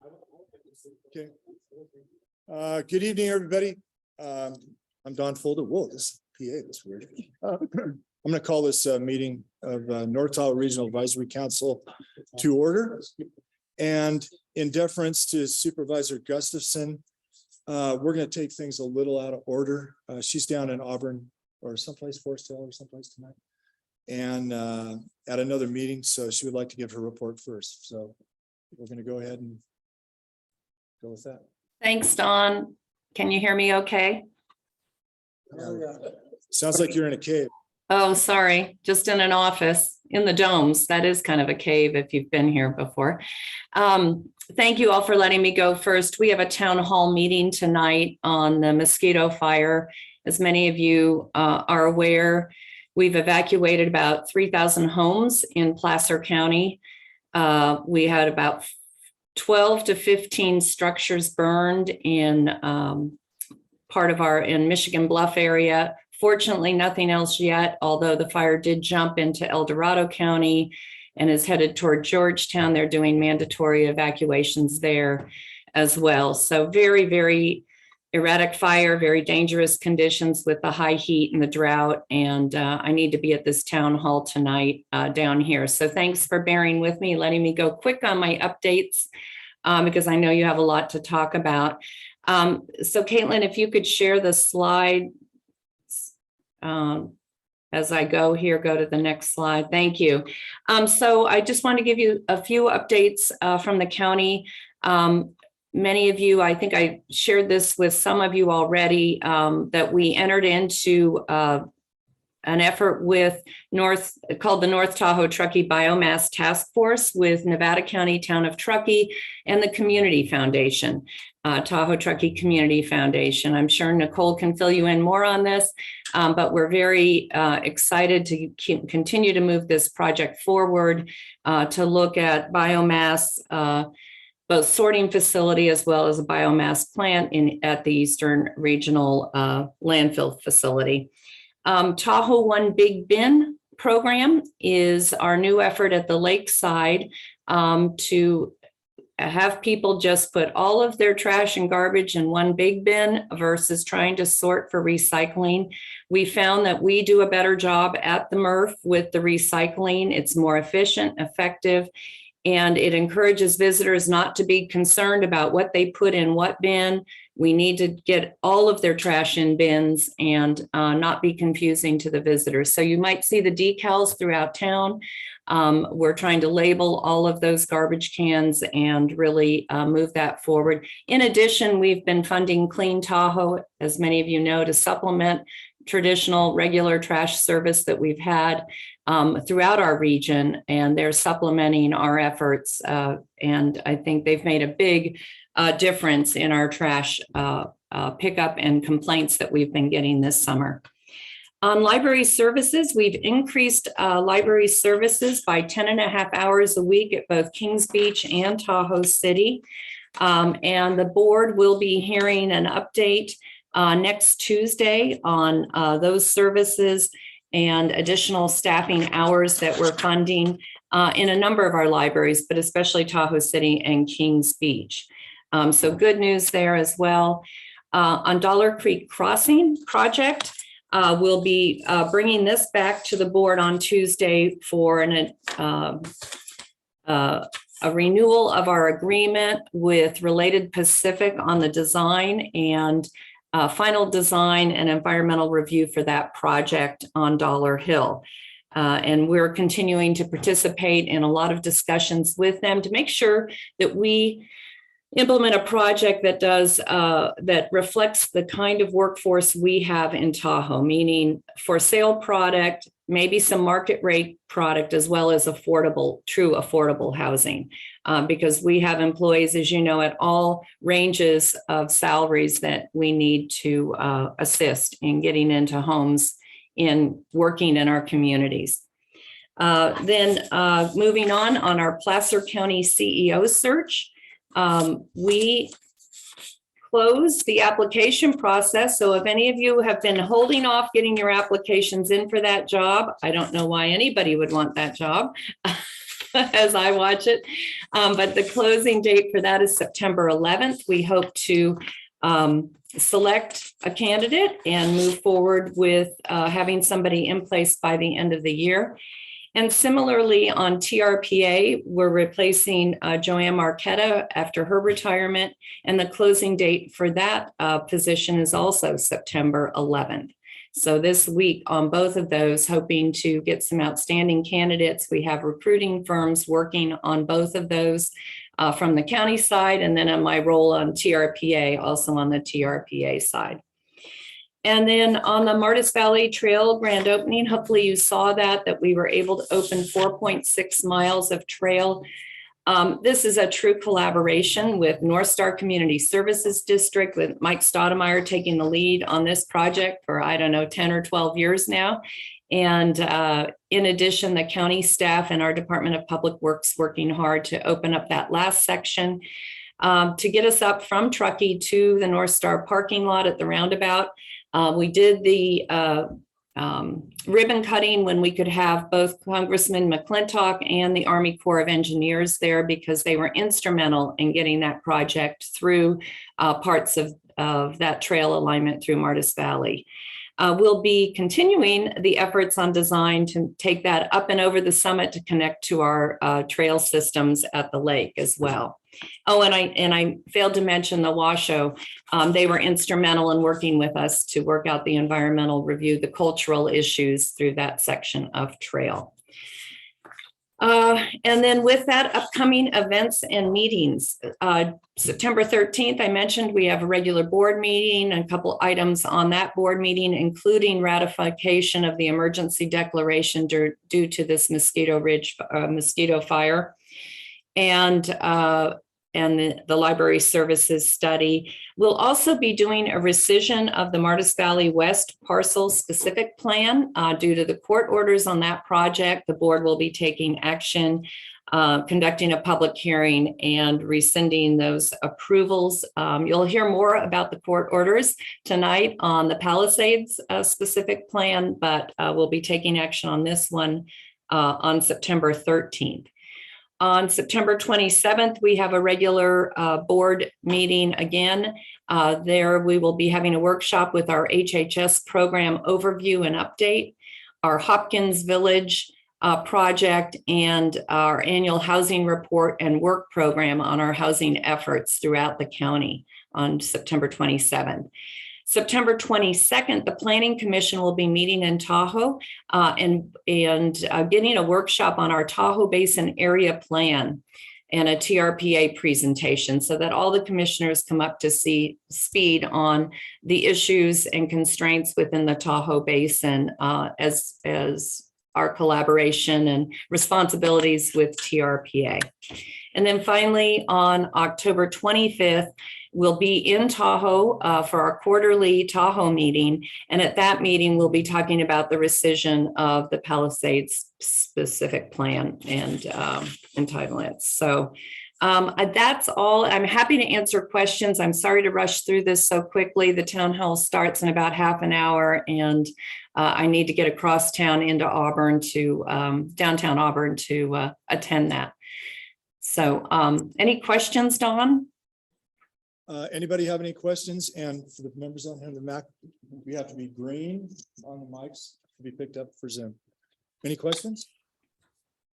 Okay. Good evening, everybody. I'm Don Folder. Whoa, this PA is weird. I'm going to call this meeting of North Tahoe Regional Advisory Council to order. And in deference to Supervisor Gustafson, we're going to take things a little out of order. She's down in Auburn or someplace, Forest Hill or someplace tonight, and at another meeting. So she would like to give her report first. So we're going to go ahead and go with that. Thanks, Don. Can you hear me okay? Sounds like you're in a cave. Oh, sorry, just in an office in the domes. That is kind of a cave if you've been here before. Thank you all for letting me go first. We have a town hall meeting tonight on the mosquito fire. As many of you are aware, we've evacuated about 3,000 homes in Placer County. We had about 12 to 15 structures burned in part of in Michigan Bluff area. Fortunately, nothing else yet, although the fire did jump into El Dorado County and is headed toward Georgetown. They're doing mandatory evacuations there as well. So very, very erratic fire, very dangerous conditions with the high heat and the drought. And I need to be at this town hall tonight down here. So thanks for bearing with me, letting me go quick on my updates because I know you have a lot to talk about. So Caitlin, if you could share the slide as I go here, go to the next slide. Thank you. So I just want to give you a few updates from the county. Many of you, I think I shared this with some of you already, that we entered into an effort with called the North Tahoe Truckee Biomass Task Force with Nevada County Town of Truckee and the Community Foundation, Tahoe Truckee Community Foundation. I'm sure Nicole can fill you in more on this, but we're very excited to continue to move this project forward to look at biomass, both sorting facility as well as a biomass plant at the Eastern Regional Landfill Facility. Tahoe One Big Bin program is our new effort at the lakeside to have people just put all of their trash and garbage in one big bin versus trying to sort for recycling. We found that we do a better job at the MRF with the recycling. It's more efficient, effective, and it encourages visitors not to be concerned about what they put in what bin. We need to get all of their trash in bins and not be confusing to the visitors. So you might see the decals throughout town. We're trying to label all of those garbage cans and really move that forward. In addition, we've been funding Clean Tahoe, as many of you know, to supplement traditional regular trash service that we've had throughout our region, and they're supplementing our efforts. And I think they've made a big difference in our trash pickup and complaints that we've been getting this summer. On library services, we've increased library services by 10.5 hours a week at both Kings Beach and Tahoe City. And the board will be hearing an update next Tuesday on those services and additional staffing hours that we're funding in a number of our libraries, but especially Tahoe City and Kings Beach. So good news there as well. On Dollar Creek Crossing project, we'll be bringing this back to the board on Tuesday for a renewal of our agreement with Related Pacific on the design and final design and environmental review for that project on Dollar Hill. And we're continuing to participate in a lot of discussions with them to make sure that we implement a project that does that reflects the kind of workforce we have in Tahoe, meaning for sale product, maybe some market rate product, as well as true affordable housing, because we have employees, as you know, at all ranges of salaries that we need to assist in getting into homes in working in our communities. Then moving on our Placer County CEO search, we closed the application process. So if any of you have been holding off getting your applications in for that job, I don't know why anybody would want that job. as I watch it. But the closing date for that is September 11th. We hope to select a candidate and move forward with having somebody in place by the end of the year. And similarly on TRPA, we're replacing Joanne Marquetta after her retirement, and the closing date for that position is also September 11th. So this week on both of those, hoping to get some outstanding candidates. We have recruiting firms working on both of those from the county side, and then on my role on TRPA, also on the TRPA side. And then on the Martis Valley Trail grand opening, hopefully you saw that we were able to open 4.6 miles of trail. This is a true collaboration with North Star Community Services District, with Mike Stoudemire taking the lead on this project for, 10 or 12 years now. And in addition, the county staff and our Department of Public Works working hard to open up that last section to get us up from Truckee to the North Star parking lot at the roundabout. We did the ribbon cutting when we could have both Congressman McClintock and the Army Corps of Engineers there, because they were instrumental in getting that project through parts of that trail alignment through Martis Valley. We'll be continuing the efforts on design to take that up and over the summit to connect to our trail systems at the lake as well. Oh, and I failed to mention the Washoe. They were instrumental in working with us to work out the environmental review, the cultural issues through that section of trail. And then with that, upcoming events and meetings. September 13th, I mentioned we have a regular board meeting and a couple items on that board meeting, including ratification of the emergency declaration due to this Mosquito Ridge mosquito fire, and the library services study. We'll also be doing a rescission of the Martis Valley West parcel specific plan due to the court orders on that project. The board will be taking action, conducting a public hearing and rescinding those approvals. You'll hear more about the court orders tonight on the Palisades specific plan, but we'll be taking action on this one on September 13th. On September 27th, we have a regular board meeting again. There we will be having a workshop with our HHS program overview and update, our Hopkins Village project, and our annual housing report and work program on our housing efforts throughout the county on September 27th. September 22nd, the Planning Commission will be meeting in Tahoe and getting a workshop on our Tahoe Basin Area Plan and a TRPA presentation, so that all the commissioners come up to speed on the issues and constraints within the Tahoe Basin as our collaboration and responsibilities with TRPA. And then finally, on October 25th, we'll be in Tahoe for our quarterly Tahoe meeting. And at that meeting, we'll be talking about the rescission of the Palisades specific plan and entitlements. So that's all. I'm happy to answer questions. I'm sorry to rush through this so quickly. The town hall starts in about half an hour, and I need to get across town into Auburn to downtown Auburn to attend that. So any questions, Dawn? Anybody have any questions? And for the members on here in the Mac, we have to be green on the mics to be picked up for Zoom. Any questions?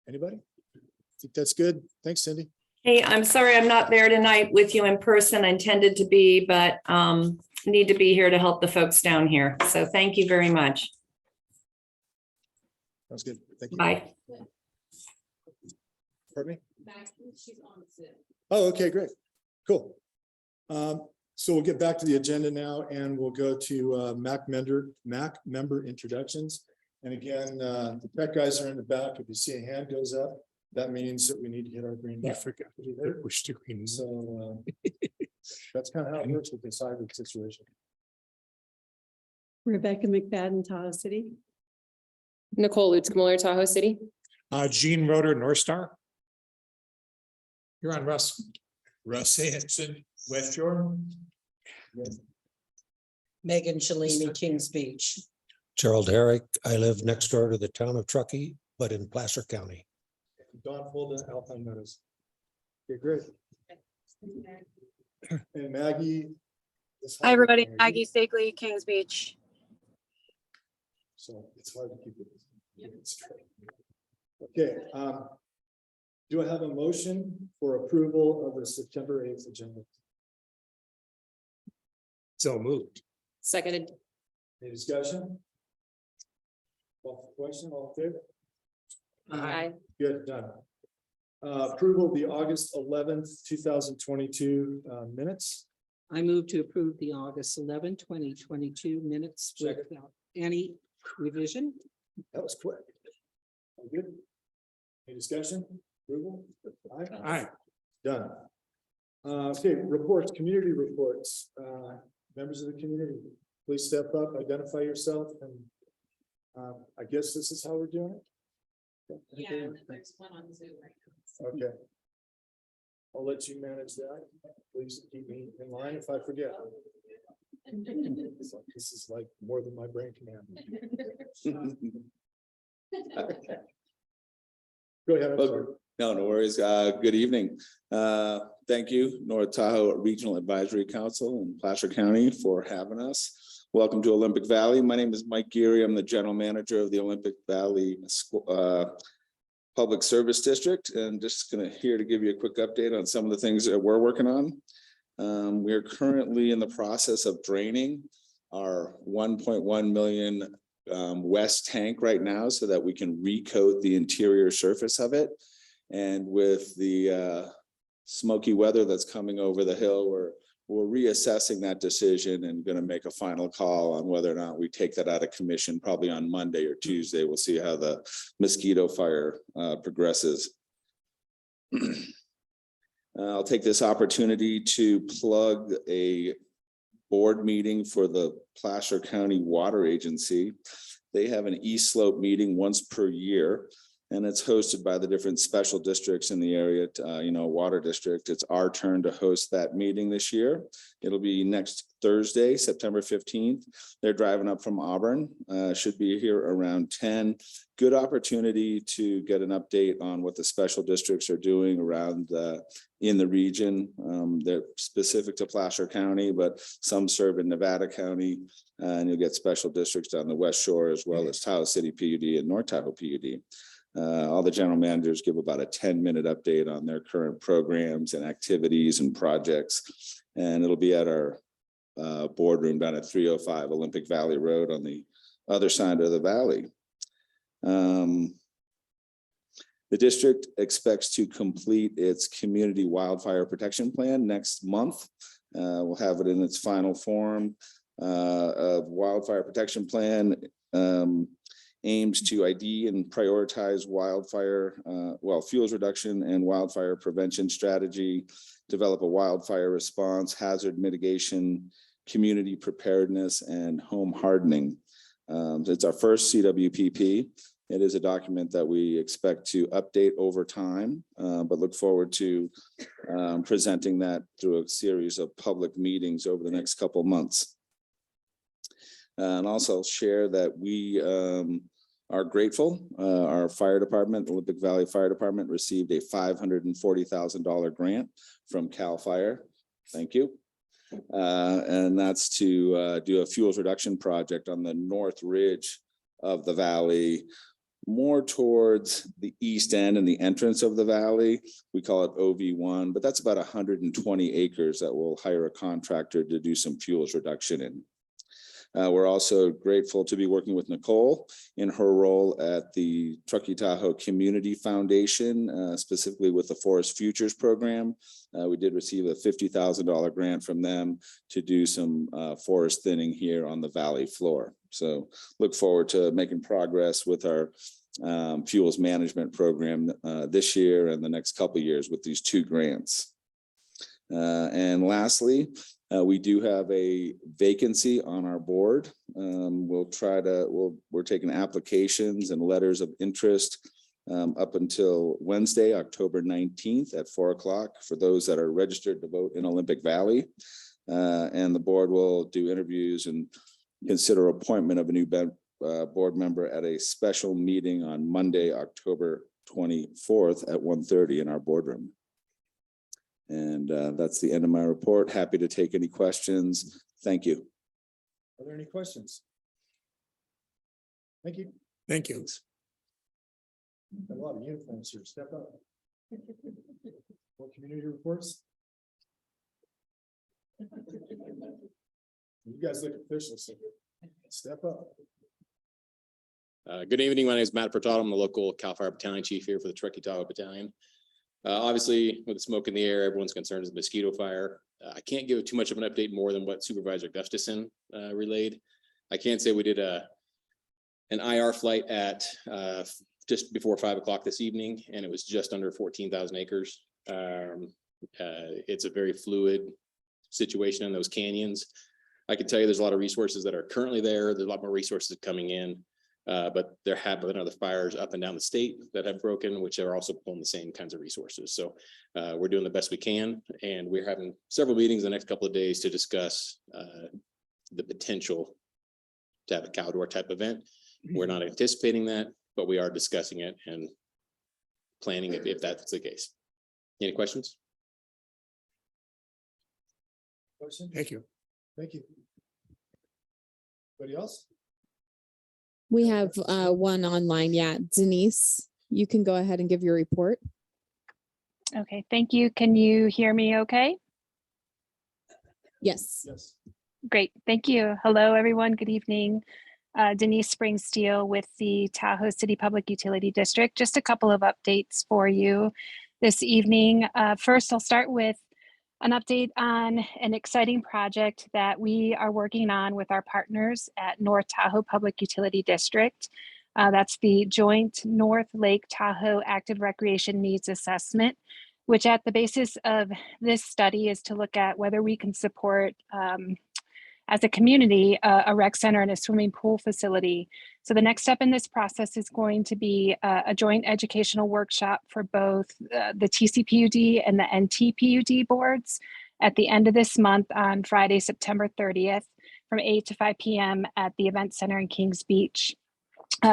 Anybody? I think that's good. Thanks, Cindy. Hey, I'm sorry I'm not there tonight with you in person. I intended to be, but need to be here to help the folks down here. So thank you very much. Sounds good. Thank you. Bye. Pardon me? Oh, okay, great. Cool. So we'll get back to the agenda now, and we'll go to MAC member introductions. And again, the tech guys are in the back. If you see a hand goes up, that means that we need to hit our green. I forgot to push the green. So that's kind of how it works with this hybrid situation. Rebecca McFadden, Tahoe City. Nicole Lutzkemuller, Tahoe City. Gene Roeder, North Star. You're on, Russ. Russ Hanson, West Jordan. Megan Shalini, Kings Beach. Gerald Herrick. I live next door to the town of Truckee, but in Placer County. Don Fulda, Alpine Meadows. Okay, great. And Maggie. Hi, everybody. Maggie Stakely, Kings Beach. So it's hard to keep it straight. Okay, do I have a motion for approval of the September 8th agenda? So moved. Seconded. Any discussion? Call for question, all in favor? Aye. Good, done. Approval of the August 11th, 2022 minutes. I move to approve the August 11, 2022 minutes Second. without any revision. That was quick. All good. Any discussion? Approval? Aye. Aye. Done. Okay, reports, community reports. Members of the community, please step up, identify yourself, and I guess this is how we're doing it. Yeah, there's one on Zoom right now. Okay. I'll let you manage that. Please keep me in line if I forget. This is like more than my brain can handle. Go ahead. I'm sorry. No worries. Good evening. Thank you, North Tahoe Regional Advisory Council and Placer County for having us. Welcome to Olympic Valley. My name is Mike Geary. I'm the General Manager of the Olympic Valley Public Service District, and just here to give you a quick update on some of the things that we're working on. We are currently in the process of draining our 1.1 million west tank right now so that we can recoat the interior surface of it. And with the smoky weather that's coming over the hill, we're reassessing that decision and going to make a final call on whether or not we take that out of commission probably on Monday or Tuesday. We'll see how the mosquito fire progresses. I'll take this opportunity to plug a board meeting for the Placer County Water Agency. They have an East Slope meeting once per year, and it's hosted by the different special districts in the area, water district. It's our turn to host that meeting this year. It'll be next Thursday, September 15th. They're driving up from Auburn, should be here around 10. Good opportunity to get an update on what the special districts are doing around in the region. They're specific to Placer County, but some serve in Nevada County, and you'll get special districts on the West Shore as well as Tahoe City PUD and North Tahoe PUD. All the general managers give about a 10-minute update on their current programs and activities and projects. And it'll be at our boardroom down at 305 Olympic Valley Road on the other side of the valley. The district expects to complete its community wildfire protection plan next month. We'll have it in its final form of wildfire protection plan. Aims to ID and prioritize wildfire, fuels reduction and wildfire prevention strategy, develop a wildfire response, hazard mitigation, community preparedness, and home hardening. It's our first CWPP. It is a document that we expect to update over time, but look forward to presenting that through a series of public meetings over the next couple of months. And also share that we are grateful. Our fire department, Olympic Valley Fire Department, received a $540,000 grant from CAL FIRE. Thank you. And that's to do a fuels reduction project on the north ridge of the valley, more towards the east end and the entrance of the valley. We call it OV1, but that's about 120 acres that we'll hire a contractor to do some fuels reduction in. We're also grateful to be working with Nicole in her role at the Truckee Tahoe Community Foundation, specifically with the Forest Futures Program. We did receive a $50,000 grant from them to do some forest thinning here on the valley floor. So look forward to making progress with our fuels management program this year and the next couple of years with these two grants. And lastly, we do have a vacancy on our board. We're taking applications and letters of interest up until Wednesday, October 19th at 4 o'clock for those that are registered to vote in Olympic Valley. And the board will do interviews and consider appointment of a new board member at a special meeting on Monday, October 24th at 1:30 in our boardroom. And that's the end of my report. Happy to take any questions. Thank you. Are there any questions? Thank you. Thank you. A lot of uniforms here. Step up. What community reports? You guys look official, so step up. Good evening. My name is Matt Furtado. I'm the local CAL FIRE Battalion Chief here for the Truckee Tahoe Battalion. Obviously, with the smoke in the air, everyone's concerned is the mosquito fire. I can't give too much of an update more than what Supervisor Gustafson relayed. I can say we did an IR flight at just before 5 o'clock this evening, and it was just under 14,000 acres. It's a very fluid situation in those canyons. I can tell you there's a lot of resources that are currently there. There's a lot more resources coming in. But there have been other fires up and down the state that have broken, which are also pulling the same kinds of resources. So we're doing the best we can, and we're having several meetings the next couple of days to discuss the potential to have a cow door type event. We're not anticipating that, but we are discussing it and planning if that's the case. Any questions? Question? Thank you. Thank you. Anybody else? We have one online. Yeah, Denise, you can go ahead and give your report. Okay, thank you. Can you hear me okay? Yes. Yes. Great, thank you. Hello, everyone. Good evening. Denise Spring-Steele with the Tahoe City Public Utility District. Just a couple of updates for you this evening. First, I'll start with an update on an exciting project that we are working on with our partners at North Tahoe Public Utility District. That's the joint North Lake Tahoe Active Recreation Needs Assessment, which at the basis of this study is to look at whether we can support as a community, a rec center and a swimming pool facility. So the next step in this process is going to be a joint educational workshop for both the TCPUD and the NTPUD boards at the end of this month on Friday, September 30th from 8 to 5 p.m. at the Event Center in Kings Beach.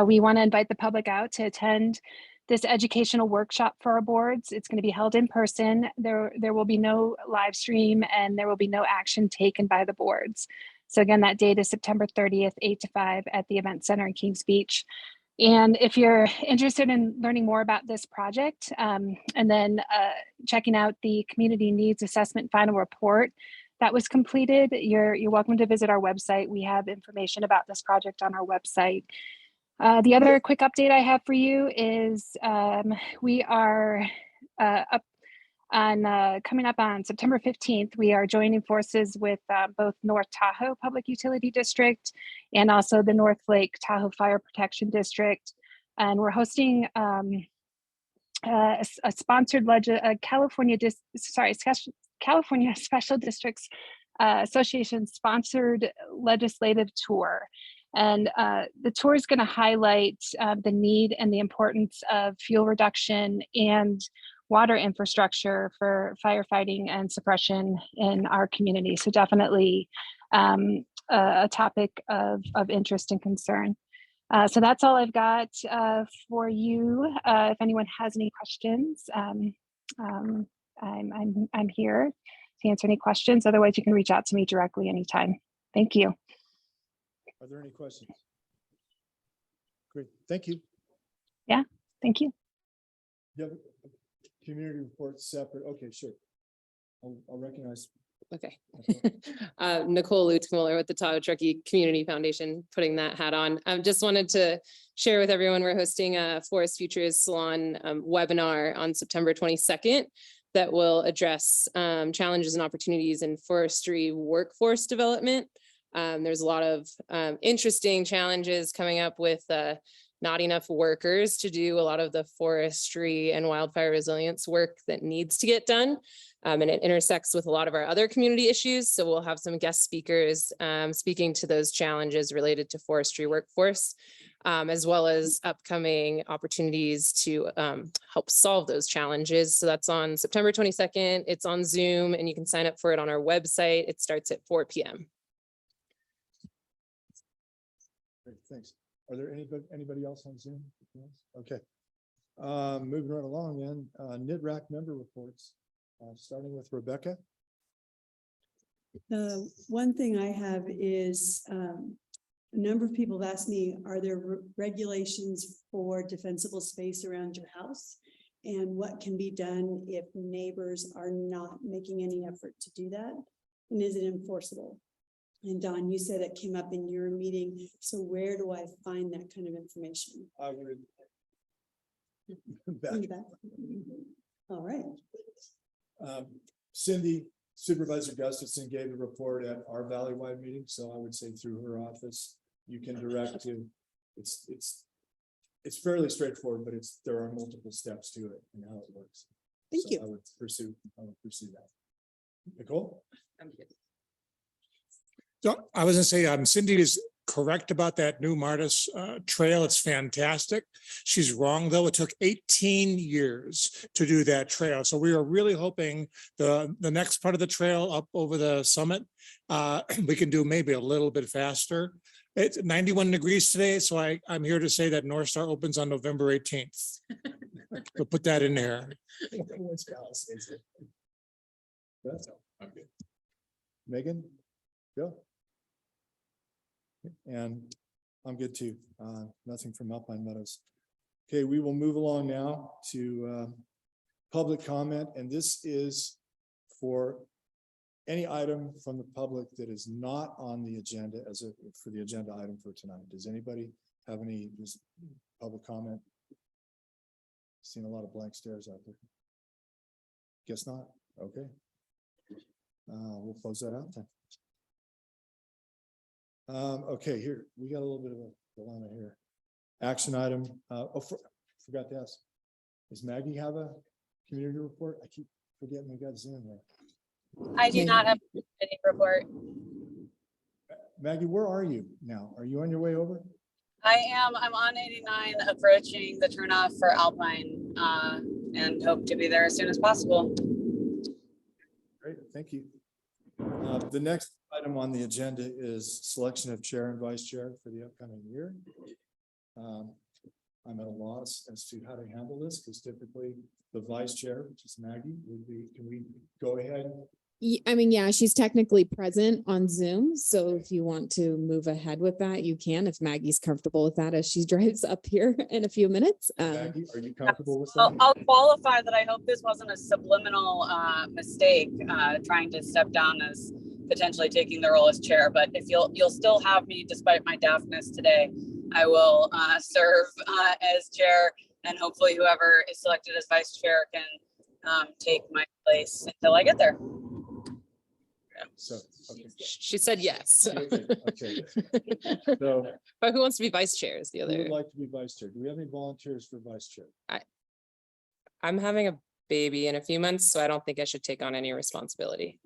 We want to invite the public out to attend this educational workshop for our boards. It's going to be held in person. There will be no live stream and there will be no action taken by the boards. So again, that date is September 30th, 8 to 5 at the Event Center in Kings Beach. And if you're interested in learning more about this project and then checking out the Community Needs Assessment Final Report that was completed, you're welcome to visit our website. We have information about this project on our website. The other quick update I have for you is we are coming up on September 15th. We are joining forces with both North Tahoe Public Utility District and also the North Lake Tahoe Fire Protection District. And we're hosting a sponsored California Special Districts Association sponsored legislative tour. And the tour is going to highlight the need and the importance of fuel reduction and water infrastructure for firefighting and suppression in our community. So definitely a topic of interest and concern. So that's all I've got for you. If anyone has any questions, I'm here to answer any questions. Otherwise, you can reach out to me directly anytime. Thank you. Are there any questions? Great, thank you. Yeah, thank you. You have a community report separate. Okay, sure. I'll recognize. Okay. Nicole Lutzmuller with the Tahoe Truckee Community Foundation, putting that hat on. I just wanted to share with everyone, we're hosting a Forest Futures Salon webinar on September 22nd that will address challenges and opportunities in forestry workforce development. There's a lot of interesting challenges coming up with not enough workers to do a lot of the forestry and wildfire resilience work that needs to get done. And it intersects with a lot of our other community issues. So we'll have some guest speakers speaking to those challenges related to forestry workforce, as well as upcoming opportunities to help solve those challenges. So that's on September 22nd. It's on Zoom and you can sign up for it on our website. It starts at 4 p.m. Great, thanks. Are there anybody else on Zoom? Okay. Moving right along then, NTRAC member reports, starting with Rebecca. One thing I have is, a number of people have asked me, are there regulations for defensible space around your house? And what can be done if neighbors are not making any effort to do that? And is it enforceable? And Don, you said it came up in your meeting. So where do I find that kind of information? I would. In the back? All right. Cindy, Supervisor Gustafson gave a report at our Valley-wide meeting, so I would say through her office, you can direct to, it's fairly straightforward, but there are multiple steps to it and how it works. Thank So you. I would pursue that. Nicole? So I was gonna say, Cindy is correct about that new Martis trail. It's fantastic. She's wrong, though. It took 18 years to do that trail. So we are really hoping the next part of the trail up over the summit, we can do maybe a little bit faster. It's 91 degrees today, so I'm here to say that North Star opens on November 18th. We'll put that in there. Megan? Go. And I'm good too. Nothing from Alpine Meadows. Okay, we will move along now to public comment, and this is for any item from the public that is not on the agenda for the agenda item for tonight. Does anybody have any public comment? Seen a lot of blank stares out there. Guess not. Okay. We'll close that out then. Okay, here, we got a little bit of a dilemma here. Action item, forgot to ask. Does Maggie have a community report? I keep forgetting we got Zoom there. I do not have any report. Maggie, where are you now? Are you on your way over? I'm on 89 approaching the turnoff for Alpine and hope to be there as soon as possible. Great, thank you. The next item on the agenda is selection of chair and vice chair for the upcoming year. I'm at a loss as to how to handle this because typically the vice chair, which is Maggie, can we go ahead? I mean, yeah, she's technically present on Zoom. So if you want to move ahead with that, you can, if Maggie's comfortable with that as she drives up here in a few minutes. Maggie, are you comfortable with I'll, that? I'll qualify that I hope this wasn't a subliminal mistake trying to step down as potentially taking the role as chair, but if you'll still have me despite my daftness today, I will serve as chair, and hopefully whoever is selected as vice chair can take my place until I get there. So, okay. She said yes. Okay. So But who wants to be vice chair is the who would other. like to be vice chair? Do we have any volunteers for vice chair? I'm having a baby in a few months, so I don't think I should take on any responsibility.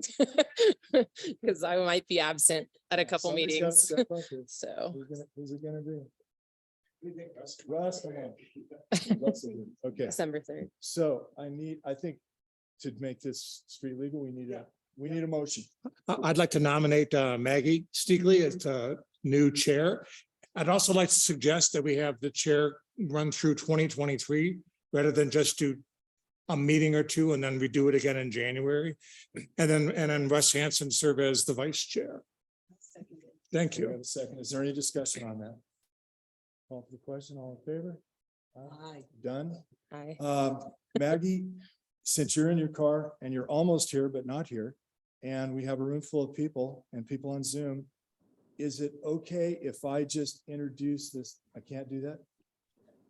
Because I might be absent at a couple Somebody's gotta meetings. step up here. So Who's it gonna be? Russ, come on. Russ will do it. Okay, December 3rd. so I think to make this street legal, we need a motion. I'd like to nominate Maggie Steagley as new chair. I'd also like to suggest that we have the chair run through 2023 rather than just do a meeting or two and then we do it again in January. And then Russ Hanson serve as the vice chair. Thank We have you. a second. Is there any discussion on that? Call for the question. All in favor? Aye. Done. Hi. Maggie, since you're in your car and you're almost here, but not here, and we have a room full of people and people on Zoom, is it okay if I just introduce this? I can't do that?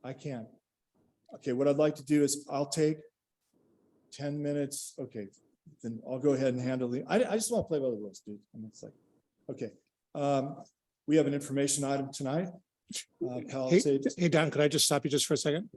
I can. Okay, what I'd like to do is I'll take 10 minutes. Okay, then I'll go ahead and handle I just want to play by the rules, dude. And it's like, okay. We have an information item tonight. Palisades. Hey, Don, could I just stop you just for a second?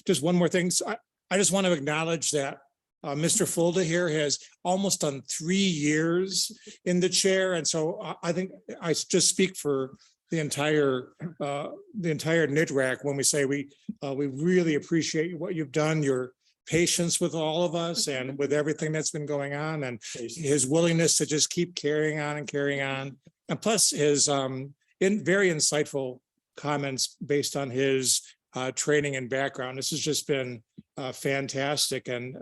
Just one more thing. So I just want to acknowledge that Mr. Fulda here has almost done 3 years in the chair. And so I think I just speak for the entire NTRAC when we say we really appreciate what you've done, your patience with all of us and with everything that's been going on, and his willingness to just keep carrying on and carrying on. And plus his very insightful comments based on his training and background. This has just been fantastic, and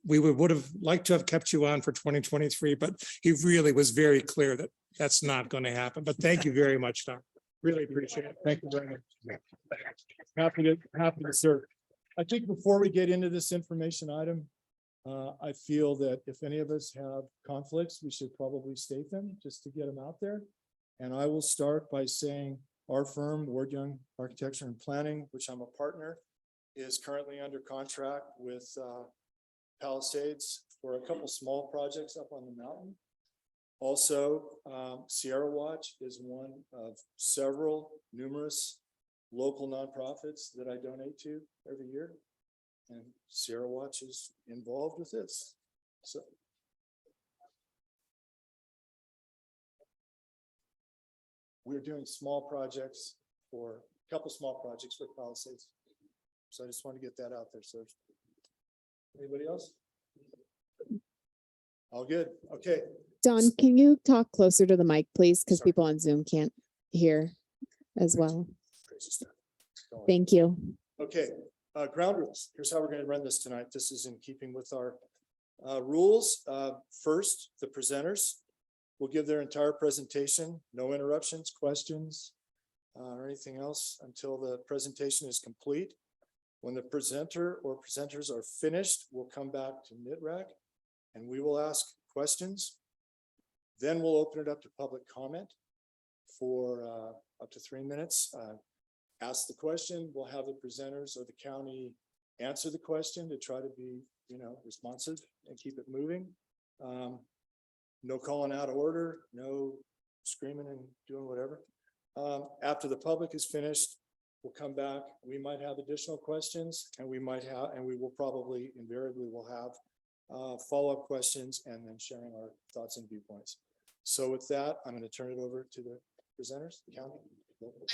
we would have liked to have kept you on for 2023, but he really was very clear that that's not going to happen. But thank you very much, Don. Really appreciate it. Thank you very much. Happy to serve. I think before we get into this information item, I feel that if any of us have conflicts, we should probably state them just to get them out there. And I will start by saying our firm, Ward Young Architecture and Planning, which I'm a partner, is currently under contract with Palisades for a couple small projects up on the mountain. Also, Sierra Watch is one of several numerous local nonprofits that I donate to every year. And Sierra Watch is involved with this. So we're doing small projects for a couple small projects for Palisades. So I just want to get that out there. So anybody else? All good. Okay. Don, can you talk closer to the mic, please? Because Sorry. people on Zoom can't hear as well. Crazy stuff. Thank you. Okay, ground rules. Here's how we're going to run this tonight. This is in keeping with our rules. First, the presenters will give their entire presentation, no interruptions, questions, or anything else until the presentation is complete. When the presenter or presenters are finished, we'll come back to NTRAC and we will ask questions. Then we'll open it up to public comment for up to 3 minutes. Ask the question, we'll have the presenters or the county answer the question to try to be, responsive and keep it moving. No calling out of order, no screaming and doing whatever. After the public is finished, we'll come back. We might have additional questions and we will probably invariably will have follow-up questions and then sharing our thoughts and viewpoints. So with that, I'm going to turn it over to the presenters, the county.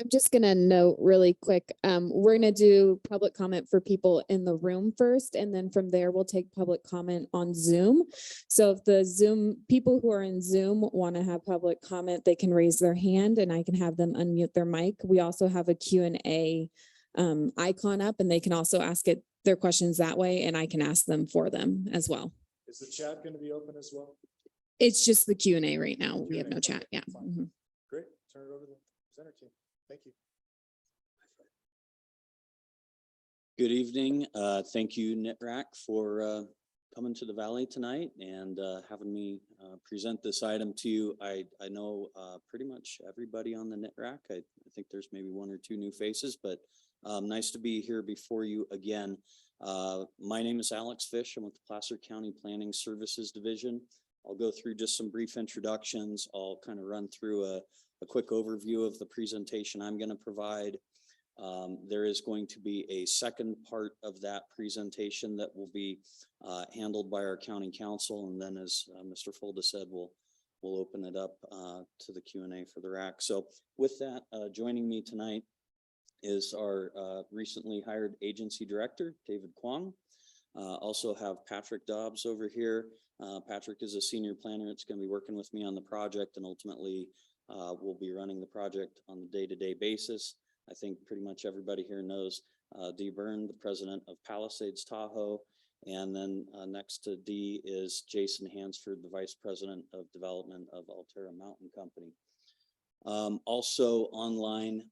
I'm just gonna note really quick, we're gonna do public comment for people in the room first, and then from there, we'll take public comment on Zoom. So if the Zoom, people who are in Zoom want to have public comment, they can raise their hand and I can have them unmute their mic. We also have a Q&A icon up, and they can also ask their questions that way, and I can ask them for them as well. Is the chat going to be open as well? It's just the Q&A right now. We have Q&A, no chat. Yeah. fine. Mhm. Great. Turn it over to the presenter team. Thank you. Good evening. Thank you, NTRAC, for coming to the Valley tonight and having me present this item to you. I know pretty much everybody on the NTRAC. I think there's maybe 1 or 2 new faces, but nice to be here before you again. My name is Alex Fish. I'm with the Placer County Planning Services Division. I'll go through just some brief introductions. I'll kind of run through a quick overview of the presentation I'm going to provide. There is going to be a second part of that presentation that will be handled by our county council. And then as Mr. Fulda said, we'll open it up to the Q&A for the RAC. So with that, joining me tonight is our recently hired agency director, David Kwong. Also have Patrick Dobbs over here. Patrick is a senior planner. It's going to be working with me on the project, and ultimately we'll be running the project on the day-to-day basis. I think pretty much everybody here knows Dee Byrne, the president of Palisades Tahoe. And then next to Dee is Jason Hansford, the vice president of development of Altera Mountain Company. Also online,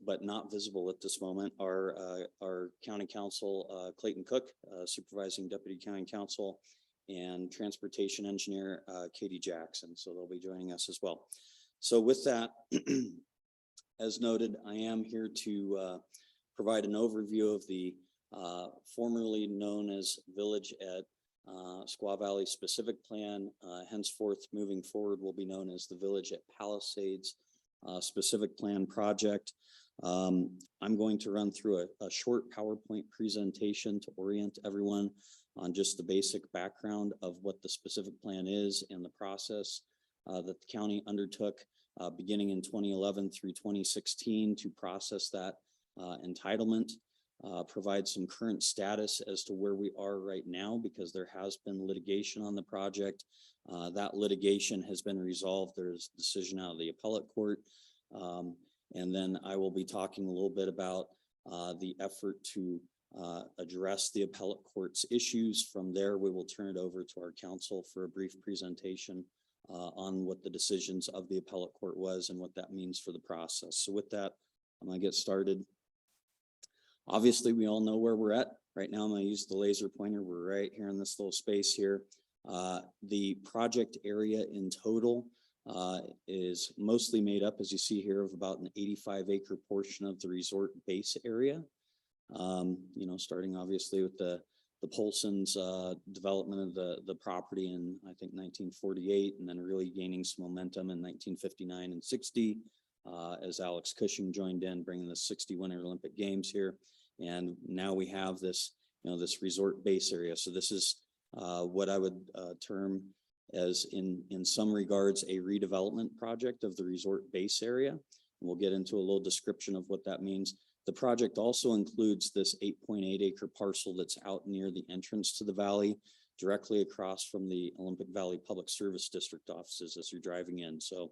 but not visible at this moment, are our county council, Clayton Cook, supervising deputy county council, and transportation engineer, Katie Jackson. So they'll be joining us as well. So with that, as noted, I am here to provide an overview of the formerly known as Village at Squaw Valley Specific Plan. Henceforth, moving forward, will be known as the Village at Palisades Specific Plan Project. I'm going to run through a short PowerPoint presentation to orient everyone on just the basic background of what the specific plan is and the process that the county undertook beginning in 2011 through 2016 to process that entitlement, provide some current status as to where we are right now, because there has been litigation on the project. That litigation has been resolved. There's a decision out of the appellate court. And then I will be talking a little bit about the effort to address the appellate court's issues. From there, we will turn it over to our counsel for a brief presentation on what the decisions of the appellate court was and what that means for the process. So with that, I'm gonna get started. Obviously, we all know where we're at. Right now, I'm gonna use the laser pointer. We're right here in this little space here. The project area in total is mostly made up, as you see here, of about an 85-acre portion of the resort base area. Starting obviously with the Polson's development of the property in, I think, 1948, and then really gaining some momentum in 1959 and 60 as Alex Cushing joined in, bringing the 60 Winter Olympic Games here. And now we have this, this resort base area. So this is what I would term as in some regards a redevelopment project of the resort base area. And we'll get into a little description of what that means. The project also includes this 8.8 acre parcel that's out near the entrance to the valley, directly across from the Olympic Valley Public Service District offices as you're driving in. So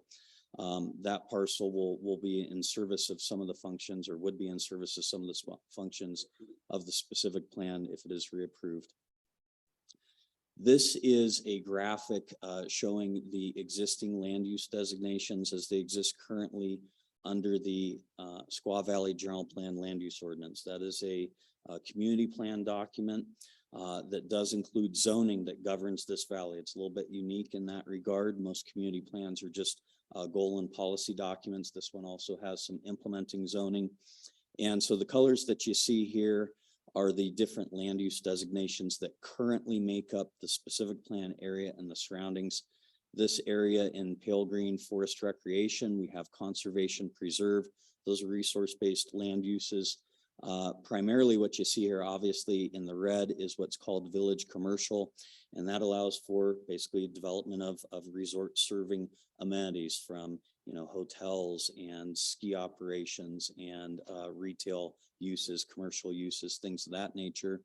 that parcel will be in service of some of the functions, or would be in service of some of the functions of the specific plan if it is reapproved. This is a graphic showing the existing land use designations as they exist currently under the Squaw Valley General Plan Land Use Ordinance. That is a community plan document that does include zoning that governs this valley. It's a little bit unique in that regard. Most community plans are just goal and policy documents. This one also has some implementing zoning. And so the colors that you see here are the different land use designations that currently make up the specific plan area and the surroundings. This area in pale green, forest recreation, we have conservation preserve. Those are resource-based land uses. Primarily what you see here, obviously in the red, is what's called village commercial. And that allows for basically development of resort serving amenities from, hotels and ski operations and retail uses, commercial uses, things of that nature.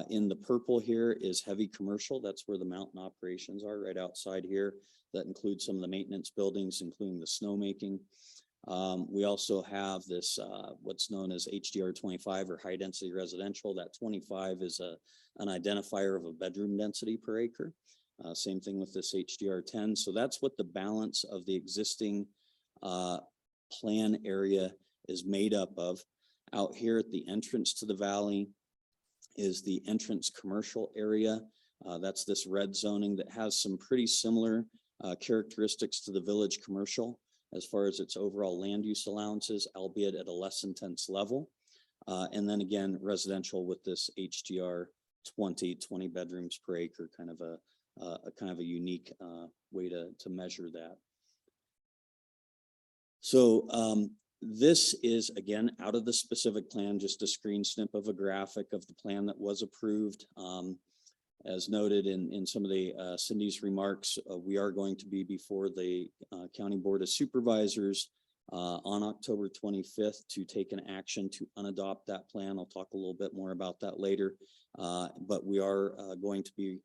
In the purple here is heavy commercial. That's where the mountain operations are, right outside here. That includes some of the maintenance buildings, including the snowmaking. We also have this, what's known as HDR 25 or high density residential. That 25 is an identifier of a bedroom density per acre. Same thing with this HDR 10. So that's what the balance of the existing plan area is made up of. Out here at the entrance to the valley is the entrance commercial area. That's this red zoning that has some pretty similar characteristics to the village commercial as far as its overall land use allowances, albeit at a less intense level. And then again, residential with this HDR 20 bedrooms per acre, kind of a unique way to measure that. So this is, again, out of the specific plan, just a screen snip of a graphic of the plan that was approved. As noted in some of the Cindy's remarks, we are going to be before the County Board of Supervisors on October 25th to take an action to unadopt that plan. I'll talk a little bit more about that later, but we are going to be,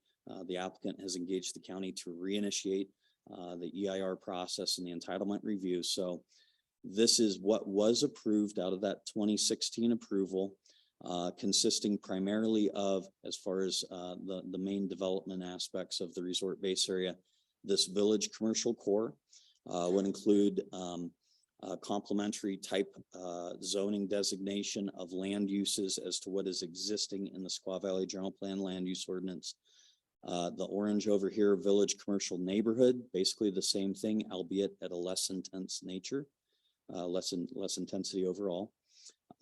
the applicant has engaged the county to reinitiate the EIR process and the entitlement review. So this is what was approved out of that 2016 approval, consisting primarily of, as far as the main development aspects of the resort base area, this village commercial core would include complementary type zoning designation of land uses as to what is existing in the Squaw Valley General Plan Land Use Ordinance. The orange over here, village commercial neighborhood, basically the same thing, albeit at a less intense nature. Less intensity overall.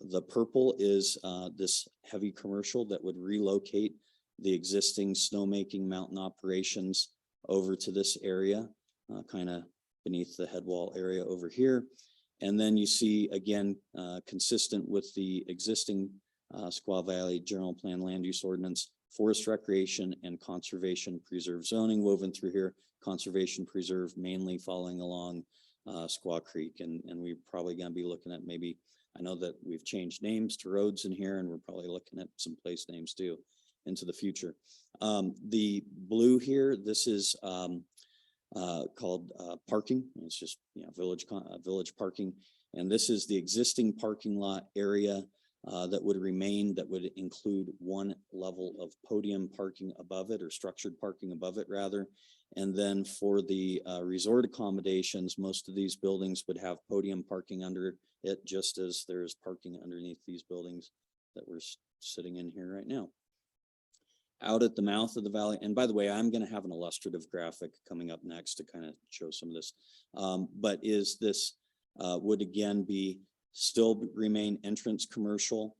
The purple is this heavy commercial that would relocate the existing snowmaking mountain operations over to this area, kind of beneath the head wall area over here. And then you see, again, consistent with the existing Squaw Valley General Plan Land Use Ordinance, forest recreation and conservation preserve zoning woven through here. Conservation preserve mainly following along Squaw Creek, and we're probably going to be looking at maybe, I know that we've changed names to roads in here, and we're probably looking at some place names too into the future. The blue here, this is called parking. It's just village parking, and this is the existing parking lot area that would remain, that would include one level of podium parking above it, or structured parking above it rather. And then for the resort accommodations, most of these buildings would have podium parking under it, just as there is parking underneath these buildings that we're sitting in here right now. Out at the mouth of the valley, and by the way, I'm going to have an illustrative graphic coming up next to kind of show some of this, but is this would again be still remain entrance commercial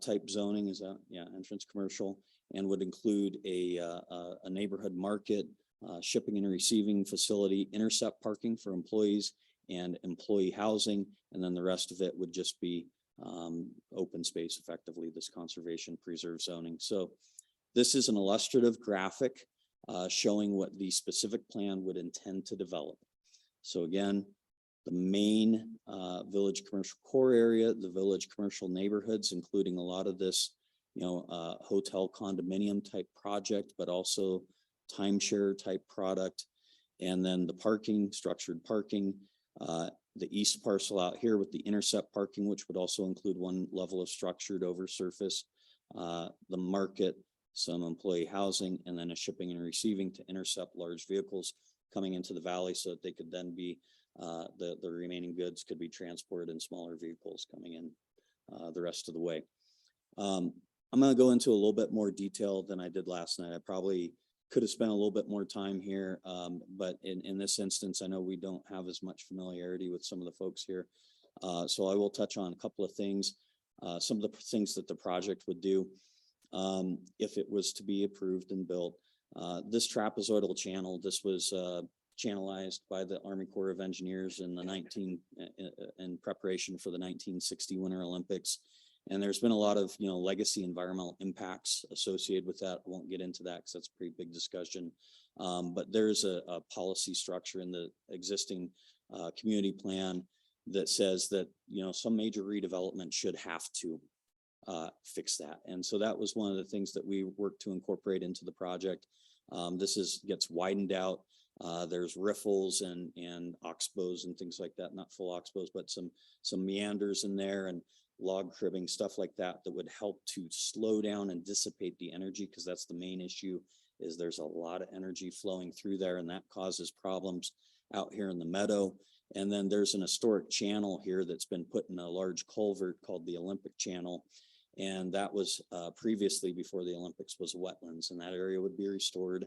type zoning, is that, yeah, entrance commercial, and would include a neighborhood market, shipping and receiving facility, intercept parking for employees, and employee housing, and then the rest of it would just be open space, effectively this conservation preserve zoning. So this is an illustrative graphic showing what the specific plan would intend to develop. So again, the main village commercial core area, the village commercial neighborhoods, including a lot of this, hotel condominium type project, but also timeshare type product. And then the parking, structured parking, the east parcel out here with the intercept parking, which would also include one level of structured over surface, the market, some employee housing, and then a shipping and receiving to intercept large vehicles coming into the valley so that they could then be, the remaining goods could be transported in smaller vehicles coming in the rest of the way. I'm going to go into a little bit more detail than I did last night. I probably could have spent a little bit more time here, but in this instance, I know we don't have as much familiarity with some of the folks here. So I will touch on a couple of things, some of the things that the project would do if it was to be approved and built. This trapezoidal channel, this was channelized by the Army Corps of Engineers in in preparation for the 1960 Winter Olympics. And there's been a lot of, legacy environmental impacts associated with that. I won't get into that because that's a pretty big discussion. But there's a policy structure in the existing community plan that says that, some major redevelopment should have to fix that. And so that was one of the things that we worked to incorporate into the project. This gets widened out. There's riffles and oxbows and things like that, not full oxbows, but some meanders in there and log cribbing, stuff like that, that would help to slow down and dissipate the energy, because that's the main issue, is there's a lot of energy flowing through there, and that causes problems out here in the meadow. And then there's an historic channel here that's been put in a large culvert called the Olympic Channel. And that was previously, before the Olympics, was wetlands, and that area would be restored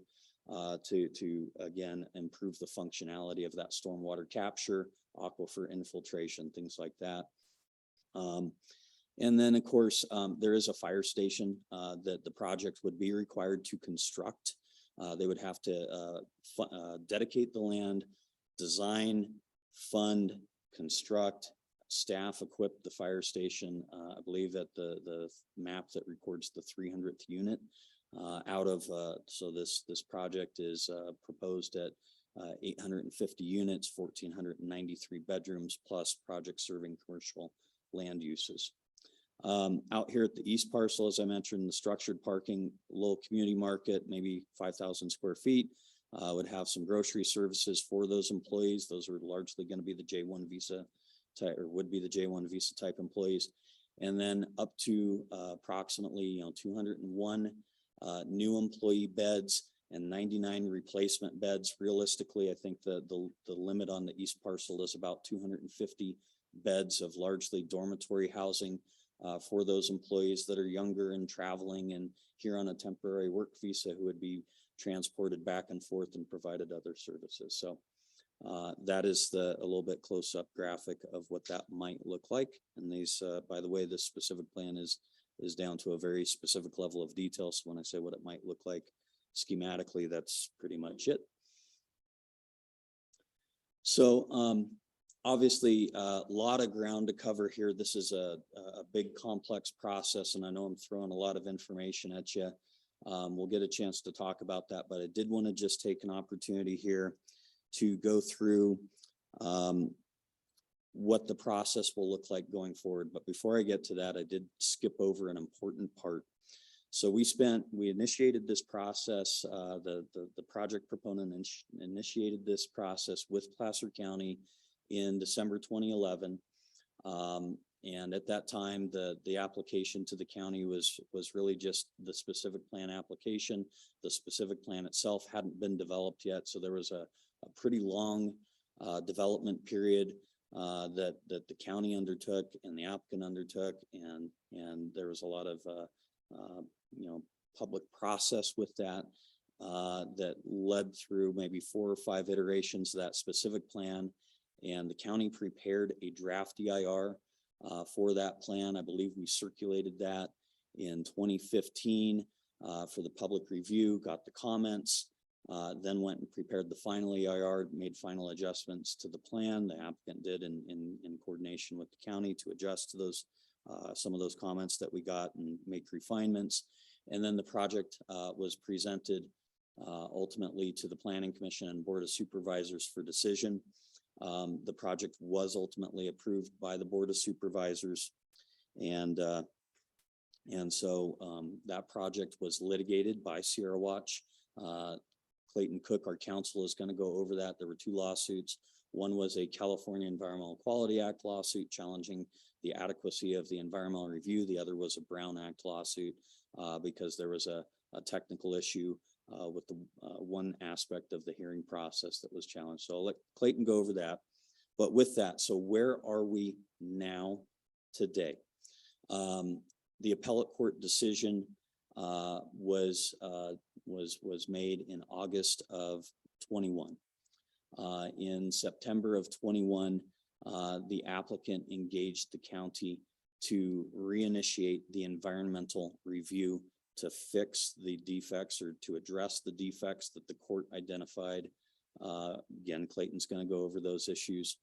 to again improve the functionality of that stormwater capture, aquifer infiltration, things like that. And then, of course, there is a fire station that the project would be required to construct. They would have to dedicate the land, design, fund, construct, staff equip the fire station. I believe that the map that records the 300th unit so this project is proposed at 850 units, 1,493 bedrooms, plus project serving commercial land uses. Out here at the east parcel, as I mentioned, the structured parking, little community market, maybe 5,000 square feet, would have some grocery services for those employees. Those are largely going to be the J1 visa type, or would be the J1 visa type employees. And then up to approximately 201 new employee beds and 99 replacement beds. Realistically, I think the limit on the east parcel is about 250 beds of largely dormitory housing for those employees that are younger and traveling and here on a temporary work visa, who would be transported back and forth and provided other services. So that is a little bit close-up graphic of what that might look like. And these, by the way, this specific plan is down to a very specific level of detail. So when I say what it might look like schematically, that's pretty much it. So obviously a lot of ground to cover here. This is a big complex process, and I know I'm throwing a lot of information at you. We'll get a chance to talk about that, but I did want to just take an opportunity here to go through what the process will look like going forward. But before I get to that, I did skip over an important part. So we initiated this process, the project proponent initiated this process with Placer County in December 2011. And at that time, the application to the county was really just the specific plan application. The specific plan itself hadn't been developed yet. So there was a pretty long development period that the county undertook and the applicant undertook. And there was a lot of, public process with that that led through maybe 4 or 5 iterations of that specific plan. And the county prepared a draft EIR for that plan. I believe we circulated that in 2015 for the public review, got the comments, then went and prepared the final EIR, made final adjustments to the plan. The applicant did in coordination with the county to adjust to those some of those comments that we got and make refinements. And then the project was presented ultimately to the Planning Commission and Board of Supervisors for decision. The project was ultimately approved by the Board of Supervisors, and so that project was litigated by Sierra Watch. Clayton Cook, our counsel, is going to go over that. There were 2 lawsuits. One was a California Environmental Quality Act lawsuit challenging the adequacy of the environmental review. The other was a Brown Act lawsuit because there was a technical issue with the one aspect of the hearing process that was challenged. So I'll let Clayton go over that. But with that, so where are we now today? The appellate court decision was made in August of 21. In September of 21, the applicant engaged the county to reinitiate the environmental review to fix the defects or to address the defects that the court identified. Again, Clayton's going to go over those issues.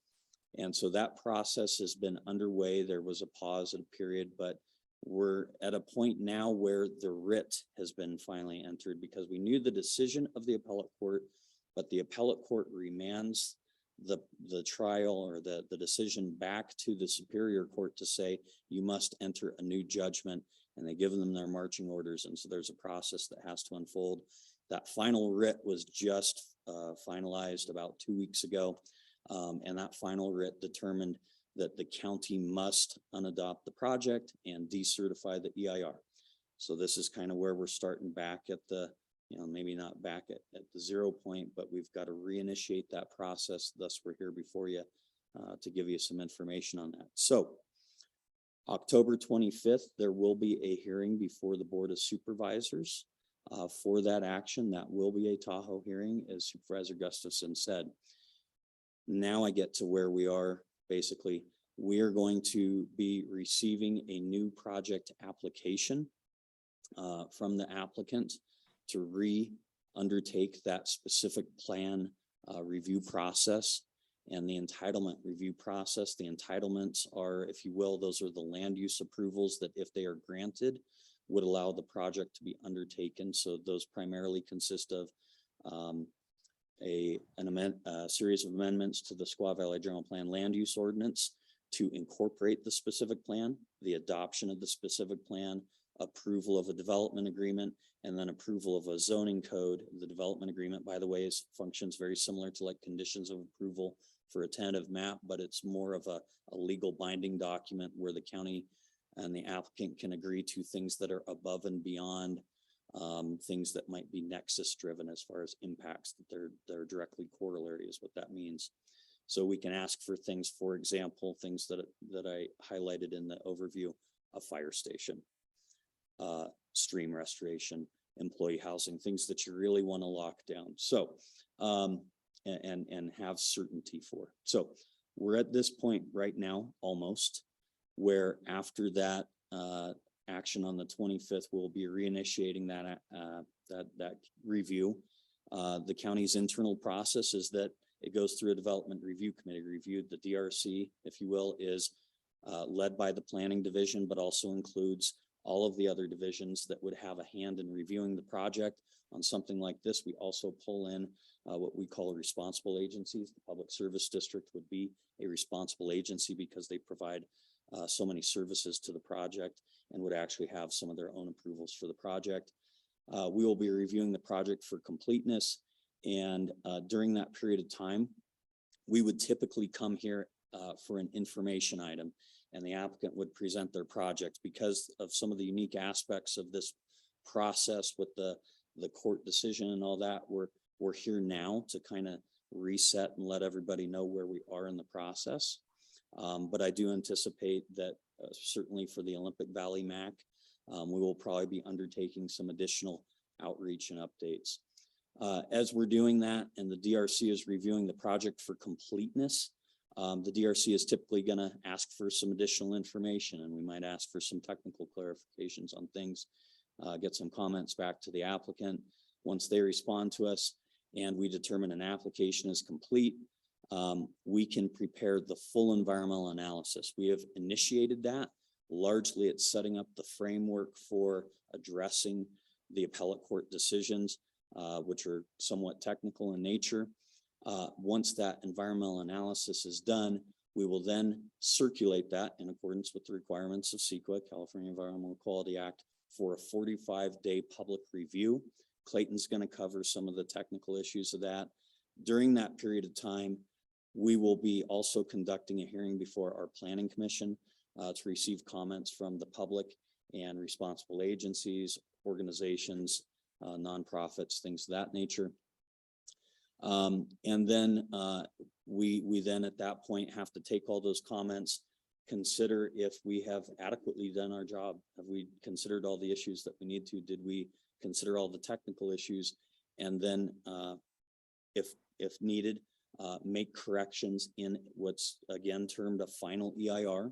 And so that process has been underway. There was a pause at a period, but we're at a point now where the writ has been finally entered because we knew the decision of the appellate court, but the appellate court remands the trial or the decision back to the superior court to say, you must enter a new judgment, and they give them their marching orders. And so there's a process that has to unfold. That final writ was just finalized about 2 weeks ago. And that final writ determined that the county must unadopt the project and decertify the EIR. So this is kind of where we're starting back at the, maybe not back at the 0 point, but we've got to reinitiate that process. Thus, we're here before you to give you some information on that. So October 25th, there will be a hearing before the Board of Supervisors for that action. That will be a Tahoe hearing, as Supervisor Gustafson said. Now I get to where we are. Basically, we are going to be receiving a new project application from the applicant to undertake that specific plan review process and the entitlement review process. The entitlements are, if you will, those are the land use approvals that, if they are granted, would allow the project to be undertaken. So those primarily consist of a series of amendments to the Squaw Valley General Plan Land Use Ordinance to incorporate the specific plan, the adoption of the specific plan, approval of a development agreement, and then approval of a zoning code. The development agreement, by the way, functions very similar to like conditions of approval for a tentative map, but it's more of a legal binding document where the county and the applicant can agree to things that are above and beyond things that might be nexus driven as far as impacts that they're directly corollary is what that means. So we can ask for things, for example, things that I highlighted in the overview: a fire station, stream restoration, employee housing, things that you really want to lock down. So and have certainty for. So we're at this point right now, almost, where after that action on the 25th, we'll be reinitiating that review. The county's internal process is that it goes through a development review committee review. The DRC, if you will, is led by the planning division, but also includes all of the other divisions that would have a hand in reviewing the project. On something like this, we also pull in what we call responsible agencies. The Public Service District would be a responsible agency because they provide so many services to the project and would actually have some of their own approvals for the project. We will be reviewing the project for completeness. And during that period of time, we would typically come here for an information item. and the applicant would present their project. Because of some of the unique aspects of this process with the court decision and all that, we're here now to kind of reset and let everybody know where we are in the process. But I do anticipate that certainly for the Olympic Valley MAC, we will probably be undertaking some additional outreach and updates. As we're doing that and the DRC is reviewing the project for completeness, the DRC is typically going to ask for some additional information, and we might ask for some technical clarifications on things, get some comments back to the applicant. Once they respond to us and we determine an application is complete, we can prepare the full environmental analysis. We have initiated that. Largely, it's setting up the framework for addressing the appellate court decisions, which are somewhat technical in nature. Once that environmental analysis is done, we will then circulate that in accordance with the requirements of CEQA, California Environmental Quality Act, for a 45-day public review. Clayton's going to cover some of the technical issues of that. During that period of time, we will be also conducting a hearing before our Planning Commission to receive comments from the public and responsible agencies, organizations, nonprofits, things of that nature. And then we then at that point have to take all those comments, consider if we have adequately done our job. Have we considered all the issues that we need to? Did we consider all the technical issues? And then if needed, make corrections in what's again termed a final EIR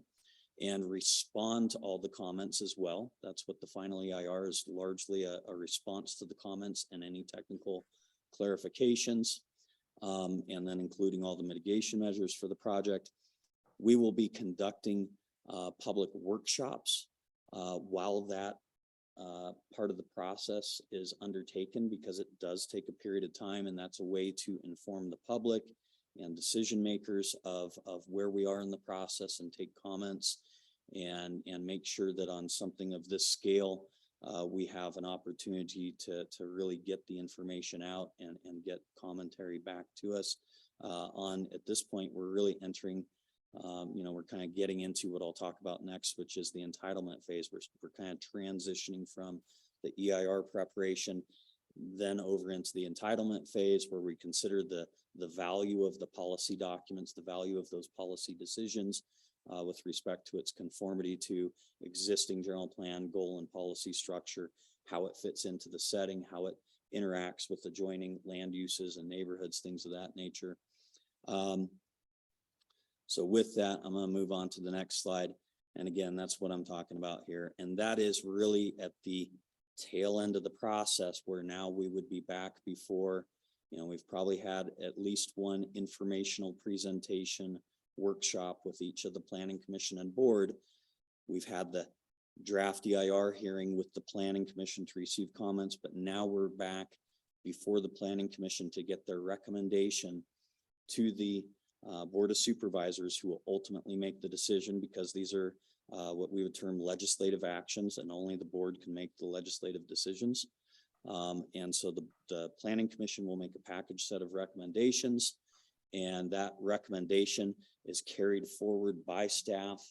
and respond to all the comments as well. That's what the final EIR is, largely a response to the comments and any technical clarifications, and then including all the mitigation measures for the project. We will be conducting public workshops while that part of the process is undertaken, because it does take a period of time, and that's a way to inform the public and decision makers of where we are in the process and take comments and make sure that on something of this scale, we have an opportunity to really get the information out and get commentary back to us. At this point, we're really entering, we're kind of getting into what I'll talk about next, which is the entitlement phase. We're kind of transitioning from the EIR preparation, then over into the entitlement phase, where we consider the value of the policy documents, the value of those policy decisions with respect to its conformity to existing general plan, goal, and policy structure, how it fits into the setting, how it interacts with adjoining land uses and neighborhoods, things of that nature. So with that, I'm going to move on to the next slide. And again, that's what I'm talking about here. And that is really at the tail end of the process, where now we would be back before, we've probably had at least one informational presentation workshop with each of the Planning Commission and board. We've had the draft EIR hearing with the Planning Commission to receive comments, but now we're back before the Planning Commission to get their recommendation to the Board of Supervisors, who will ultimately make the decision, because these are what we would term legislative actions, and only the board can make the legislative decisions. And so the Planning Commission will make a package set of recommendations, and that recommendation is carried forward by staff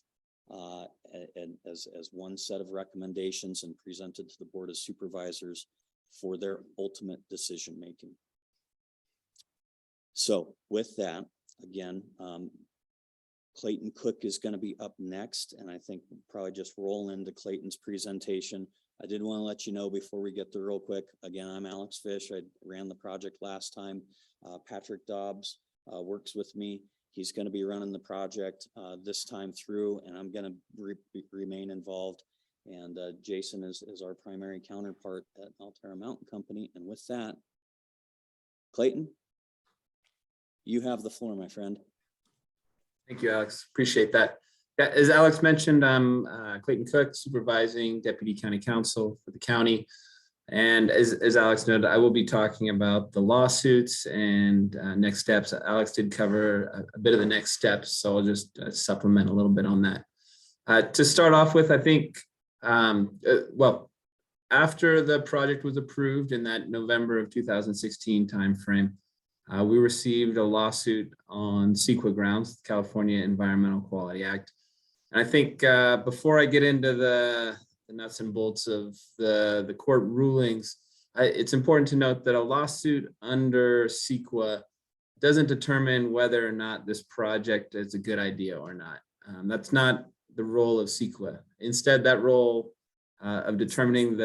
and as one set of recommendations and presented to the Board of Supervisors for their ultimate decision making. So with that, again, Clayton Cook is going to be up next, and I think we'll probably just roll into Clayton's presentation. I did want to let you know before we get there real quick. Again, I'm Alex Fish. I ran the project last time. Patrick Dobbs works with me. He's going to be running the project this time through, and I'm going to remain involved. And Jason is our primary counterpart at Altera Mountain Company. And with that, Clayton, you have the floor, my friend. Thank you, Alex. Appreciate that. Yeah, as Alex mentioned, I'm Clayton Cook, supervising deputy county counsel for the county. And as Alex noted, I will be talking about the lawsuits and next steps. Alex did cover a bit of the next steps, so I'll just supplement a little bit on that. To start off with, I think, well, after the project was approved in that November of 2016 timeframe, we received a lawsuit on CEQA grounds, California Environmental Quality Act. And I think before I get into the nuts and bolts of the court rulings, it's important to note that a lawsuit under CEQA doesn't determine whether or not this project is a good idea or not. That's not the role of CEQA. Instead, that role of determining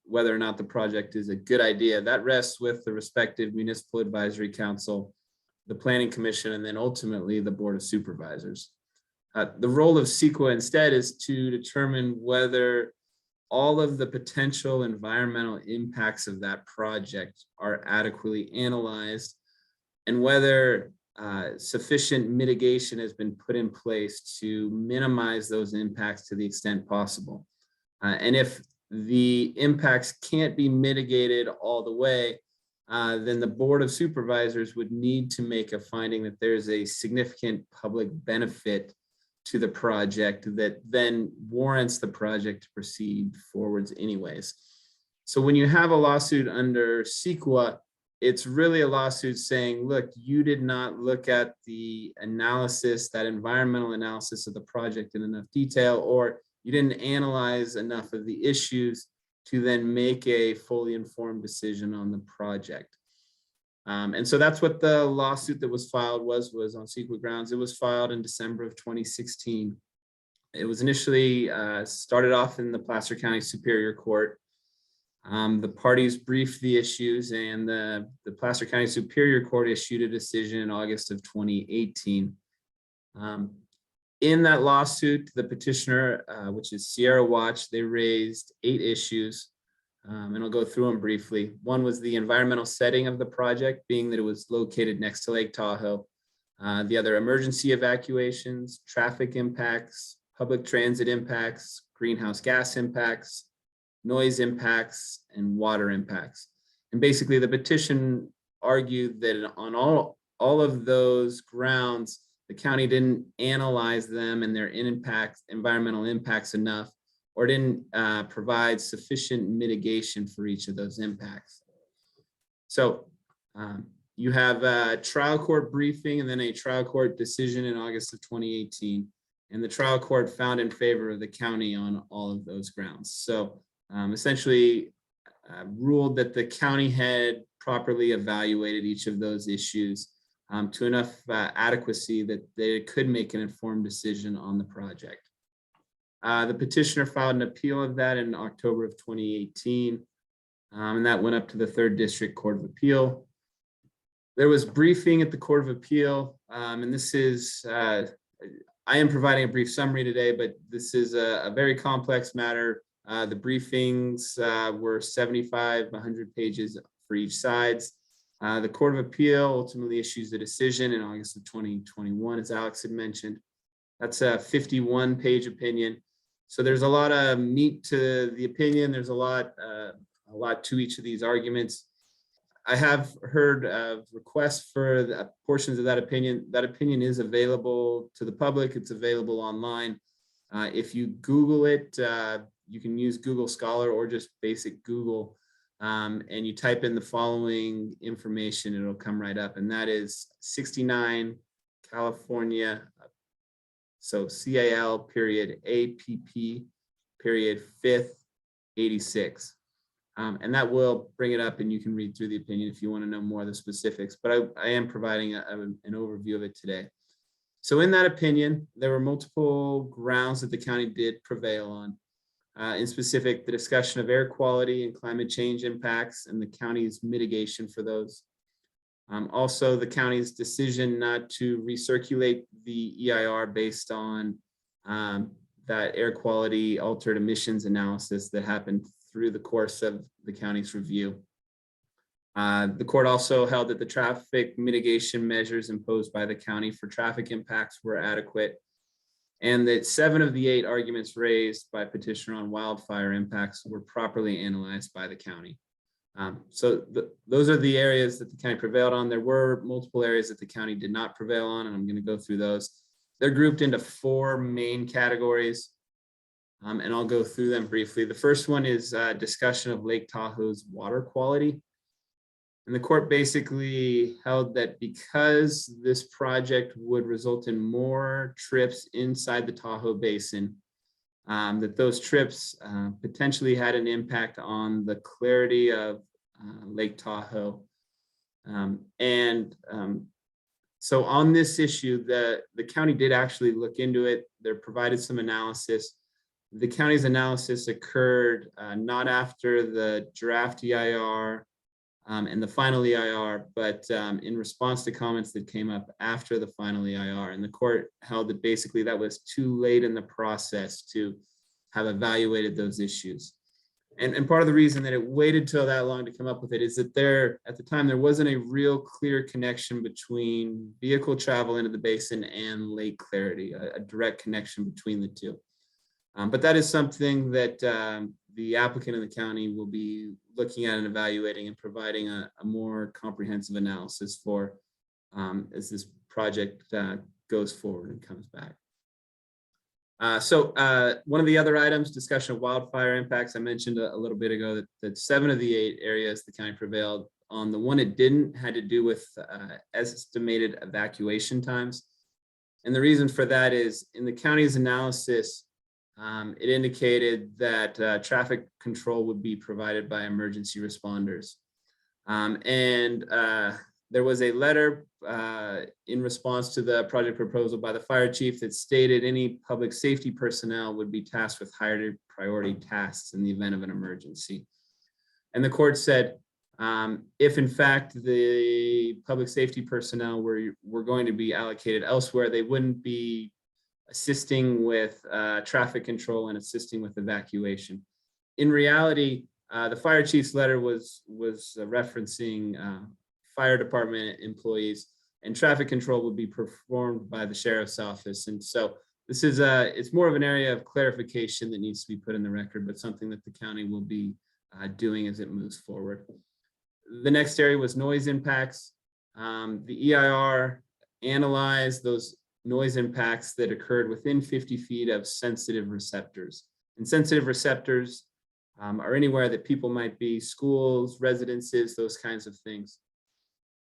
whether or not the project is a good idea, that rests with the respective municipal advisory council, the planning commission, and then ultimately the board of supervisors. The role of CEQA instead is to determine whether all of the potential environmental impacts of that project are adequately analyzed and whether sufficient mitigation has been put in place to minimize those impacts to the extent possible. And if the impacts can't be mitigated all the way, then the Board of Supervisors would need to make a finding that there's a significant public benefit to the project that then warrants the project to proceed forwards anyways. So when you have a lawsuit under CEQA, it's really a lawsuit saying, look, you did not look at the analysis, that environmental analysis of the project in enough detail, or you didn't analyze enough of the issues to then make a fully informed decision on the project. And so that's what the lawsuit that was filed was on CEQA grounds. It was filed in December of 2016. It was initially started off in the Placer County Superior Court. The parties briefed the issues, and the Placer County Superior Court issued a decision in August of 2018. In that lawsuit, the petitioner, which is Sierra Watch, they raised 8 issues, and I'll go through them briefly. One was the environmental setting of the project, being that it was located next to Lake Tahoe. The other, emergency evacuations, traffic impacts, public transit impacts, greenhouse gas impacts, noise impacts, and water impacts. And basically the petition argued that on all of those grounds, the county didn't analyze them and their environmental impacts enough, or didn't provide sufficient mitigation for each of those impacts. So you have a trial court briefing and then a trial court decision in August of 2018. And the trial court found in favor of the county on all of those grounds. So essentially ruled that the county had properly evaluated each of those issues to enough adequacy that they could make an informed decision on the project. The petitioner filed an appeal of that in October of 2018, and that went up to the 3rd District Court of Appeal. There was briefing at the Court of Appeal, and this is, I am providing a brief summary today, but this is a very complex matter. The briefings were 75, 100 pages for each sides. The Court of Appeal ultimately issues a decision in August of 2021, as Alex had mentioned. That's a 51-page opinion. So there's a lot of meat to the opinion. There's a lot to each of these arguments. I have heard requests for the portions of that opinion. That opinion is available to the public. It's available online. If you Google it, you can use Google Scholar or just basic Google, and you type in the following information, it'll come right up. And that is 69 California, so CAL period APP period 5th 86. And that will bring it up and you can read through the opinion if you want to know more of the specifics, but I am providing an overview of it today. So in that opinion, there were multiple grounds that the county did prevail on. In specific, the discussion of air quality and climate change impacts and the county's mitigation for those. Also, the county's decision not to recirculate the EIR based on that air quality altered emissions analysis that happened through the course of the county's review. The court also held that the traffic mitigation measures imposed by the county for traffic impacts were adequate, and that 7 of the 8 arguments raised by petitioner on wildfire impacts were properly analyzed by the county. So those are the areas that the county prevailed on. There were multiple areas that the county did not prevail on, and I'm going to go through those. They're grouped into 4 main categories, and I'll go through them briefly. The first one is discussion of Lake Tahoe's water quality. And the court basically held that because this project would result in more trips inside the Tahoe Basin, that those trips potentially had an impact on the clarity of Lake Tahoe. So on this issue, the county did actually look into it. They provided some analysis. The county's analysis occurred not after the draft EIR and the final EIR, but in response to comments that came up after the final EIR. And the court held that basically that was too late in the process to have evaluated those issues. And part of the reason that it waited till that long to come up with it is that at the time, there wasn't a real clear connection between vehicle travel into the basin and lake clarity, a direct connection between the two. But that is something that the applicant in the county will be looking at and evaluating and providing a more comprehensive analysis for as this project goes forward and comes back. One of the other items, discussion of wildfire impacts. I mentioned a little bit ago that 7 of the 8 areas the county prevailed on. The one it didn't had to do with estimated evacuation times. And the reason for that is in the county's analysis, it indicated that traffic control would be provided by emergency responders. There was a letter in response to the project proposal by the fire chief that stated any public safety personnel would be tasked with higher priority tasks in the event of an emergency. And the court said, if in fact the public safety personnel were going to be allocated elsewhere, they wouldn't be assisting with traffic control and assisting with evacuation. In reality, the fire chief's letter was referencing fire department employees, and traffic control would be performed by the sheriff's office. And so this is it's more of an area of clarification that needs to be put in the record, but something that the county will be doing as it moves forward. The next area was noise impacts. The EIR analyzed those noise impacts that occurred within 50 feet of sensitive receptors. And sensitive receptors are anywhere that people might be, schools, residences, those kinds of things.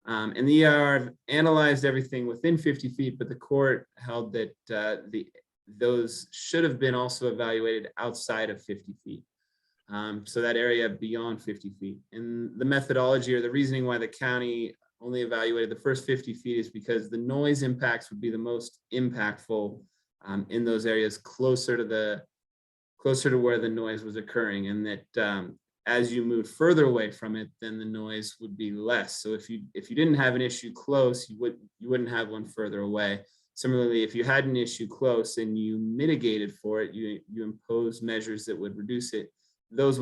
And the EIR analyzed everything within 50 feet, but the court held that those should have been also evaluated outside of 50 feet. So that area beyond 50 feet. And the methodology or the reasoning why the county only evaluated the first 50 feet is because the noise impacts would be the most impactful in those areas closer to where the noise was occurring, and that as you move further away from it, then the noise would be less. So if you didn't have an issue close, you wouldn't have one further away. Similarly, if you had an issue close and you mitigated for it, you imposed measures that would reduce it, those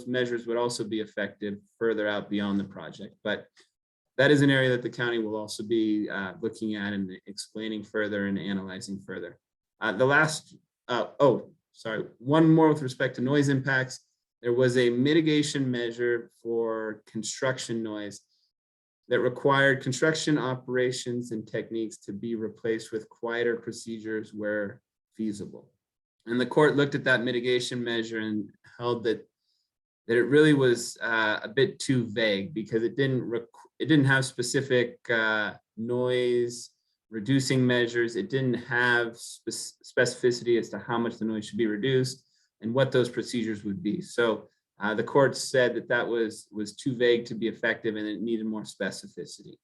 measures would also be effective further out beyond the project. But that is an area that the county will also be looking at and explaining further and analyzing further. One more with respect to noise impacts. There was a mitigation measure for construction noise that required construction operations and techniques to be replaced with quieter procedures where feasible. And the court looked at that mitigation measure and held that it really was a bit too vague because it didn't have specific noise reducing measures. It didn't have specificity as to how much the noise should be reduced and what those procedures would be. So the court said that was too vague to be effective and it needed more specificity.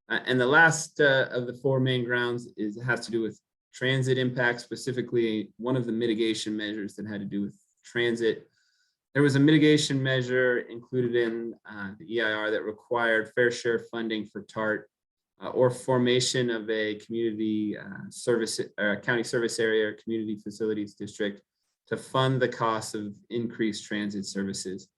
And the last of the 4 main grounds has to do with transit impacts, specifically one of the mitigation measures that had to do with transit. There was a mitigation measure included in the EIR that required fair share funding for TART or formation of a community service or county service area or community facilities district to fund the cost of increased transit services.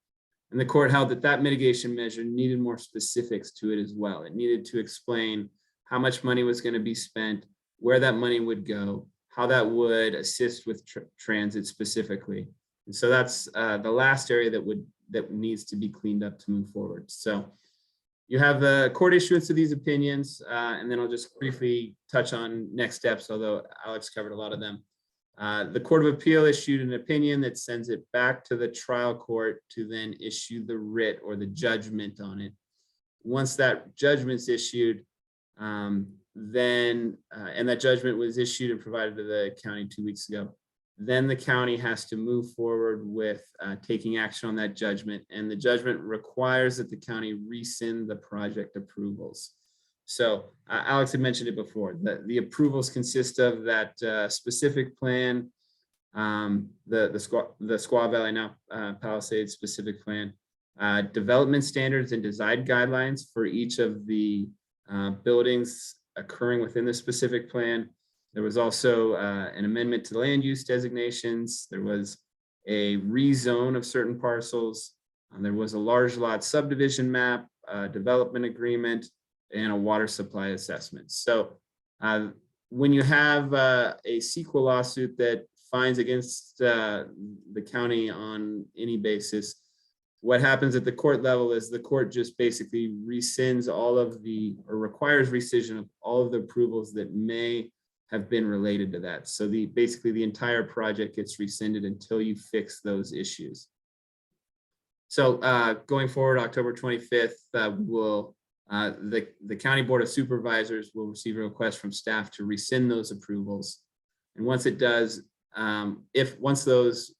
And the court held that mitigation measure needed more specifics to it as well. It needed to explain how much money was going to be spent, where that money would go, how that would assist with transit specifically. And so that's the last area that needs to be cleaned up to move forward. So you have the court issuance of these opinions, and then I'll just briefly touch on next steps, although Alex covered a lot of them. The Court of Appeal issued an opinion that sends it back to the trial court to then issue the writ or the judgment on it. Once that judgment's issued, and that judgment was issued and provided to the county 2 weeks ago, then the county has to move forward with taking action on that judgment. And the judgment requires that the county rescind the project approvals. So Alex had mentioned it before, that the approvals consist of that specific plan, the Squaw Valley now Palisades specific plan, development standards and design guidelines for each of the buildings occurring within the specific plan. There was also an amendment to land use designations. There was a rezone of certain parcels. There was a large lot subdivision map, development agreement, and a water supply assessment. So when you have a CEQA lawsuit that finds against the county on any basis, what happens at the court level is the court just basically rescinds all of or requires rescission of all of the approvals that may have been related to that. So basically the entire project gets rescinded until you fix those issues. So going forward, October 25th, the County Board of Supervisors will receive a request from staff to rescind those approvals. And once it does, once those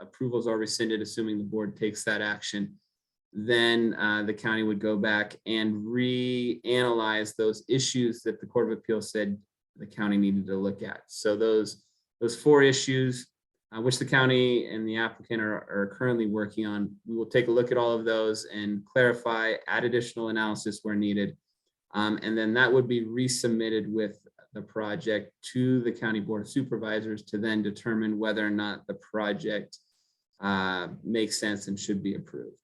approvals are rescinded, assuming the board takes that action, then the county would go back and reanalyze those issues that the Court of Appeal said the county needed to look at. So those 4 issues, which the county and the applicant are currently working on, we will take a look at all of those and clarify, add additional analysis where needed. And then that would be resubmitted with the project to the County Board of Supervisors to then determine whether or not the project makes sense and should be approved.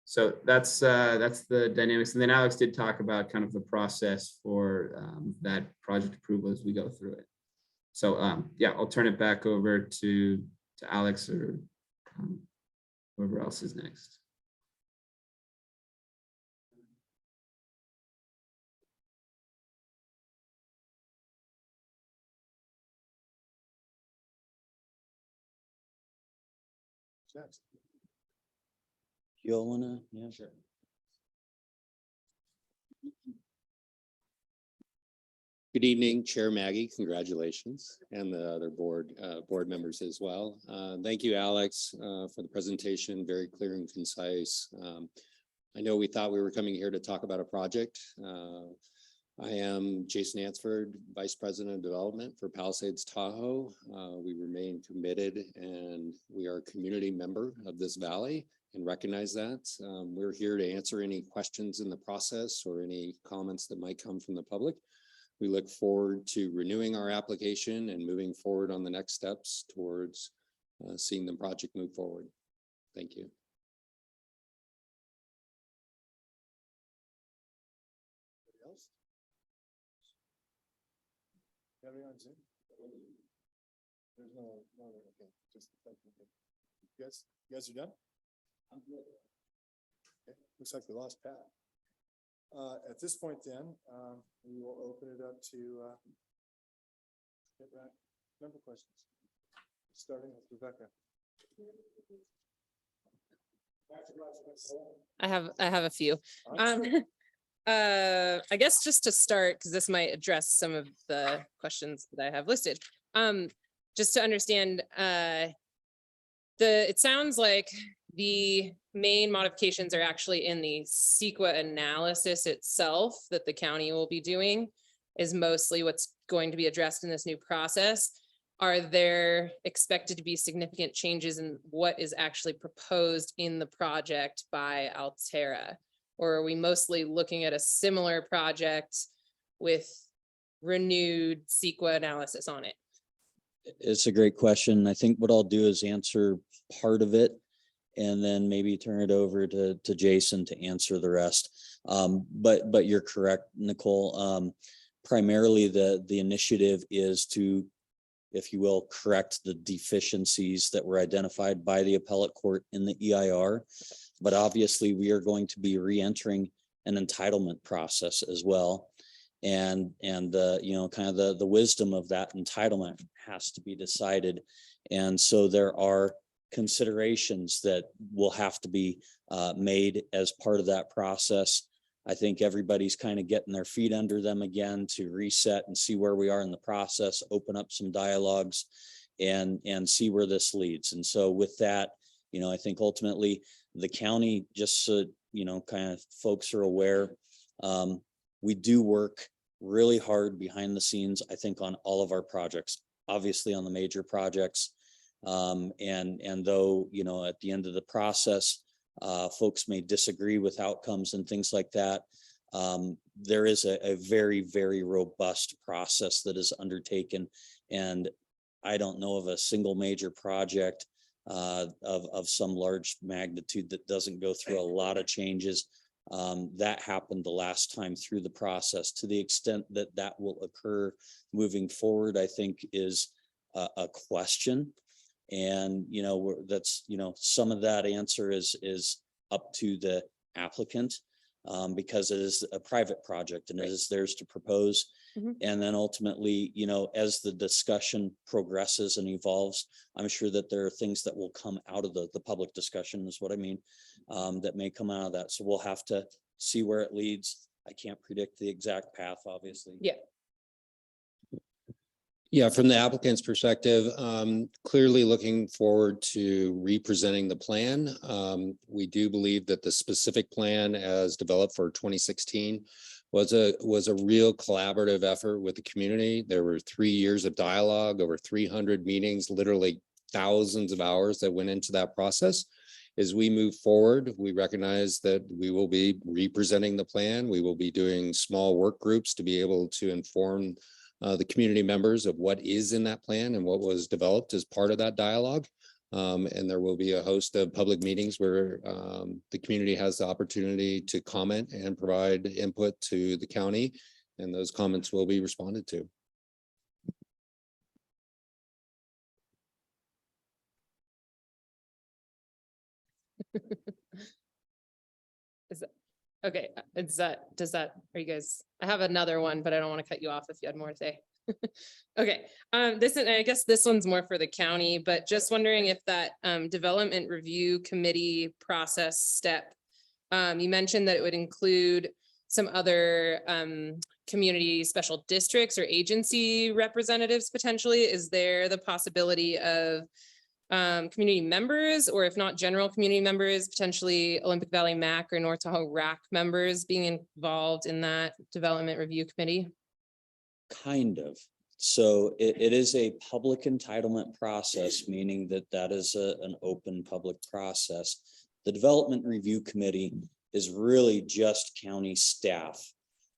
So that's the dynamics. And then Alex did talk about kind of the process for that project approval as we go through it. So yeah, I'll turn it back over to Alex or whoever else is next. You all wanna, yeah, sure. Good evening, Chair Maggie. Congratulations, and the other board members as well. Thank you, Alex, for the presentation. Very clear and concise. I know we thought we were coming here to talk about a project. I am Jason Ansford, Vice President of Development for Palisades Tahoe. We remain committed, and we are a community member of this valley and recognize that. We're here to answer any questions in the process or any comments that might come from the public. We look forward to renewing our application and moving forward on the next steps towards seeing the project move forward. Thank you. There's no, okay, just, you guys are done? Okay, looks like we lost Pat. At this point then, we will open it up to member questions, starting with Rebecca. I have a few. I guess just to start, because this might address some of the questions that I have listed. Just to understand, it sounds like the main modifications are actually in the CEQA analysis itself that the county will be doing is mostly what's going to be addressed in this new process. Are there expected to be significant changes in what is actually proposed in the project by Altera? Or are we mostly looking at a similar project with renewed CEQA analysis on it? It's a great question. I think what I'll do is answer part of it and then maybe turn it over to Jason to answer the rest. But you're correct, Nicole. Primarily the initiative is to, if you will, correct the deficiencies that were identified by the appellate court in the EIR. But obviously we are going to be re-entering an entitlement process as well. you know, kind of the wisdom of that entitlement has to be decided. And so there are considerations that will have to be made as part of that process. I think everybody's kind of getting their feet under them again to reset and see where we are in the process, open up some dialogues and see where this leads. And so with that, you know, I think ultimately the county, just so, you know, kind of folks are aware, we do work really hard behind the scenes, I think, on all of our projects, obviously on the major projects. And though, you know, at the end of the process, folks may disagree with outcomes and things like that, there is a very, very robust process that is undertaken. And I don't know of a single major project of some large magnitude that doesn't go through a lot of changes. That happened the last time through the process. To the extent that that will occur moving forward, I think is a question. And, you know, that's, you know, some of that answer is up to the applicant because it is a private project and it is theirs to propose. And then ultimately, you know, as the discussion progresses and evolves, I'm sure that there are things that will come out of the public discussion is what I mean, that may come out of that. So we'll have to see where it leads. I can't predict the exact path, obviously. Yeah. Yeah, from the applicant's perspective, clearly looking forward to representing the plan. We do believe that the specific plan as developed for 2016 was a real collaborative effort with the community. There were 3 years of dialogue, over 300 meetings, literally thousands of hours that went into that process. As we move forward, we recognize that we will be representing the plan. We will be doing small work groups to be able to inform the community members of what is in that plan and what was developed as part of that dialogue. And there will be a host of public meetings where the community has the opportunity to comment and provide input to the county, and those comments will be responded to. Is that okay? Are you guys, I have another one, but I don't want to cut you off if you had more to say. Okay, I guess this one's more for the county, but just wondering if that development review committee process step, you mentioned that it would include some other community special districts or agency representatives potentially. Is there the possibility of community members, or if not general community members, potentially Olympic Valley MAC or North Tahoe RAC members being involved in that development review committee? Kind of. So it is a public entitlement process, meaning that is an open public process. The Development Review Committee is really just county staff.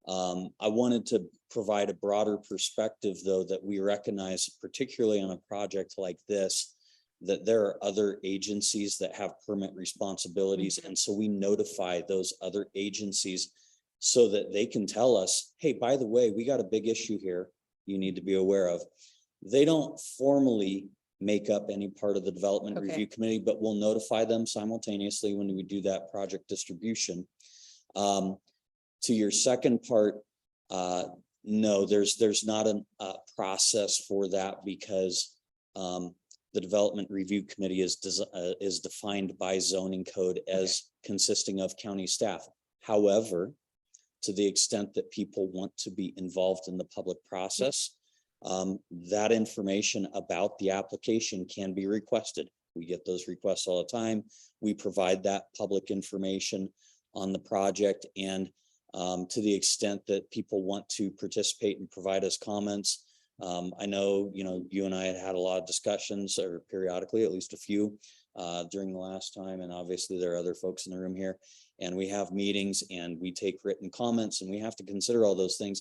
I wanted to provide a broader perspective, though, that we recognize, particularly on a project like this, that there are other agencies that have permit responsibilities. And so we notify those other agencies so that they can tell us, hey, by the way, we got a big issue here you need to be aware of. They don't formally make up any part of the Development Review Committee, but we'll notify them simultaneously when we do that project distribution. To your second part, no, there's not a process for that because the Development Review Committee is defined by zoning code as consisting of county staff. However, to the extent that people want to be involved in the public process, that information about the application can be requested. We get those requests all the time. We provide that public information on the project, and to the extent that people want to participate and provide us comments. I know, you and I had a lot of discussions, or periodically, at least a few, during the last time. And obviously there are other folks in the room here, and we have meetings and we take written comments, and we have to consider all those things.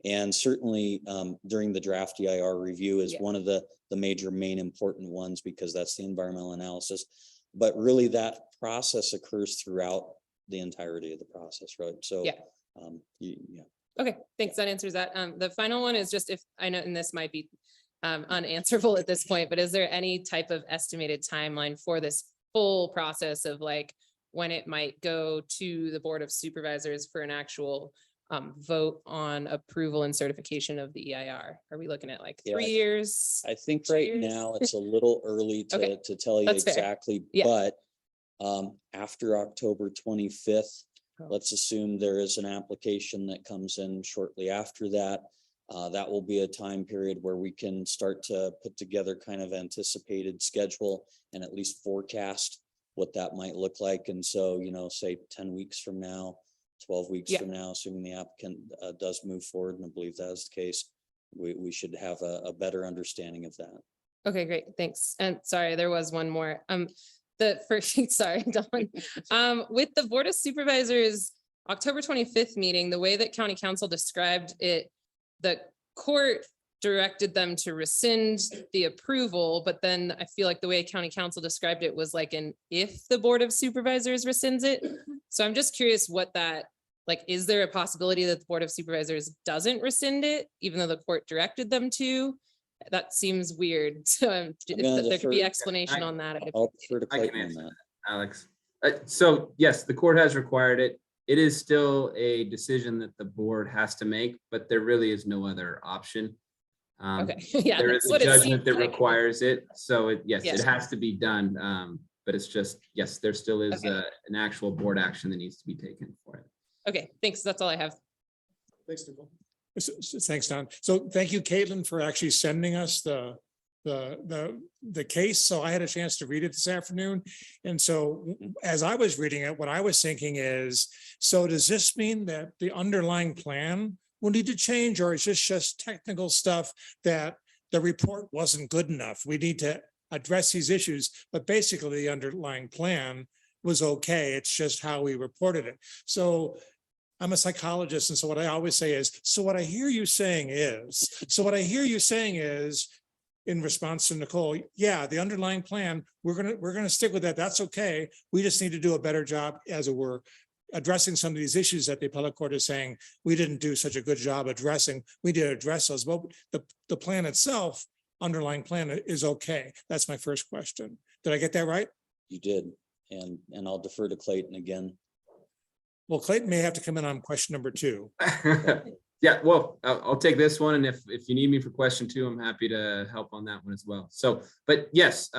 And certainly during the draft EIR review is one of the main important ones, because that's the environmental analysis. But really that process occurs throughout the entirety of the process, right? So Okay, thanks. That answers that. The final one is just, if I know, and this might be unanswerable at this point, but is there any type of estimated timeline for this full process of like when it might go to the Board of Supervisors for an actual vote on approval and certification of the EIR? Are we looking at like Yeah, 3 years? I think 2 right years? now it's a little early Okay, to tell you that's fair. exactly, Yeah. but after October 25th, Oh. let's assume there is an application that comes in shortly after that. That will be a time period where we can start to put together kind of anticipated schedule and at least forecast what that might look like. And so, say 10 weeks from now, 12 weeks Yeah. from now, assuming the applicant does move forward, and I believe that is the case, we should have a better understanding of that. Okay, great, thanks. And sorry, there was one more. The first, sorry, Dawn. With the Board of Supervisors, October 25th meeting, the way that County Council described it, the court directed them to rescind the approval, but then I feel like the way County Council described it was like an if the Board of Supervisors rescinds it. So I'm just curious what that, like, is there a possibility that the Board of Supervisors doesn't rescind it, even though the court directed them to? That seems weird. So if there could be defer- explanation on that. I'd I'll defer to I can Clayton on answer that. Alex. So yes, the court has required it. It is still a decision that the board has to make, but there really is no other option. Okay, yeah, There that's is a what it judgment seemed that like. requires it. So yes, Yes. it has to be done. But it's just, yes, there still is Okay. an actual board action that needs to be taken for it. Okay, thanks. That's all I have. Thanks, Nicole. Thanks, Don. So thank you, Caitlin, for actually sending us the case. So I had a chance to read it this afternoon. And so as I was reading it, what I was thinking is, so does this mean that the underlying plan will need to change, or is this just technical stuff that the report wasn't good enough? We need to address these issues, but basically the underlying plan was okay. It's just how we reported it. So I'm a psychologist. And so what I always say is, what I hear you saying is, in response to Nicole, yeah, the underlying plan, we're gonna stick with that. That's okay. We just need to do a better job, as it were, addressing some of these issues that the appellate court is saying we didn't do such a good job addressing. We did address those, but the plan itself, underlying plan, is okay. That's my first question. Did I get that right? You did. And I'll defer to Clayton again. Well, Clayton may have to come in on question number 2. Yeah, well, I'll take this one. And if you need me for question 2, I'm happy to help on that one as well. So, but yes,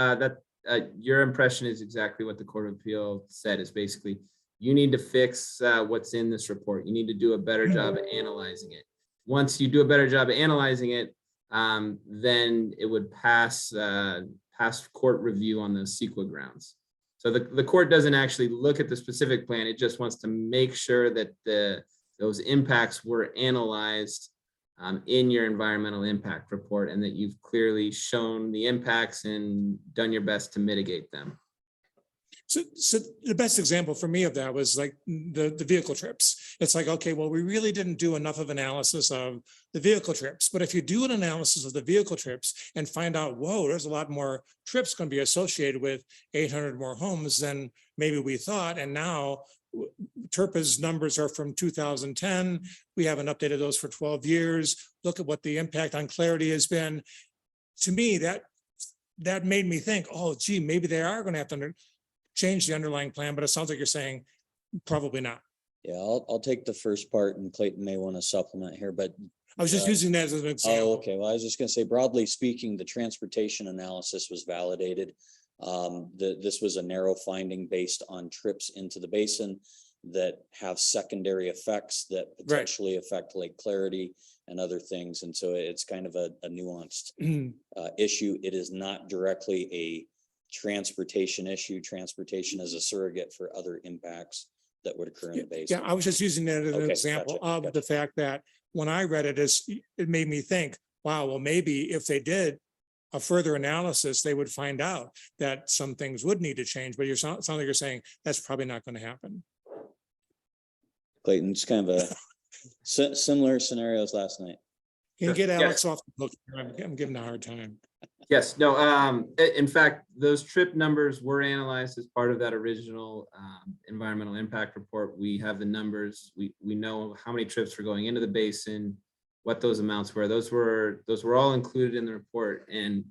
your impression is exactly what the Court of Appeal said, is basically you need to fix what's in this report. You need to do a better job at analyzing it. Once you do a better job at analyzing it, then it would pass court review on those CEQA grounds. So the court doesn't actually look at the specific plan. It just wants to make sure that those impacts were analyzed in your environmental impact report, and that you've clearly shown the impacts and done your best to mitigate them. So the best example for me of that was like the vehicle trips. It's like, okay, well, we really didn't do enough of analysis of the vehicle trips. But if you do an analysis of the vehicle trips and find out, whoa, there's a lot more trips going to be associated with 800 more homes than maybe we thought. And now TRPA's numbers are from 2010. We haven't updated those for 12 years. Look at what the impact on clarity has been. To me, that made me think, oh, gee, maybe they are going to have to change the underlying plan, but it sounds like you're saying probably not. Yeah, I'll take the first part, and Clayton may want to supplement here, but I was just using that as an example. oh, okay. Well, I was just going to say, broadly speaking, the transportation analysis was validated. This was a narrow finding based on trips into the basin that have secondary effects that potentially affect lake clarity and other things. And so it's kind of a nuanced issue. It is not directly a transportation issue. Transportation is a surrogate for other impacts that would occur in the basin. Yeah, I was just using that as an Okay, example gotcha. of the fact that when I read it, it made me think, wow, well, maybe if they did a further analysis, they would find out that some things would need to change. But sound like you're saying that's probably not going to happen. Clayton, it's kind of a similar scenarios last night. Can you get Yes. Alex off the hook? I'm giving a hard time. Yes, no, in fact, those trip numbers were analyzed as part of that original environmental impact report. We have the numbers. We know how many trips were going into the basin, what those amounts were. Those were all included in the report and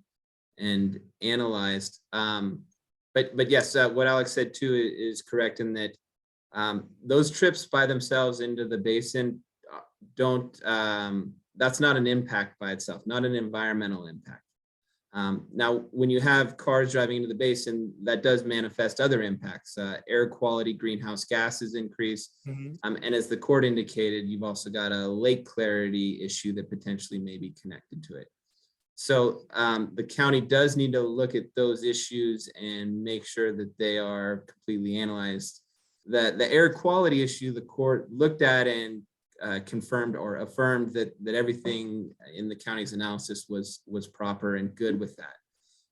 analyzed. But yes, what Alex said too is correct in that those trips by themselves into the basin that's not an impact by itself, not an environmental impact. Now, when you have cars driving into the basin, that does manifest other impacts. Air quality, greenhouse gases increase. And as the court indicated, you've also got a lake clarity issue that potentially may be connected to it. So the county does need to look at those issues and make sure that they are completely analyzed. The air quality issue, the court looked at and confirmed or affirmed that everything in the county's analysis was proper and good with that.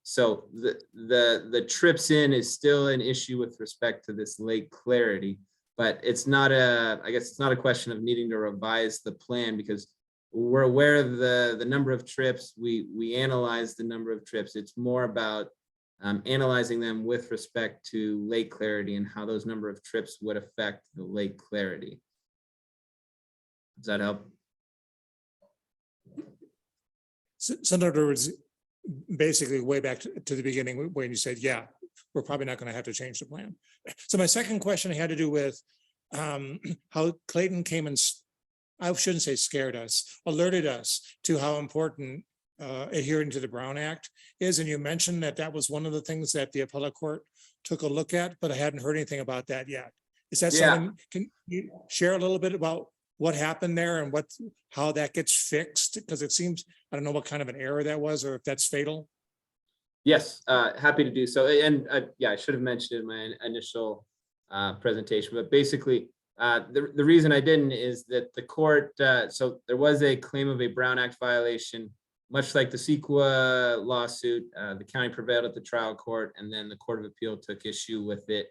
So the trips in is still an issue with respect to this lake clarity, but it's not I guess it's not a question of needing to revise the plan, because we're aware of the number of trips. We analyze the number of trips. It's more about analyzing them with respect to lake clarity and how those number of trips would affect the lake clarity. Does that help? So in other words, basically way back to the beginning when you said, yeah, we're probably not going to have to change the plan. So my second question had to do with how Clayton came and, I shouldn't say scared us, alerted us to how important adhering to the Brown Act is. And you mentioned that was one of the things that the appellate court took a look at, but I hadn't heard anything about that yet. Is that something, can you share a little bit about what happened there and how that gets fixed? Because it seems, I don't know what kind of an error that was or if that's fatal. Yes, happy to do so. And yeah, I should have mentioned it in my initial presentation, but basically the reason I didn't is that the court, so there was a claim of a Brown Act violation, much like the CEQA lawsuit. The county prevailed at the trial court, and then the Court of Appeal took issue with it.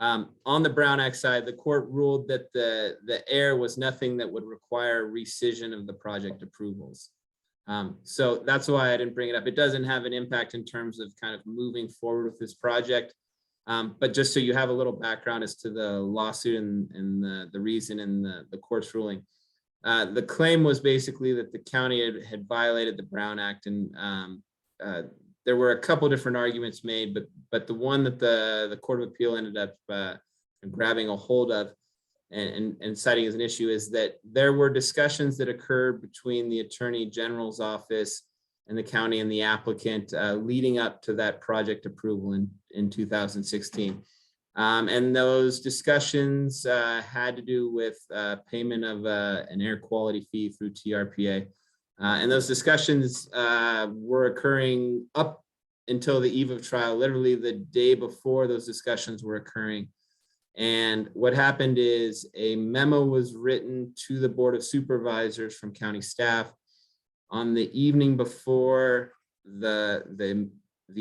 On the Brown Act side, the court ruled that the error was nothing that would require rescission of the project approvals. So that's why I didn't bring it up. It doesn't have an impact in terms of kind of moving forward with this project. But just so you have a little background as to the lawsuit and the reason in the court's ruling. The claim was basically that the county had violated the Brown Act, and there were a couple different arguments made, but the one that the Court of Appeal ended up grabbing a hold of and citing as an issue is that there were discussions that occurred between the Attorney General's office and the county and the applicant leading up to that project approval in 2016. And those discussions had to do with payment of an air quality fee through TRPA. And those discussions were occurring up until the eve of trial, literally the day before those discussions were occurring. And what happened is a memo was written to the Board of Supervisors from county staff on the evening before the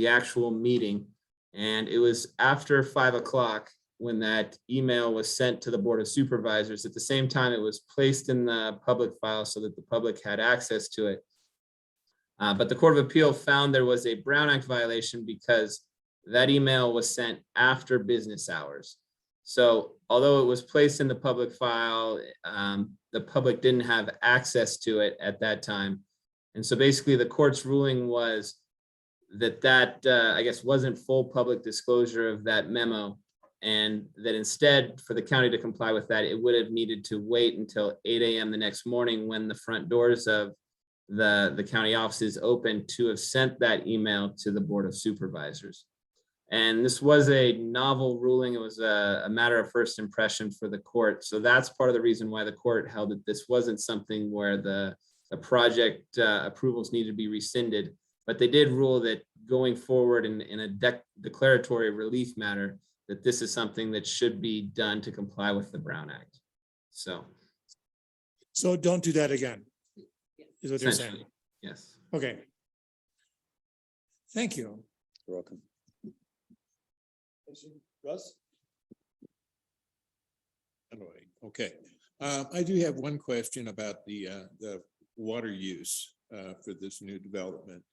actual meeting. And it was after 5 o'clock when that email was sent to the Board of Supervisors. At the same time, it was placed in the public file so that the public had access to it. But the Court of Appeal found there was a Brown Act violation because that email was sent after business hours. So although it was placed in the public file, the public didn't have access to it at that time. And so basically the court's ruling was that I guess wasn't full public disclosure of that memo, and that instead for the county to comply with that, it would have needed to wait until 8 a.m. the next morning when the front doors of the county offices opened to have sent that email to the Board of Supervisors. And this was a novel ruling. It was a matter of first impression for the court. So that's part of the reason why the court held that this wasn't something where the project approvals needed to be rescinded. But they did rule that going forward in a declaratory relief matter, that this is something that should be done to comply with the Brown Act. So don't do that again, is what you're saying? Yes. Okay. Thank you. You're welcome. Russ? Okay. I do have one question about the water use for this new development.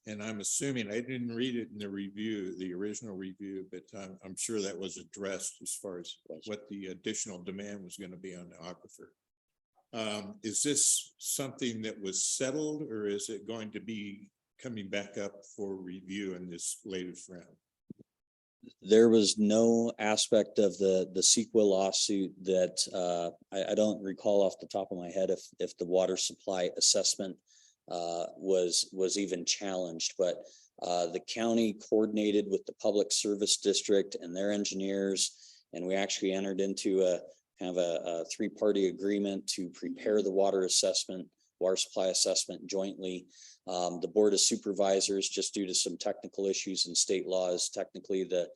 And I'm assuming, I didn't read it in the review, the original review, but I'm sure that was addressed as far as what the additional demand was going to be on the aquifer. Is this something that was settled, or is it going to be coming back up for review in this latest round? There was no aspect of the CEQA lawsuit that I don't recall off the top of my head if the water supply assessment was even challenged, but the county coordinated with the Public Service District and their engineers, and we actually entered into a kind of a three-party agreement to prepare the water supply assessment jointly. The Board of Supervisors, just due to some technical issues in state laws, technically the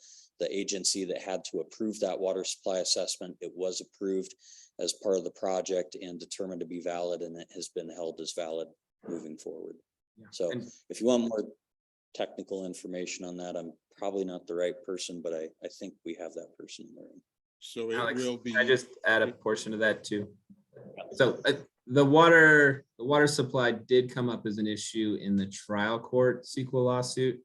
agency that had to approve that water supply assessment, it was approved as part of the project and determined to be valid, and it has been held as valid moving forward. Yeah. So if you want more technical information on that, I'm probably not the right person, but I think we have that person in the room. So it Alex, will be. I just add a portion of that too. So the water supply did come up as an issue in the trial court CEQA lawsuit.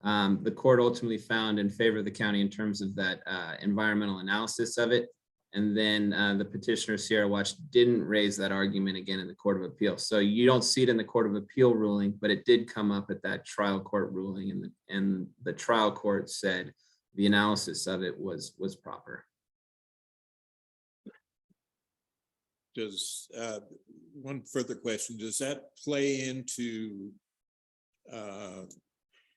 The court ultimately found in favor of the county in terms of that environmental analysis of it. And then the petitioner Sierra Watch didn't raise that argument again in the Court of Appeal. So you don't see it in the Court of Appeal ruling, but it did come up at that trial court ruling, and the trial court said the analysis of it was proper. Does, one further question, does that play into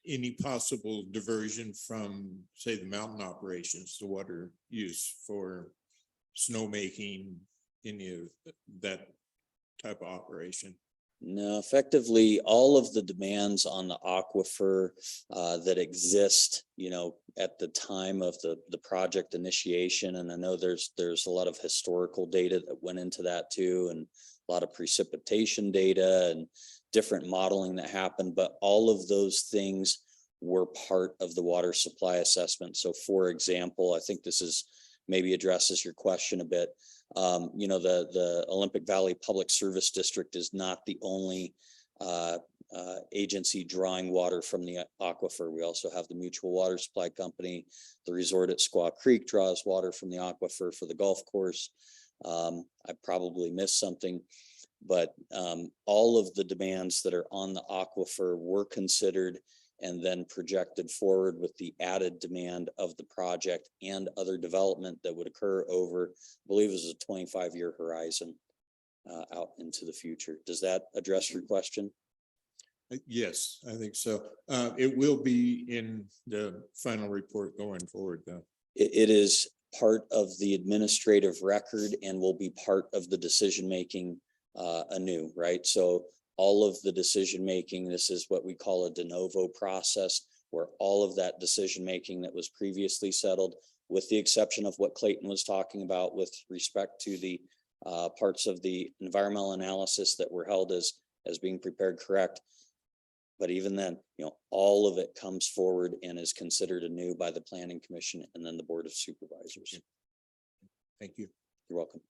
any possible diversion from, say, the mountain operations, the water use for snowmaking, any of that type of operation? No, effectively, all of the demands on the aquifer that exist, at the time of the project initiation, and I know there's a lot of historical data that went into that too, and a lot of precipitation data and different modeling that happened, but all of those things were part of the water supply assessment. So for example, I think this is maybe addresses your question a bit. The Olympic Valley Public Service District is not the only agency drawing water from the aquifer. We also have the Mutual Water Supply Company. The resort at Squaw Creek draws water from the aquifer for the golf course. I probably missed something, but all of the demands that are on the aquifer were considered and then projected forward with the added demand of the project and other development that would occur over, I believe it was a 25-year horizon out into the future. Does that address your question? Yes, I think so. It will be in the final report going forward, though. It is part of the administrative record and will be part of the decision-making anew, right? So all of the decision-making, this is what we call a de novo process, where all of that decision-making that was previously settled, with the exception of what Clayton was talking about with respect to the parts of the environmental analysis that were held as being prepared correct. But even then, all of it comes forward and is considered anew by the Planning Commission and then the Board of Supervisors. Thank you. You're welcome.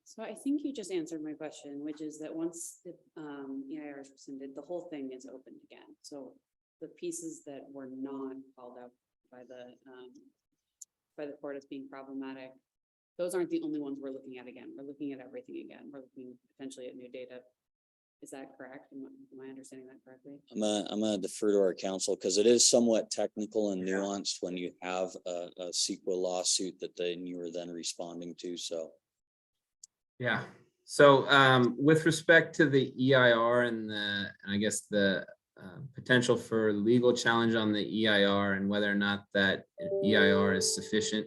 So I think you just answered my question, which is that once the EIR is rescinded, the whole thing is opened again. So the pieces that were not called out by the court as being problematic, those aren't the only ones we're looking at again. We're looking at everything again. We're looking potentially at new data. Is that correct? Am I understanding that correctly? I'm gonna defer to our counsel because it is somewhat technical and nuanced when you have a CEQA lawsuit that then you were then responding to. So. Yeah. So with respect to the EIR and I guess the potential for legal challenge on the EIR and whether or not that EIR is sufficient,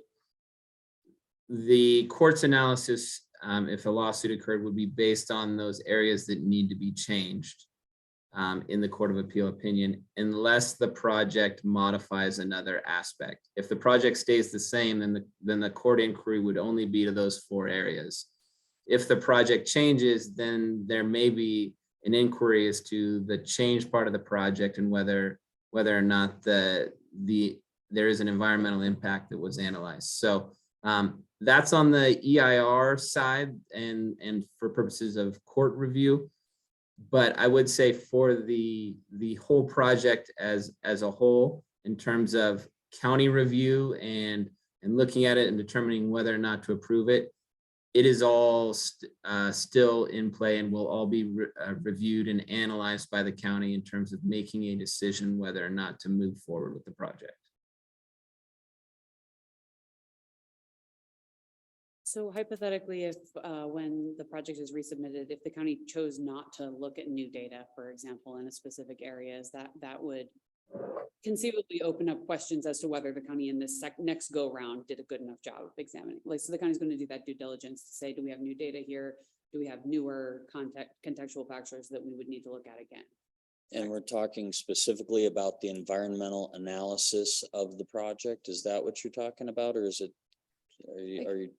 the court's analysis, if a lawsuit occurred, would be based on those areas that need to be changed in the Court of Appeal opinion, unless the project modifies another aspect. If the project stays the same, then the court inquiry would only be to those 4 areas. If the project changes, then there may be an inquiry as to the change part of the project and whether or not there is an environmental impact that was analyzed. So that's on the EIR side and for purposes of court review. But I would say for the whole project as a whole, in terms of county review and looking at it and determining whether or not to approve it, it is all still in play and will all be reviewed and analyzed by the county in terms of making a decision whether or not to move forward with the project. So hypothetically, if when the project is resubmitted, if the county chose not to look at new data, for example, in a specific areas, that would conceivably open up questions as to whether the county in this next go round did a good enough job of examining. Like, so the county's going to do that due diligence to say, do we have new data here? Do we have newer contextual factors that we would need to look at again? And we're talking specifically about the environmental analysis of the project. Is that what you're talking about, or is it, are you?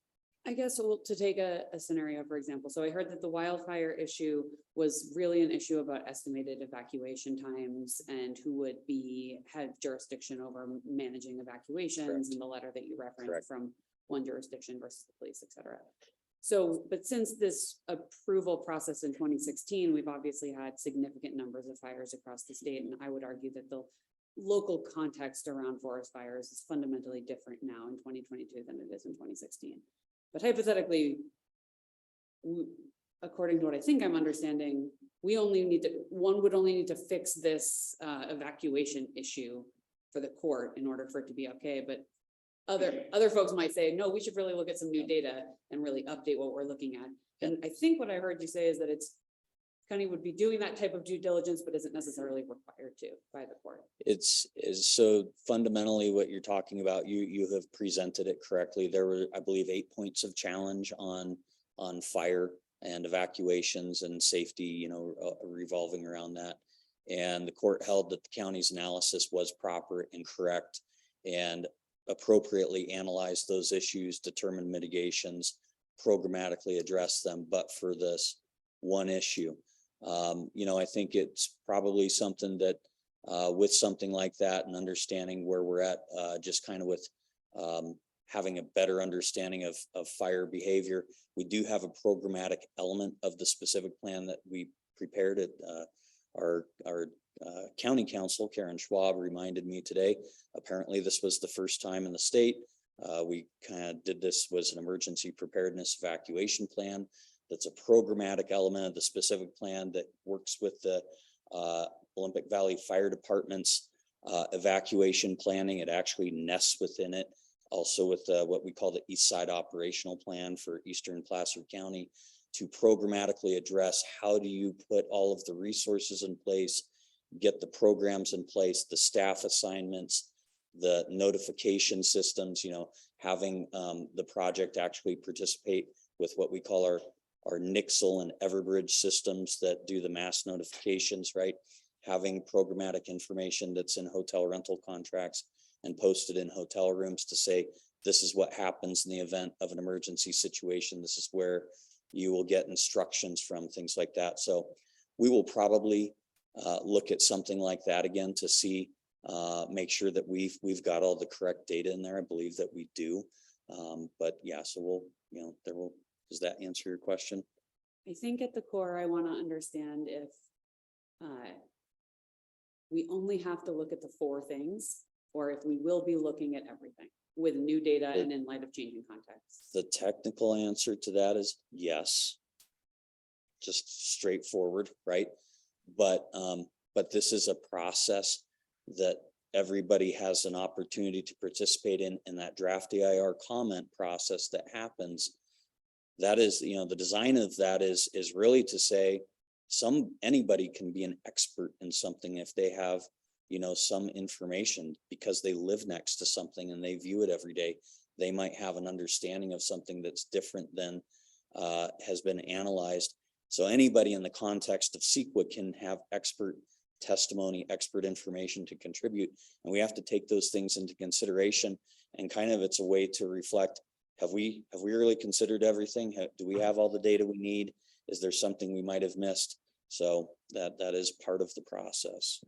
I guess to take a scenario, for example, so I heard that the wildfire issue was really an issue about estimated evacuation times and who would have jurisdiction over managing evacuations. Correct. And the letter that you referenced Correct. from one jurisdiction versus the police, et cetera. So, but since this approval process in 2016, we've obviously had significant numbers of fires across the state. And I would argue that the local context around forest fires is fundamentally different now in 2022 than it is in 2016. But hypothetically, according to what I think I'm understanding, one would only need to fix this evacuation issue for the court in order for it to be okay. But other folks might say, no, we should really look at some new data and really update what we're looking at. And I think what I heard you say is that county would be doing that type of due diligence, but isn't necessarily required to by the court. It's so fundamentally what you're talking about, you have presented it correctly. There were, I believe, 8 points of challenge on fire and evacuations and safety, revolving around that. And the court held that the county's analysis was proper and correct and appropriately analyzed those issues, determined mitigations, programmatically addressed them, but for this one issue. I think it's probably something that with something like that and understanding where we're at, just kind of with having a better understanding of fire behavior. We do have a programmatic element of the specific plan that we prepared at our county council. Karen Schwab reminded me today, apparently this was the first time in the state. We kind of did this was an emergency preparedness evacuation plan. That's a programmatic element of the specific plan that works with the Olympic Valley Fire Department's evacuation planning. It actually nests within it. Also with what we call the East Side Operational Plan for Eastern Placer County to programmatically address how do you put all of the resources in place, get the programs in place, the staff assignments, the notification systems, having the project actually participate with what we call our Nixle and Everbridge systems that do the mass notifications, right? Having programmatic information that's in hotel rental contracts and posted in hotel rooms to say, this is what happens in the event of an emergency situation. This is where you will get instructions from, things like that. So we will probably look at something like that again to see, make sure that we've got all the correct data in there. I believe that we do. But yeah, so does that answer your question? I think at the core, I want to understand if we only have to look at the 4 things, or if we will be looking at everything with new data and in light of changing context. The technical answer to that is yes. Just straightforward, right? But this is a process that everybody has an opportunity to participate in that draft EIR comment process that happens. That is, the design of that is really to say anybody can be an expert in something if they have, some information because they live next to something and they view it every day. They might have an understanding of something that's different than has been analyzed. So anybody in the context of CEQA can have expert testimony, expert information to contribute. And we have to take those things into consideration, and kind of it's a way to reflect. Have we really considered everything? Do we have all the data we need? Is there something we might have missed? So that is part of the process.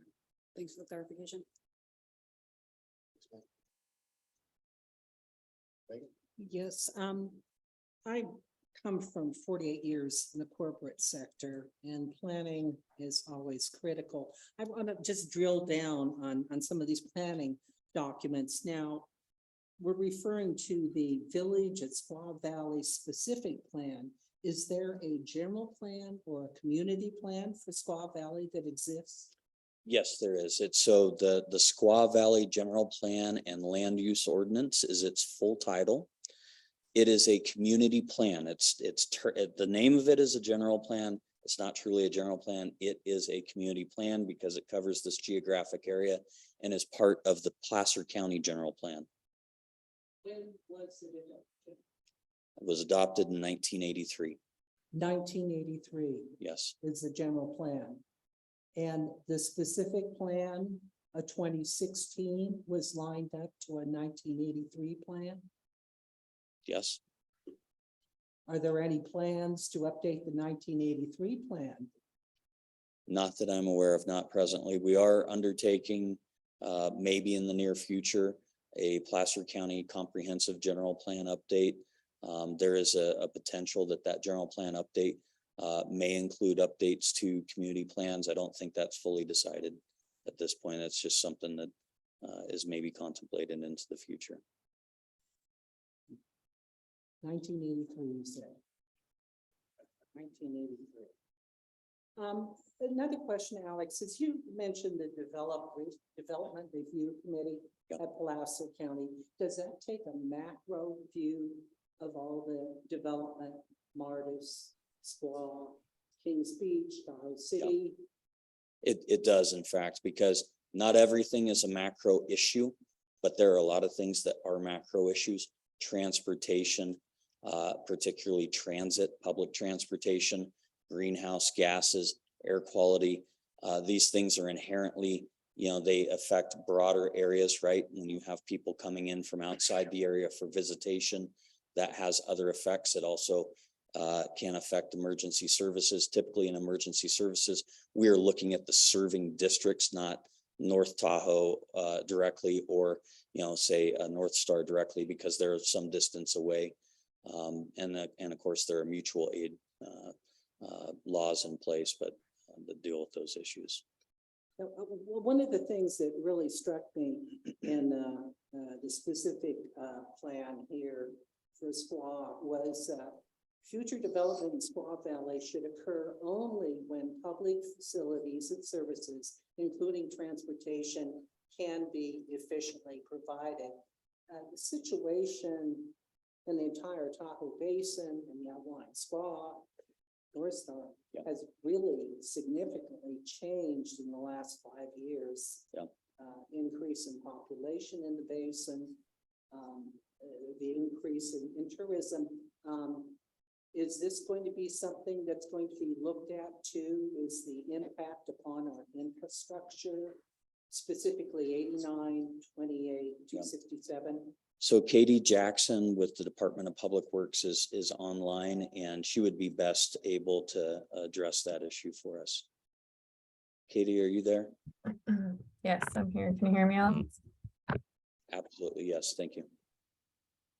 Thanks for the clarification. Yes, I come from 48 years in the corporate sector, and planning is always critical. I want to just drill down on some of these planning documents. Now, we're referring to the village at Squaw Valley specific plan. Is there a general plan or a community plan for Squaw Valley that exists? Yes, there is. It's so the Squaw Valley General Plan and Land Use Ordinance is its full title. It is a community plan. The name of it is a general plan. It's not truly a general plan. It is a community plan because it covers this geographic area and is part of the Placer County General Plan. When was it adopted? It was adopted in 1983. 1983 Yes, is the general plan. And the specific plan, a 2016, was lined up to a 1983 plan. yes. Are there any plans to update the 1983 plan? Not that I'm aware of, not presently. We are undertaking, maybe in the near future, a Placer County Comprehensive General Plan update. There is a potential that general plan update may include updates to community plans. I don't think that's fully decided at this point. That's just something that is maybe contemplated into the future. 1983, you said. 1983. Another question, Alex, as you mentioned the development review committee at Placer County, does that take a macro view of all the development, Martis, Squaw, Kings Beach, Tahoe City? It does, in fact, because not everything is a macro issue, but there are a lot of things that are macro issues. Transportation, particularly transit, public transportation, greenhouse gases, air quality. These things are inherently, they affect broader areas, right? When you have people coming in from outside the area for visitation, that has other effects. It also can affect emergency services. Typically in emergency services, we are looking at the serving districts, not North Tahoe directly, or, say North Star directly, because they're some distance away. And of course, there are mutual aid laws in place, but that deal with those issues. One of the things that really struck me in the specific plan here for Squaw was future development in Squaw Valley should occur only when public facilities and services, including transportation, can be efficiently provided. The situation in the entire Tahoe Basin and the outlying Squaw, North Star, has really significantly changed in the last 5 years. Increase in population in the basin, the increase in tourism. Is this going to be something that's going to be looked at too? Is the impact upon our infrastructure, specifically 89, 28, 267? So Katie Jackson with the Department of Public Works is online, and she would be best able to address that issue for us. Katie, are you there? Yes, I'm here. Can you hear me, Alex? Absolutely, yes, thank you.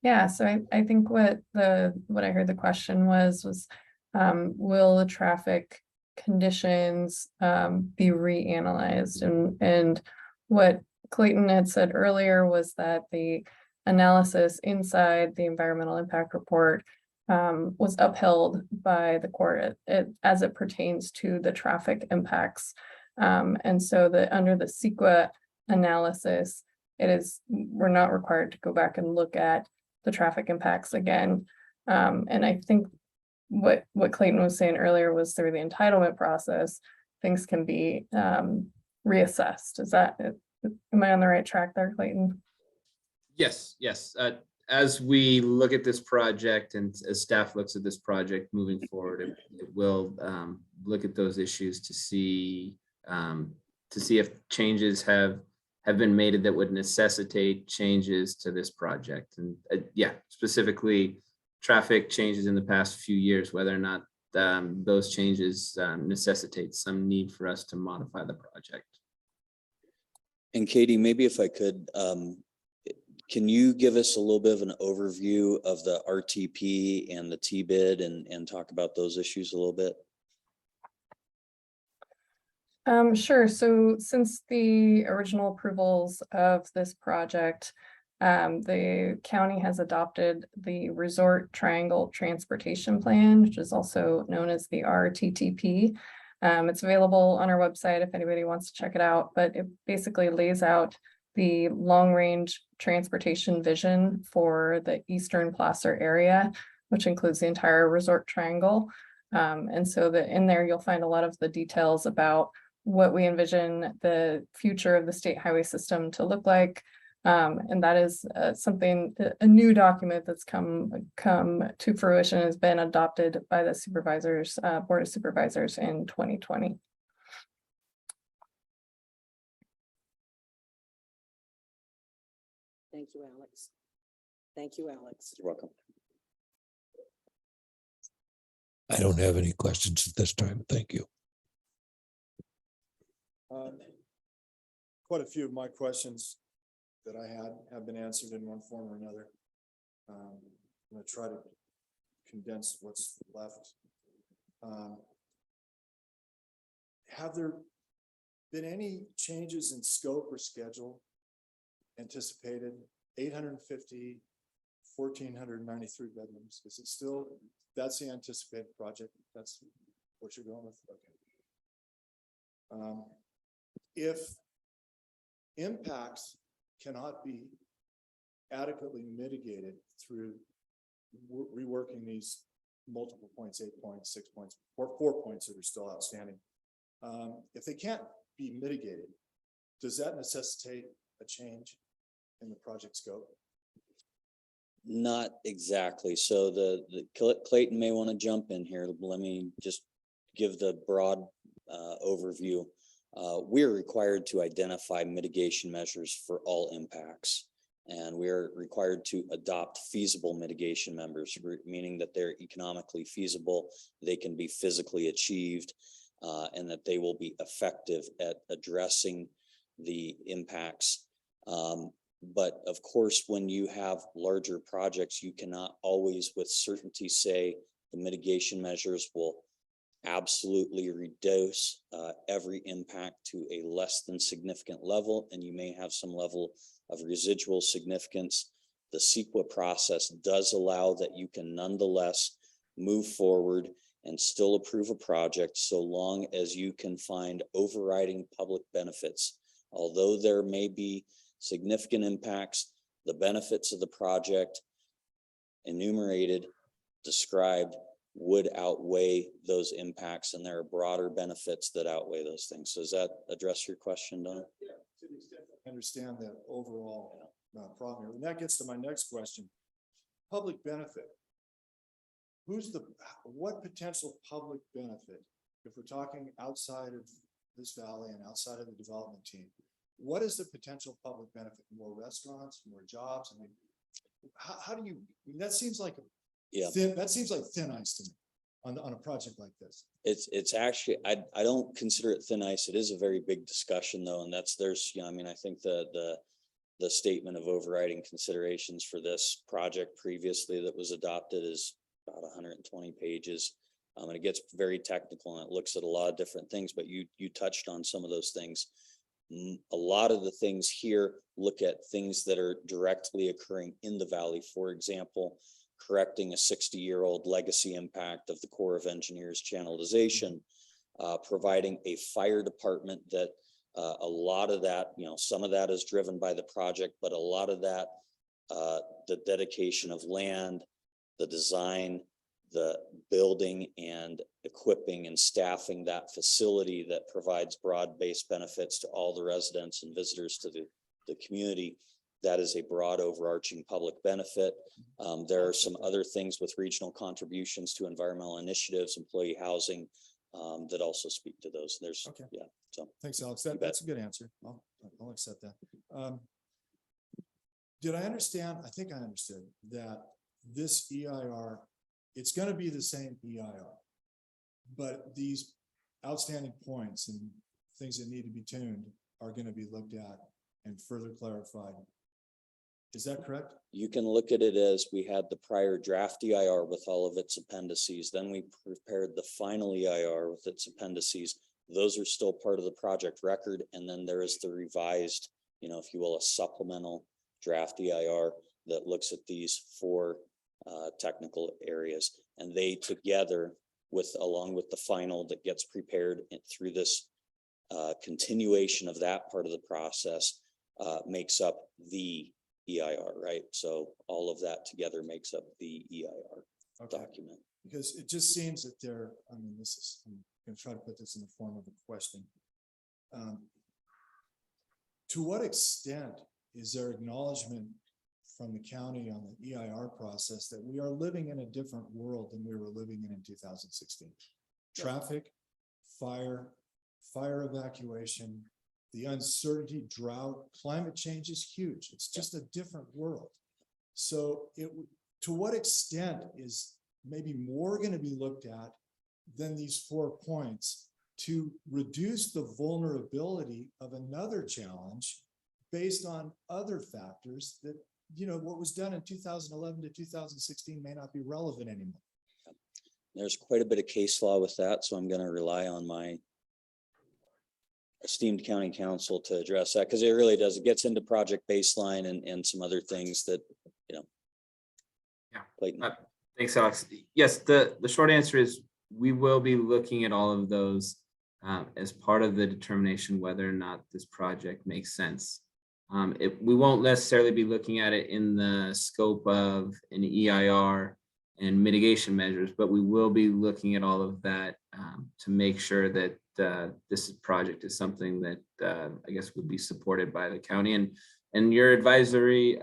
Yeah, so I think what I heard the question was will the traffic conditions be reanalyzed? And what Clayton had said earlier was that the analysis inside the environmental impact report was upheld by the court as it pertains to the traffic impacts. And so under the CEQA analysis, we're not required to go back and look at the traffic impacts again. And I think what Clayton was saying earlier was through the entitlement process, things can be reassessed. Am I on the right track there, Clayton? Yes. As we look at this project and as staff looks at this project moving forward, it will look at those issues to see if changes have been made that would necessitate changes to this project. And specifically traffic changes in the past few years, whether or not those changes necessitate some need for us to modify the project. And Katie, maybe if I could, can you give us a little bit of an overview of the RTP and the T-bid and talk about those issues a little bit? Sure. So since the original approvals of this project, The county has adopted the Resort Triangle Transportation Plan, which is also known as the RTTP. It's available on our website if anybody wants to check it out, but it basically lays out the long-range transportation vision for the Eastern Placer area, which includes the entire Resort Triangle. And so in there, you'll find a lot of the details about what we envision the future of the state highway system to look like. And that is a new document that's come to fruition, has been adopted by the supervisors, Board of Supervisors in 2020. Thank you, Alex. Thank you, Alex. You're welcome. I don't have any questions at this time. Thank you. Quite a few of my questions that I had have been answered in one form or another. I'm going to try to condense what's left. Have there been any changes in scope or schedule anticipated? 850, 1,493 bedrooms. Is it still, that's the anticipated project? That's what you're going with? Okay. If impacts cannot be adequately mitigated through reworking these multiple points, 8 points, 6 points, or 4 points that are still outstanding. If they can't be mitigated, does that necessitate a change in the project scope? Not exactly. So the Clayton may want to jump in here. Let me just give the broad overview. We are required to identify mitigation measures for all impacts, and we are required to adopt feasible mitigation measures, meaning that they're economically feasible, they can be physically achieved, and that they will be effective at addressing the impacts. But of course, when you have larger projects, you cannot always with certainty say the mitigation measures will absolutely reduce every impact to a less than significant level, and you may have some level of residual significance. The CEQA process does allow that you can nonetheless move forward and still approve a project so long as you can find overriding public benefits. Although there may be significant impacts, the benefits of the project enumerated, described, would outweigh those impacts, and there are broader benefits that outweigh those things. So does that address your question, Don? Yeah, to the extent I understand that overall problem here. And that gets to my next question. Public benefit. What potential public benefit, if we're talking outside of this valley and outside of the development team, what is the potential public benefit? More restaurants, more jobs? I mean, how do you, I mean, that seems like thin ice to me on a project like this. It's actually, I don't consider it thin ice. It is a very big discussion though. And I mean, I think the statement of overriding considerations for this project previously that was adopted is about 120 pages. And it gets very technical and it looks at a lot of different things, but you touched on some of those things. A lot of the things here look at things that are directly occurring in the valley. For example, correcting a 60-year-old legacy impact of the Corps of Engineers channelization, providing a fire department that a lot of that, some of that is driven by the project, but a lot of that, the dedication of land, the design, the building and equipping and staffing that facility that provides broad-based benefits to all the residents and visitors to the community. That is a broad overarching public benefit. There are some other things with regional contributions to environmental initiatives, employee housing, that also speak to those. There's, okay. Yeah. So thanks, Alex. That's a good answer. I'll accept that. Did I understand? I think I understood that this EIR, it's going to be the same EIR, but these outstanding points and things that need to be tuned are going to be looked at and further clarified. Is that correct? you can look at it as we had the prior draft EIR with all of its appendices. Then we prepared the final EIR with its appendices. Those are still part of the project record. And then there is the revised, if you will, a supplemental draft EIR that looks at these four technical areas, and they together along with the final that gets prepared through this continuation of that part of the process makes up the EIR, right? So all of that together makes up the EIR document. Because it just seems that I'm gonna try to put this in the form of a question. To what extent is there acknowledgement from the county on the EIR process that we are living in a different world than we were living in 2016? Traffic, fire evacuation, the uncertainty, drought, climate change is huge. It's just a different world. So to what extent is maybe more going to be looked at than these 4 points to reduce the vulnerability of another challenge based on other factors that, what was done in 2011 to 2016 may not be relevant anymore? There's quite a bit of case law with that, so I'm going to rely on my esteemed county counsel to address that, because it really does. It gets into project baseline and some other things that, Yeah. Clayton. Thanks, Alex. Yes, the short answer is we will be looking at all of those as part of the determination whether or not this project makes sense. We won't necessarily be looking at it in the scope of an EIR and mitigation measures, but we will be looking at all of that to make sure that this project is something that I guess would be supported by the county and your advisory,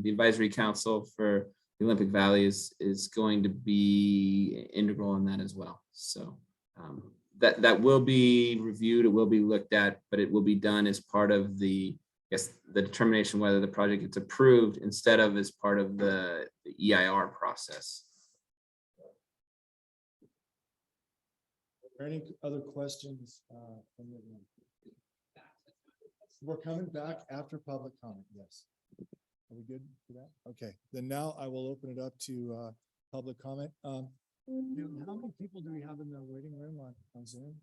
the advisory council for the Olympic Valley is going to be integral in that as well. So that will be reviewed, it will be looked at, but it will be done as part of the determination whether the project gets approved instead of as part of the EIR process. Are there any other questions from the room? We're coming back after public comment. Yes. Are we good for that? Okay, then now I will open it up to public comment. How many people do we have in the waiting room on Zoom?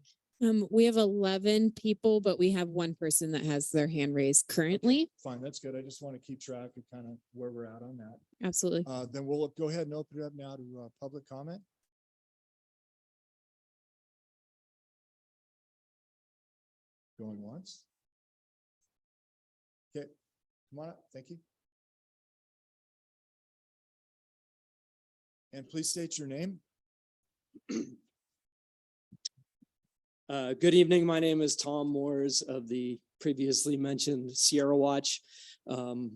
We have 11 people, but we have one person that has their hand raised currently. Fine, that's good. I just want to keep track of kind of where we're at on that. Absolutely. Then we'll go ahead and open it up now to public comment. Going once. Okay, come on up. Thank you. And please state your name. Good evening. My name is Tom Moores of the previously mentioned Sierra Watch. And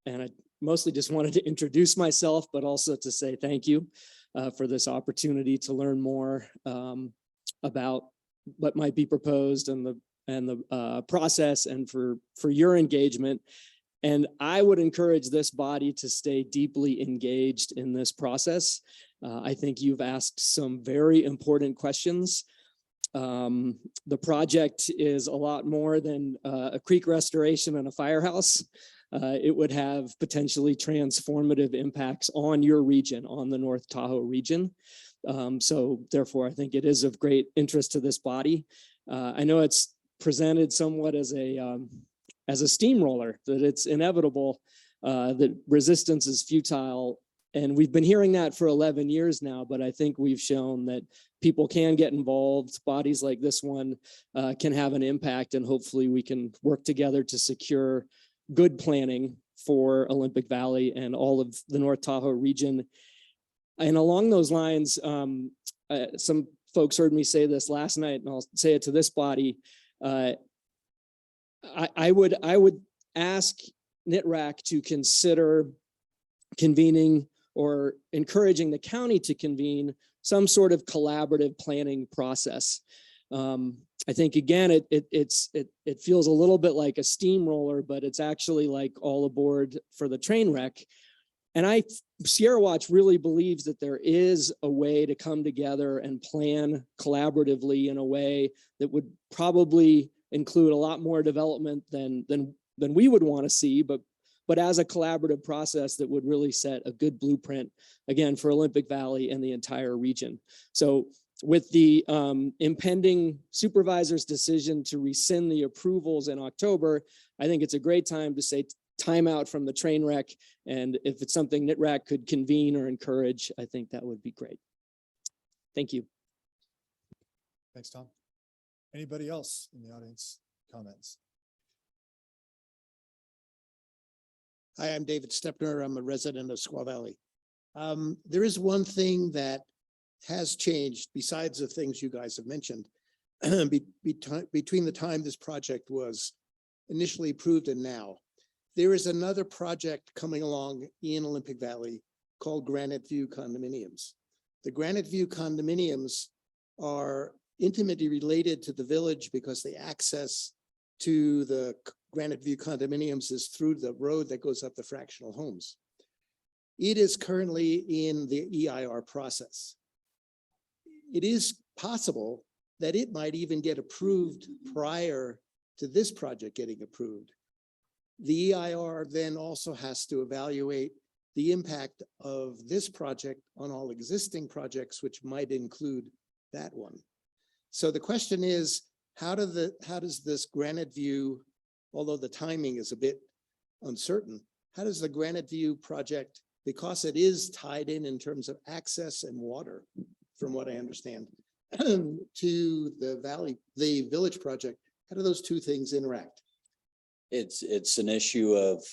I mostly just wanted to introduce myself, but also to say thank you for this opportunity to learn more about what might be proposed and the process, and for your engagement. And I would encourage this body to stay deeply engaged in this process. I think you've asked some very important questions. The project is a lot more than a creek restoration and a firehouse. It would have potentially transformative impacts on your region, on the North Tahoe region. So therefore, I think it is of great interest to this body. I know it's presented somewhat as a steamroller, that it's inevitable, that resistance is futile. And we've been hearing that for 11 years now, but I think we've shown that people can get involved. Bodies like this one can have an impact, and hopefully we can work together to secure good planning for Olympic Valley and all of the North Tahoe region. And along those lines, some folks heard me say this last night, and I'll say it to this body. I would ask NTRAC to consider convening or encouraging the county to convene some sort of collaborative planning process. I think again, it feels a little bit like a steamroller, but it's actually like all aboard for the train wreck. And Sierra Watch really believes that there is a way to come together and plan collaboratively in a way that would probably include a lot more development than we would want to see, but as a collaborative process that would really set a good blueprint, again, for Olympic Valley and the entire region. So with the impending supervisor's decision to rescind the approvals in October, I think it's a great time to say timeout from the train wreck. And if it's something NTRAC could convene or encourage, I think that would be great. Thank you. Thanks, Tom. Anybody else in the audience? Comments? Hi, I'm David Stepner. I'm a resident of Squaw Valley. There is one thing that has changed besides the things you guys have mentioned between the time this project was initially approved and now. There is another project coming along in Olympic Valley called Granite View condominiums. The Granite View condominiums are intimately related to the village because the access to the Granite View condominiums is through the road that goes up the fractional homes. It is currently in the EIR process. It is possible that it might even get approved prior to this project getting approved. The EIR then also has to evaluate the impact of this project on all existing projects, which might include that one. So the question is, how does this Granite View, although the timing is a bit uncertain, how does the Granite View project, because it is tied in terms of access and water, from what I understand, to the village project, how do those two things interact? It's an issue of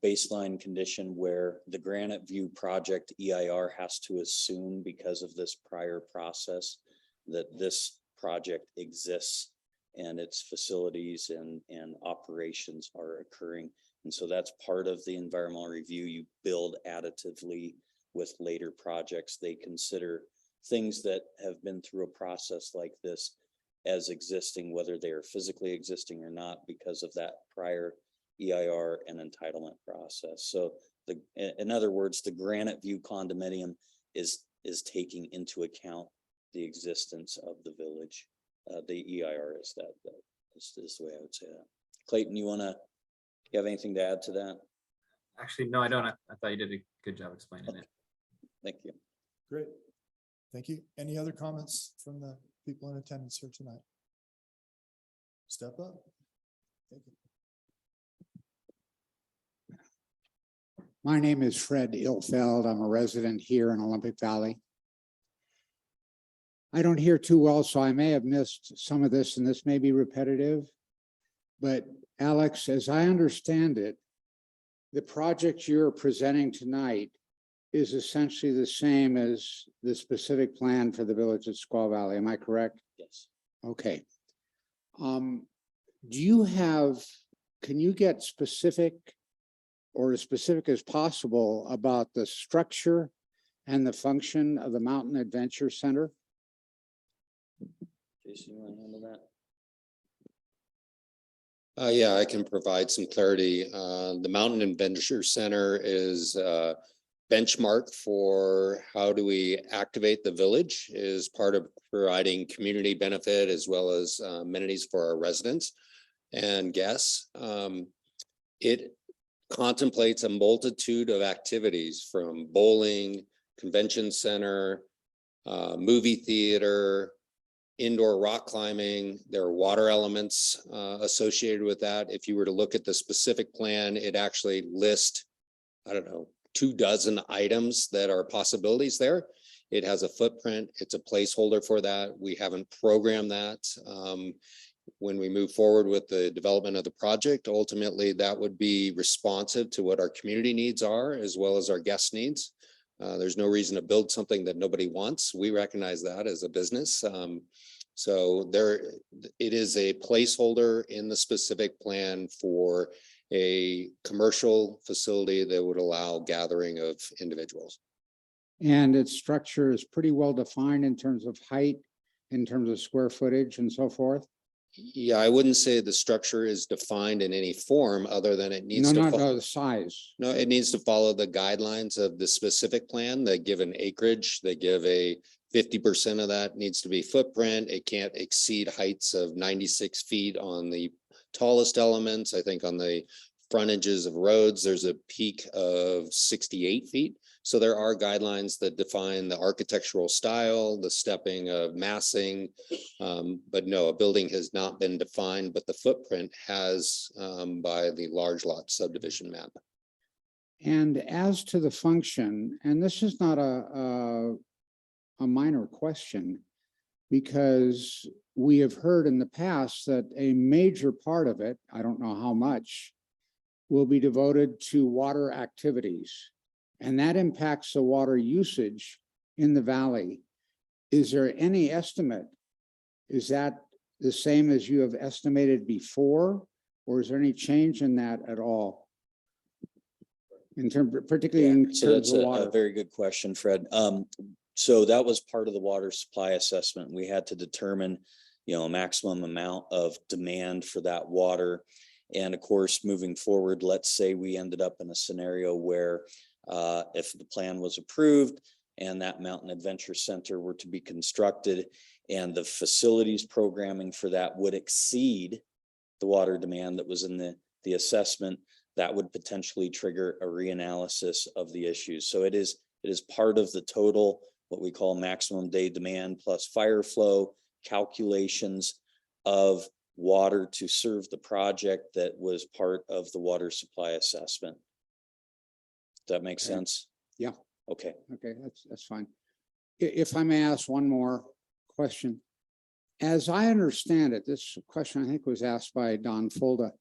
baseline condition where the Granite View project EIR has to assume, because of this prior process, that this project exists and its facilities and operations are occurring. And so that's part of the environmental review. You build additively with later projects. They consider things that have been through a process like this as existing, whether they are physically existing or not, because of that prior EIR and entitlement process. So in other words, the Granite View condominium is taking into account the existence of the village. The EIR is that is the way I would say that. Clayton, you have anything to add to that? Actually, no, I don't. I thought you did a good job explaining it. Thank you. Great. Thank you. Any other comments from the people in attendance here tonight? Step up. Thank you. My name is Fred Ilfeld. I'm a resident here in Olympic Valley. I don't hear too well, so I may have missed some of this, and this may be repetitive. But Alex, as I understand it, the project you're presenting tonight is essentially the same as the specific plan for the village of Squaw Valley. Am I correct? Yes. Okay. Can you get specific, or as specific as possible, about the structure and the function of the Mountain Adventure Center? Jason, you want to handle that? Yeah, I can provide some clarity. The Mountain Adventure Center is a benchmark for how do we activate the village, is part of providing community benefit as well as amenities for our residents and guests. It contemplates a multitude of activities, from bowling, convention center, movie theater, indoor rock climbing. There are water elements associated with that. If you were to look at the specific plan, it actually lists, 24 items that are possibilities there. It has a footprint. It's a placeholder for that. We haven't programmed that. When we move forward with the development of the project, ultimately that would be responsive to what our community needs are, as well as our guest needs. There's no reason to build something that nobody wants. We recognize that as a business. So it is a placeholder in the specific plan for a commercial facility that would allow gathering of individuals. And its structure is pretty well defined in terms of height, in terms of square footage and so forth? Yeah, I wouldn't say the structure is defined in any form other than it needs to. No, the size. No, it needs to follow the guidelines of the specific plan. They give an acreage, they give a 50% of that needs to be footprint. It can't exceed heights of 96 feet on the tallest elements. I think on the frontages of roads, there's a peak of 68 feet. So there are guidelines that define the architectural style, the stepping of massing. But no, a building has not been defined, but the footprint has by the large lot subdivision map. And as to the function, and this is not a minor question, because we have heard in the past that a major part of it, I don't know how much, will be devoted to water activities. And that impacts the water usage in the valley. Is there any estimate? Is that the same as you have estimated before? Or is there any change in that at all? In terms, particularly in So terms that's of a water? very good question, Fred. So that was part of the water supply assessment. We had to determine, a maximum amount of demand for that water. And of course, moving forward, let's say we ended up in a scenario where if the plan was approved and that Mountain Adventure Center were to be constructed and the facilities programming for that would exceed the water demand that was in the assessment, that would potentially trigger a reanalysis of the issues. So it is part of the total, what we call maximum day demand plus fire flow calculations of water to serve the project that was part of the water supply assessment. Does that make sense? Yeah. Okay. Okay, that's fine. If I may ask one more question. As I understand it, this question I think was asked by Don Fulda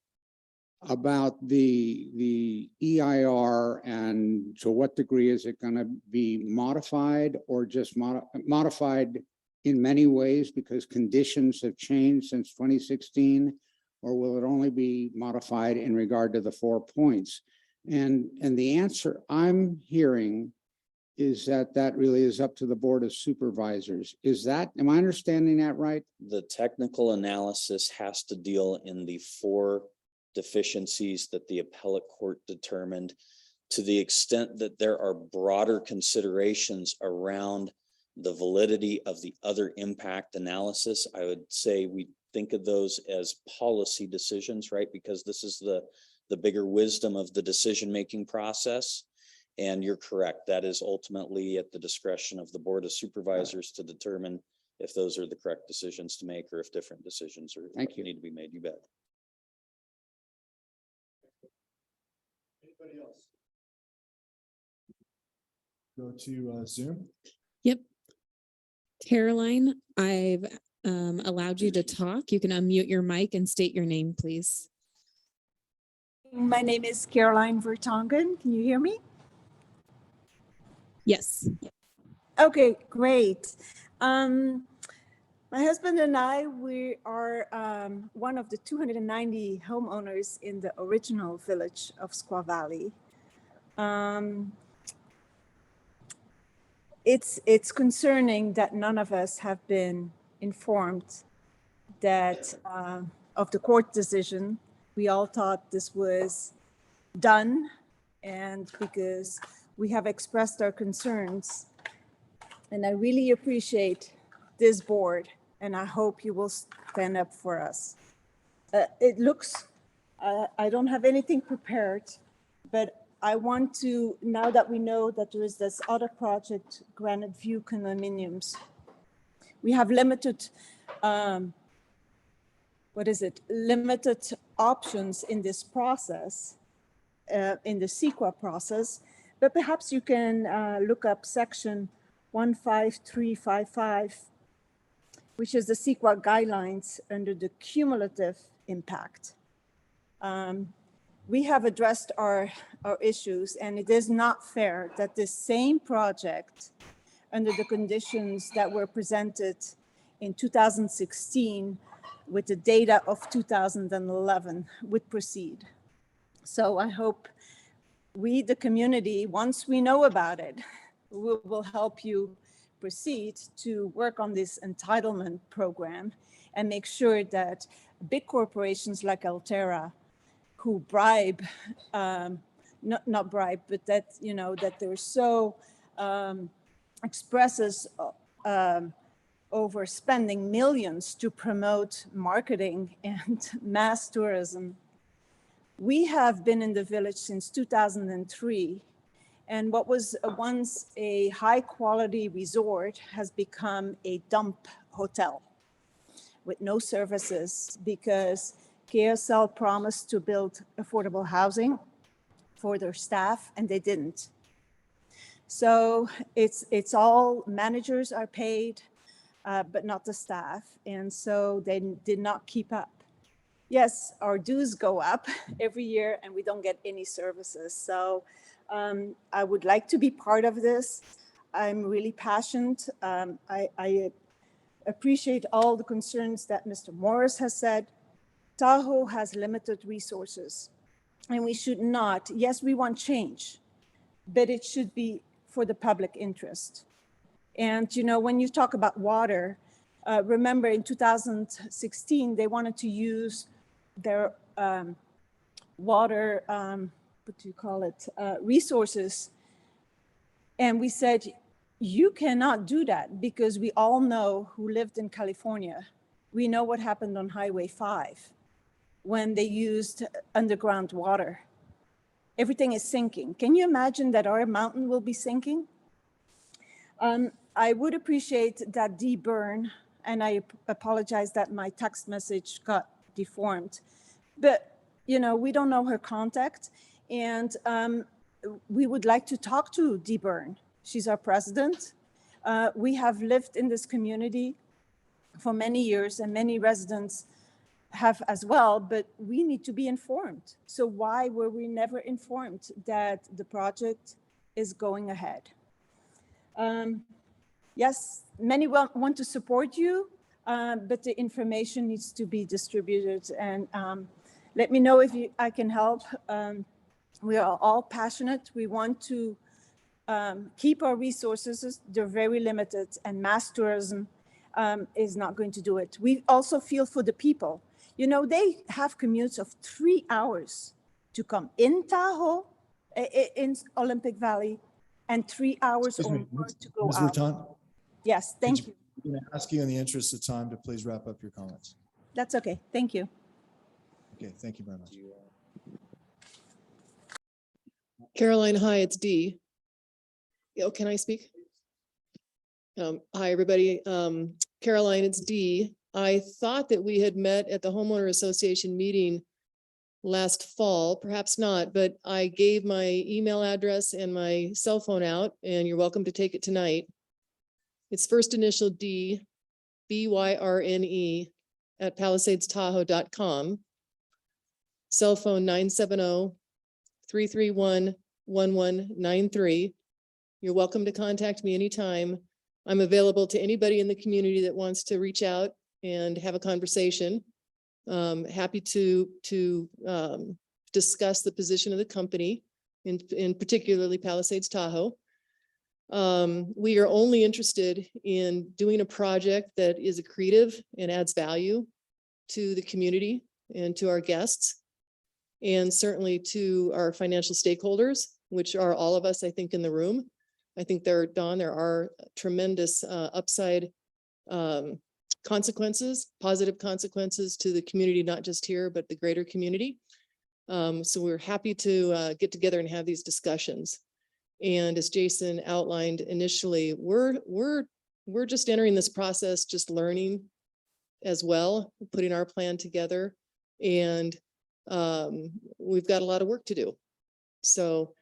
about the EIR and to what degree is it going to be modified or just modified in many ways because conditions have changed since 2016, or will it only be modified in regard to the 4 points? And the answer I'm hearing is that really is up to the Board of Supervisors. Am I understanding that right? The technical analysis has to deal in the 4 deficiencies that the appellate court determined. To the extent that there are broader considerations around the validity of the other impact analysis, I would say we think of those as policy decisions, right? Because this is the bigger wisdom of the decision-making process. And you're correct, that is ultimately at the discretion of the Board of Supervisors to determine if those are the correct decisions to make or if different decisions need to be made. You bet. Anybody else? Go to Zoom. Yep. Caroline, I've allowed you to talk. You can unmute your mic and state your name, please. My name is Caroline Vertonghen. Can you hear me? Yes. Okay, great. My husband and I, we are one of the 290 homeowners in the original village of Squaw Valley. It's concerning that none of us have been informed that of the court decision. We all thought this was done, and because we have expressed our concerns, and I really appreciate this board, and I hope you will stand up for us. It looks, I don't have anything prepared, but I want to, now that we know that there is this other project, Granite View condominiums, we have limited, limited options in this process, in the CEQA process, but perhaps you can look up section 15355, which is the CEQA guidelines under the cumulative impact. We have addressed our issues, and it is not fair that this same project, under the conditions that were presented in 2016 with the data of 2011, would proceed. So I hope we, the community, once we know about it, we will help you proceed to work on this entitlement program and make sure that big corporations like Altera, who bribe, not bribe, but that, that they're so expresses over spending millions to promote marketing and mass tourism. We have been in the village since 2003, And what was once a high-quality resort has become a dump hotel with no services because KSL promised to build affordable housing for their staff and they didn't. So it's all managers are paid, but not the staff. And so they did not keep up. Yes, our dues go up every year and we don't get any services. So I would like to be part of this. I'm really passionate. I appreciate all the concerns that Mr. Morris has said. Tahoe has limited resources and we should not, yes, we want change, but it should be for the public interest. And, you know, when you talk about water, remember in 2016, they wanted to use their water, what do you call it, resources. And we said, you cannot do that because we all know who lived in California. We know what happened on Highway 5 when they used underground water. Everything is sinking. Can you imagine that our mountain will be sinking? I would appreciate that Dee Byrne, and I apologize that my text message got deformed, but you know, we don't know her contact, and we would like to talk to Dee Byrne. She's our president. We have lived in this community for many years, and many residents have as well, but we need to be informed. So why were we never informed that the project is going ahead? Yes, many want to support you, but the information needs to be distributed. And let me know if I can help. We are all passionate. We want to keep our resources. They're very limited, and mass tourism is not going to do it. We also feel for the people. You know, they have commutes of 3 hours to come in Tahoe, in Olympic Valley, and 3 hours or more to go Ms. out. Rutan, Yes, thank you. I'm going to ask you in the interest of time to please wrap up your comments. That's okay. Thank you. Okay, thank you very much. Caroline, hi, it's Dee. Oh, can I speak? Hi, everybody. Caroline, it's Dee. I thought that we had met at the homeowner association meeting last fall, perhaps not, but I gave my email address and my cell phone out, and you're welcome to take it tonight. It's first initial D, BYRNE at palisadestahoe.com. Cell phone 970-331-1193. You're welcome to contact me anytime. I'm available to anybody in the community that wants to reach out and have a conversation. Happy to discuss the position of the company, in particularly Palisades Tahoe. We are only interested in doing a project that is accretive and adds value to the community and to our guests, and certainly to our financial stakeholders, which are all of us, I think, in the room. I think there are tremendous upside consequences, positive consequences to the community, not just here, but the greater community. So we're happy to get together and have these discussions. And as Jason outlined initially, we're just entering this process, just learning as well, putting our plan together, and we've got a lot of work to do. So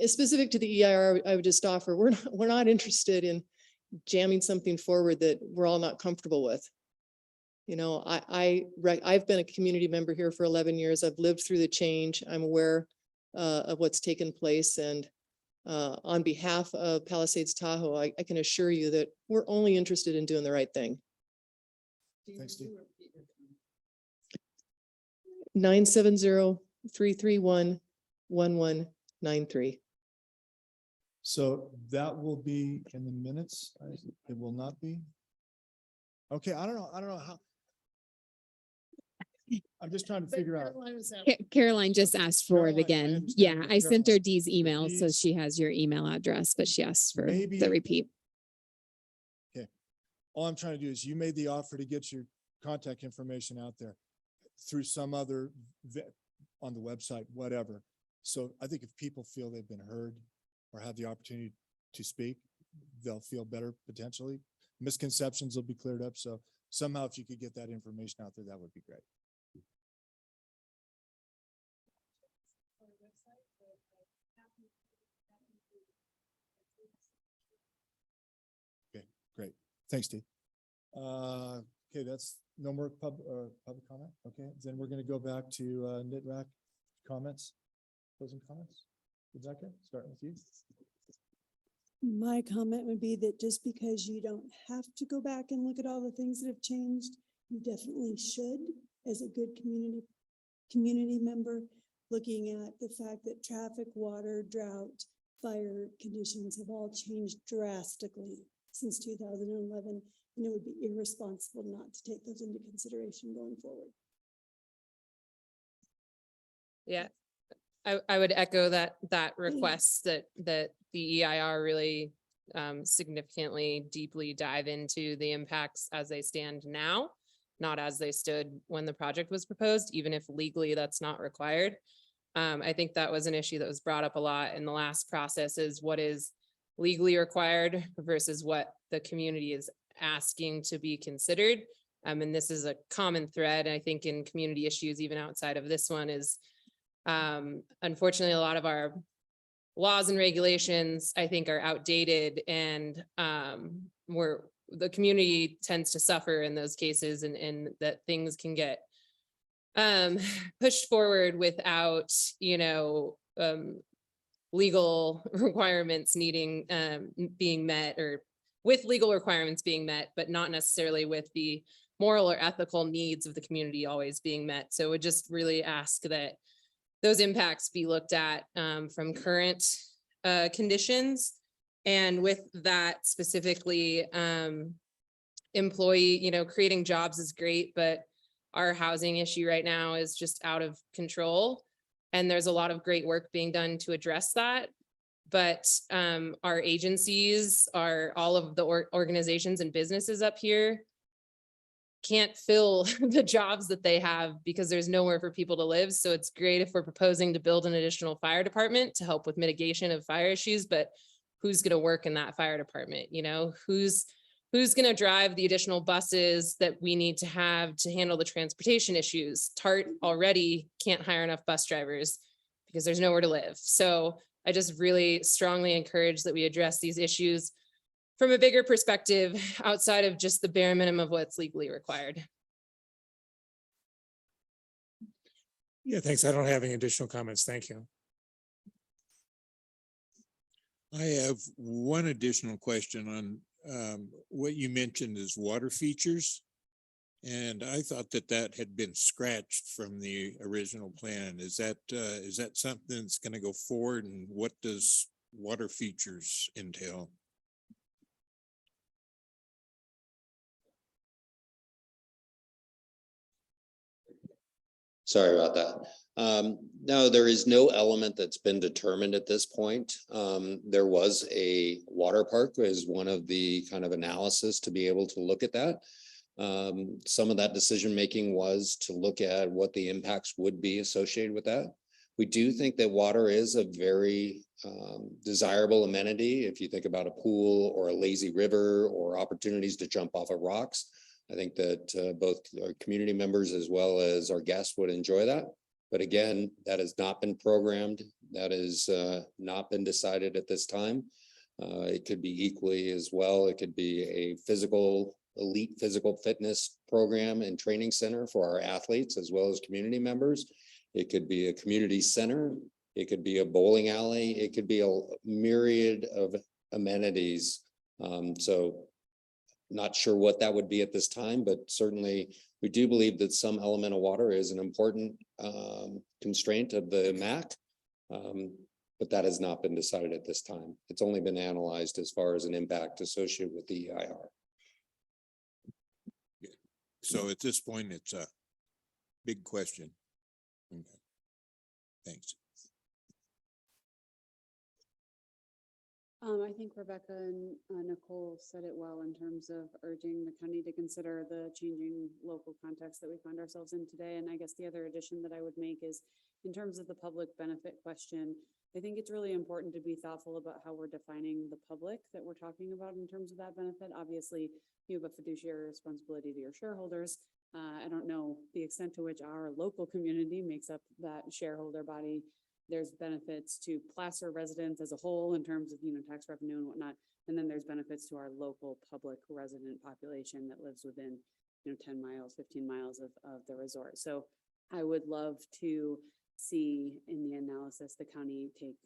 specific to the EIR, I would just offer, we're not interested in jamming something forward that we're all not comfortable with. You know, I've been a community member here for 11 years. I've lived through the change. I'm aware of what's taken place. And on behalf of Palisades Tahoe, I can assure you that we're only interested in doing the right thing. Thanks, Steve. 970-331-1193. So that will be in the minutes. It will not be. Okay, I don't know how. I'm just trying to figure out. Caroline just asked for it again. Yeah, I sent her Dee's email, so Dee's- she has your email address, but she asked for Maybe- the repeat. Okay. All I'm trying to do is you made the offer to get your contact information out there through some other on the website, whatever. So I think if people feel they've been heard, or have the opportunity to speak, they'll feel better potentially. Misconceptions will be cleared up. So somehow if you could get that information out there, that would be great. Okay, great. Thanks, Steve. Okay, that's no more public comment. Okay, then we're going to go back to NTRAC comments, closing comments. Rebecca, starting with you. My comment would be that just because you don't have to go back and look at all the things that have changed, you definitely should, as a good community member, looking at the fact that traffic, water, drought, fire conditions have all changed drastically since 2011, and it would be irresponsible not to take those into consideration going forward. Yeah, I would echo that request that the EIR really significantly, deeply dive into the impacts as they stand now, not as they stood when the project was proposed, even if legally that's not required. I think that was an issue that was brought up a lot in the last process, is what is legally required versus what the community is asking to be considered. And this is a common thread, I think, in community issues, even outside of this one, is unfortunately, a lot of our laws and regulations, I think, are outdated, and the community tends to suffer in those cases, and that things can get pushed forward without, legal requirements needing being met, or with legal requirements being met, but not necessarily with the moral or ethical needs of the community always being met. So we just really ask that those impacts be looked at from current conditions. And with that specifically, employee, creating jobs is great, but our housing issue right now is just out of control. And there's a lot of great work being done to address that. But our agencies, all of the organizations and businesses up here can't fill the jobs that they have because there's nowhere for people to live. So it's great if we're proposing to build an additional fire department to help with mitigation of fire issues, but who's going to work in that fire department? Who's going to drive the additional buses that we need to have to handle the transportation issues? TART already can't hire enough bus drivers because there's nowhere to live. So I just really strongly encourage that we address these issues from a bigger perspective outside of just the bare minimum of what's legally required. Yeah, thanks. I don't have any additional comments. Thank you. I have one additional question on what you mentioned as water features. And I thought that had been scratched from the original plan. Is that something that's going to go forward, and what does water features entail? Sorry about that. No, there is no element that's been determined at this point. There was a water park as one of the kind of analysis to be able to look at that. Some of that decision-making was to look at what the impacts would be associated with that. We do think that water is a very desirable amenity. If you think about a pool or a lazy river or opportunities to jump off of rocks, I think that both our community members as well as our guests would enjoy that. But again, that has not been programmed. That has not been decided at this time. It could be equally as well. It could be a elite physical fitness program and training center for our athletes as well as community members. It could be a community center. It could be a bowling alley. It could be a myriad of amenities. So not sure what that would be at this time, but certainly we do believe that some element of water is an important constraint of the MAC, but that has not been decided at this time. It's only been analyzed as far as an impact associated with the EIR. So at this point, it's a big question. Okay. Thanks. I think Rebecca and Nicole said it well in terms of urging the county to consider the changing local context that we find ourselves in today. And I guess the other addition that I would make is in terms of the public benefit question, I think it's really important to be thoughtful about how we're defining the public that we're talking about in terms of that benefit. Obviously, you have a fiduciary responsibility to your shareholders. I don't know the extent to which our local community makes up that shareholder body. There's benefits to Placer residents as a whole in terms of, tax revenue and whatnot. And then there's benefits to our local public resident population that lives within, 10 miles, 15 miles of the resort. So I would love to see in the analysis, the county take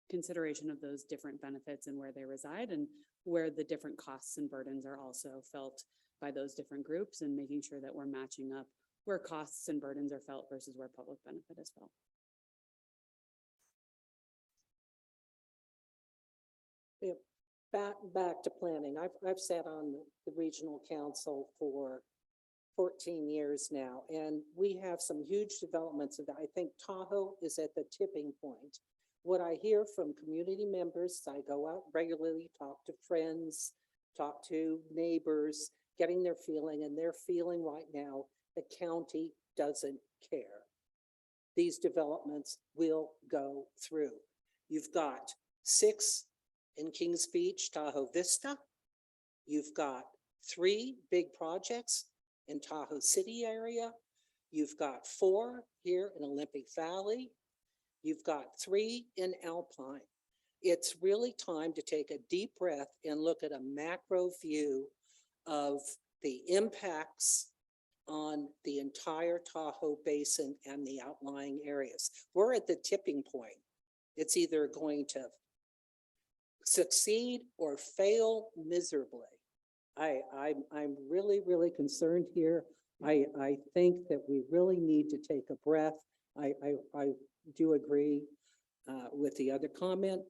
consideration of those different benefits and where they reside and where the different costs and burdens are also felt by those different groups, and making sure that we're matching up where costs and burdens are felt versus where public benefit is felt. Yeah, back to planning. I've sat on the regional council for 14 years now, and we have some huge developments. And I think Tahoe is at the tipping point. What I hear from community members, I go out regularly, talk to friends, talk to neighbors, getting their feeling, and they're feeling right now the county doesn't care. These developments will go through. You've got 6 in Kings Beach, Tahoe Vista. You've got 3 big projects in Tahoe City area. You've got 4 here in Olympic Valley. You've got 3 in Alpine. It's really time to take a deep breath and look at a macro view of the impacts on the entire Tahoe Basin and the outlying areas. We're at the tipping point. It's either going to succeed or fail miserably. I'm really concerned here. I think that we really need to take a breath. I do agree with the other comment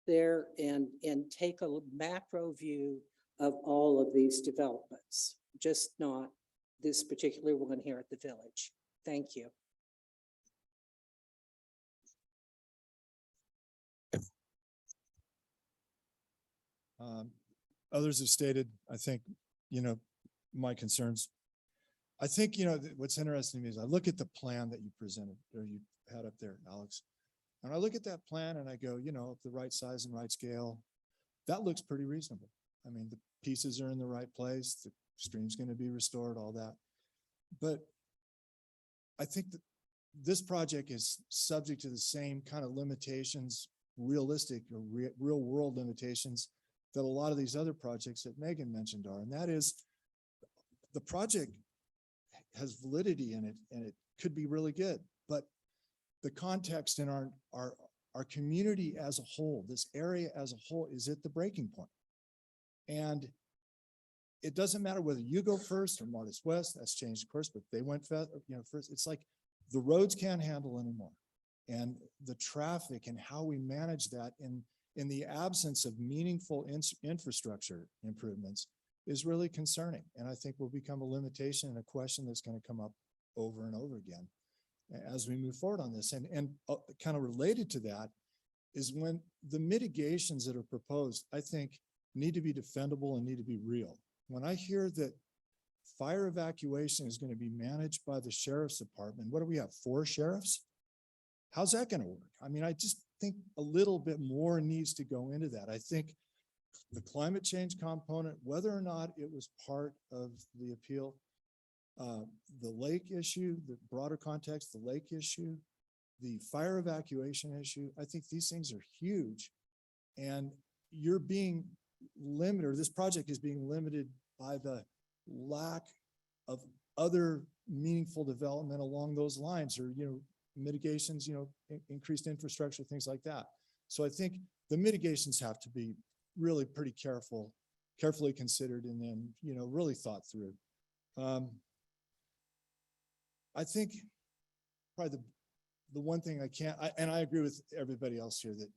there, and take a macro view of all of these developments, just not this particular one here at the village. Thank you. Others have stated, I think, my concerns. I think, what's interesting to me is I look at the plan that you presented, or you had up there, Alex. And I look at that plan and I go, the right size and right scale, that looks pretty reasonable. I mean, the pieces are in the right place, the stream's going to be restored, all that. But I think that this project is subject to the same kind of limitations, realistic or real world limitations that a lot of these other projects that Megan mentioned are. And that is, the project has validity in it and it could be really good, but the context in our community as a whole, this area as a whole, is at the breaking point. And it doesn't matter whether you go first or Martis West, that's changed of course, but they went first. It's like the roads can't handle anymore. And the traffic and how we manage that in the absence of meaningful infrastructure improvements is really concerning. And I think will become a limitation and a question that's going to come up over and over again as we move forward on this. And kind of related to that is when the mitigations that are proposed, I think, need to be defendable and need to be real. When I hear that fire evacuation is going to be managed by the sheriff's department, what do we have, 4 sheriffs? How's that going to work? I mean, I just think a little bit more needs to go into that. I think the climate change component, whether or not it was part of the appeal, the lake issue, the broader context, the lake issue, the fire evacuation issue, I think these things are huge. And you're being limited, or this project is being limited by the lack of other meaningful development along those lines, or, mitigations, increased infrastructure, things like that. So I think the mitigations have to be really pretty carefully considered, and then, really thought through. I think probably the one thing and I agree with everybody else here that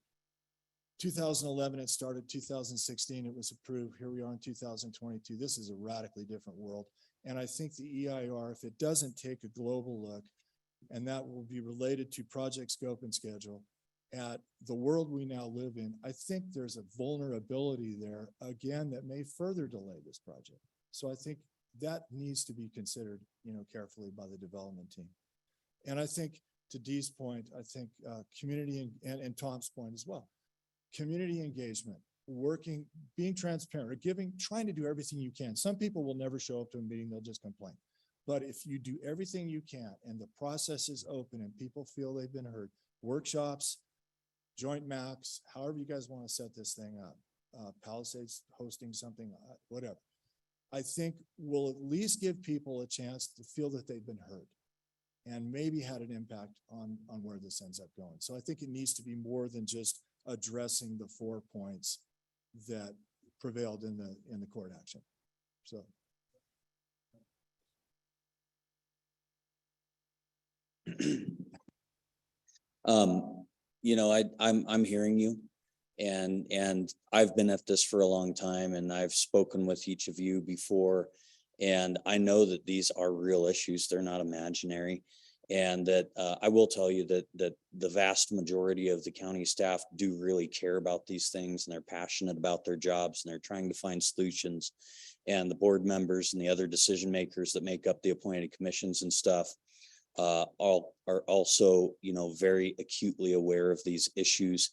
2011, it started, 2016, it was approved. Here we are in 2022. This is a radically different world. And I think the EIR, if it doesn't take a global look, and that will be related to project scope and schedule at the world we now live in, I think there's a vulnerability there, again, that may further delay this project. So I think that needs to be considered, carefully by the development team. And I think to Dee's point, I think, community and Tom's point as well. Community engagement, working, being transparent, or trying to do everything you can. Some people will never show up to a meeting, they'll just complain. But if you do everything you can and the process is open and people feel they've been heard, workshops, joint maps, however you guys want to set this thing up, Palisades hosting something, whatever. I think we'll at least give people a chance to feel that they've been heard and maybe had an impact on where this ends up going. So I think it needs to be more than just addressing the 4 points that prevailed in the court action. So. You know, I'm hearing you, and I've been at this for a long time, and I've spoken with each of you before, and I know that these are real issues. They're not imaginary. And that I will tell you that the vast majority of the county staff do really care about these things, and they're passionate about their jobs, and they're trying to find solutions. And the board members and the other decision makers that make up the appointed commissions and stuff all are also, you know, very acutely aware of these issues.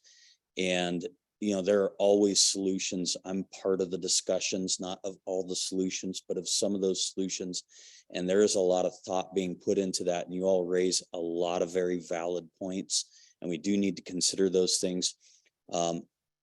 And you know, there are always solutions. I'm part of the discussions, not of all the solutions, but of some of those solutions. And there is a lot of thought being put into that. And you all raise a lot of very valid points. And we do need to consider those things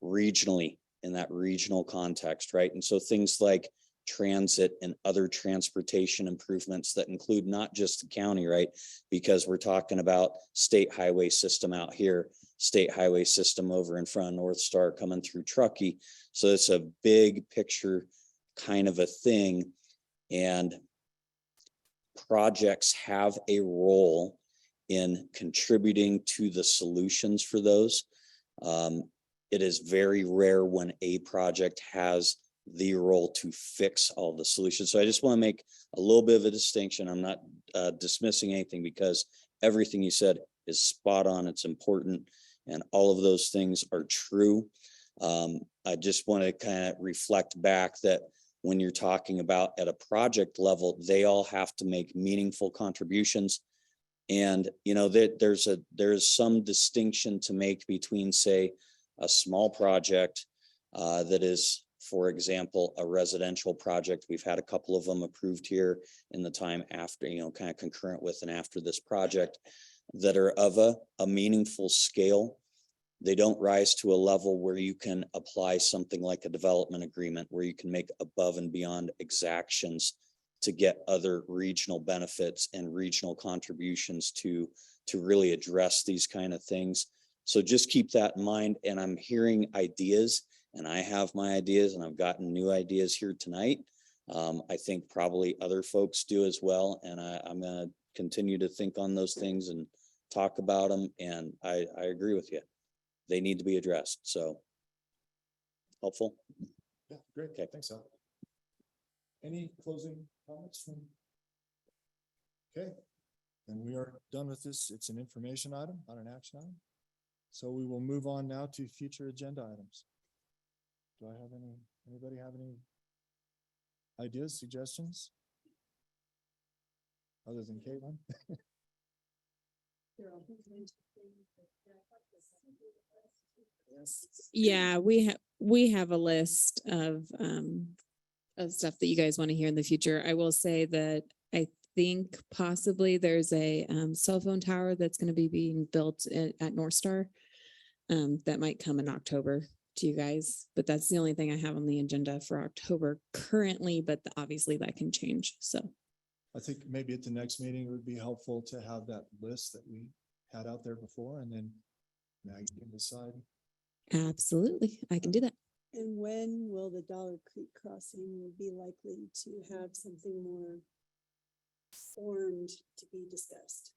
regionally, in that regional context, right? And so things like transit and other transportation improvements that include not just the county, right? Because we're talking about state highway system out here, state highway system over in front of North Star coming through Truckee. So it's a big picture kind of a thing. And projects have a role in contributing to the solutions for those. It is very rare when a project has the role to fix all the solutions. So I just want to make a little bit of a distinction. I'm not dismissing anything, because everything you said is spot on. It's important. And all of those things are true. I just want to kind of reflect back that when you're talking about at a project level, they all have to make meaningful contributions. And, you know, that there's some distinction to make between, say, a small project that is, for example, a residential project. We've had a couple of them approved here in the time after, you know, kind of concurrent with and after this project, that are of a meaningful scale. They don't rise to a level where you can apply something like a development agreement, where you can make above and beyond exactions to get other regional benefits and regional contributions to really address these kind of things. So just keep that in mind. And I'm hearing ideas, and I have my ideas, and I've gotten new ideas here tonight. I think probably other folks do as well. And I'm going to continue to think on those things and talk about them. And I agree with you. They need to be addressed. So helpful. Yeah, great. Okay, thanks, Al. Any closing comments from? Okay, then we are done with this. It's an information item, not an action item. So we will move on now to future agenda items. Do I have anybody have any ideas, suggestions? Other than Caitlin? Yeah, we have a list of stuff that you guys want to hear in the future. I will say that I think possibly there's a cell phone tower that's going to be being built at North Star. That might come in October to you guys, but that's the only thing I have on the agenda for October currently, but obviously that can change. So I think maybe at the next meeting, it would be helpful to have that list that we had out there before, and then now you can decide. absolutely, I can do that. And when will the Dollar Creek crossing be likely to have something more formed to be discussed?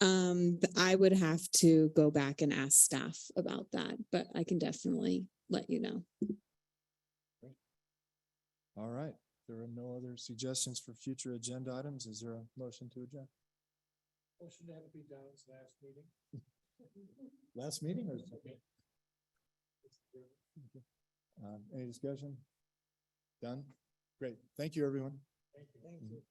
I would have to go back and ask staff about that, but I can definitely let you know. All right. There are no other suggestions for future agenda items. Is there a motion to adjourn? Motion to have it be Don's last meeting. Last meeting or? Any discussion? Done? Great. Thank you, everyone. Thank you.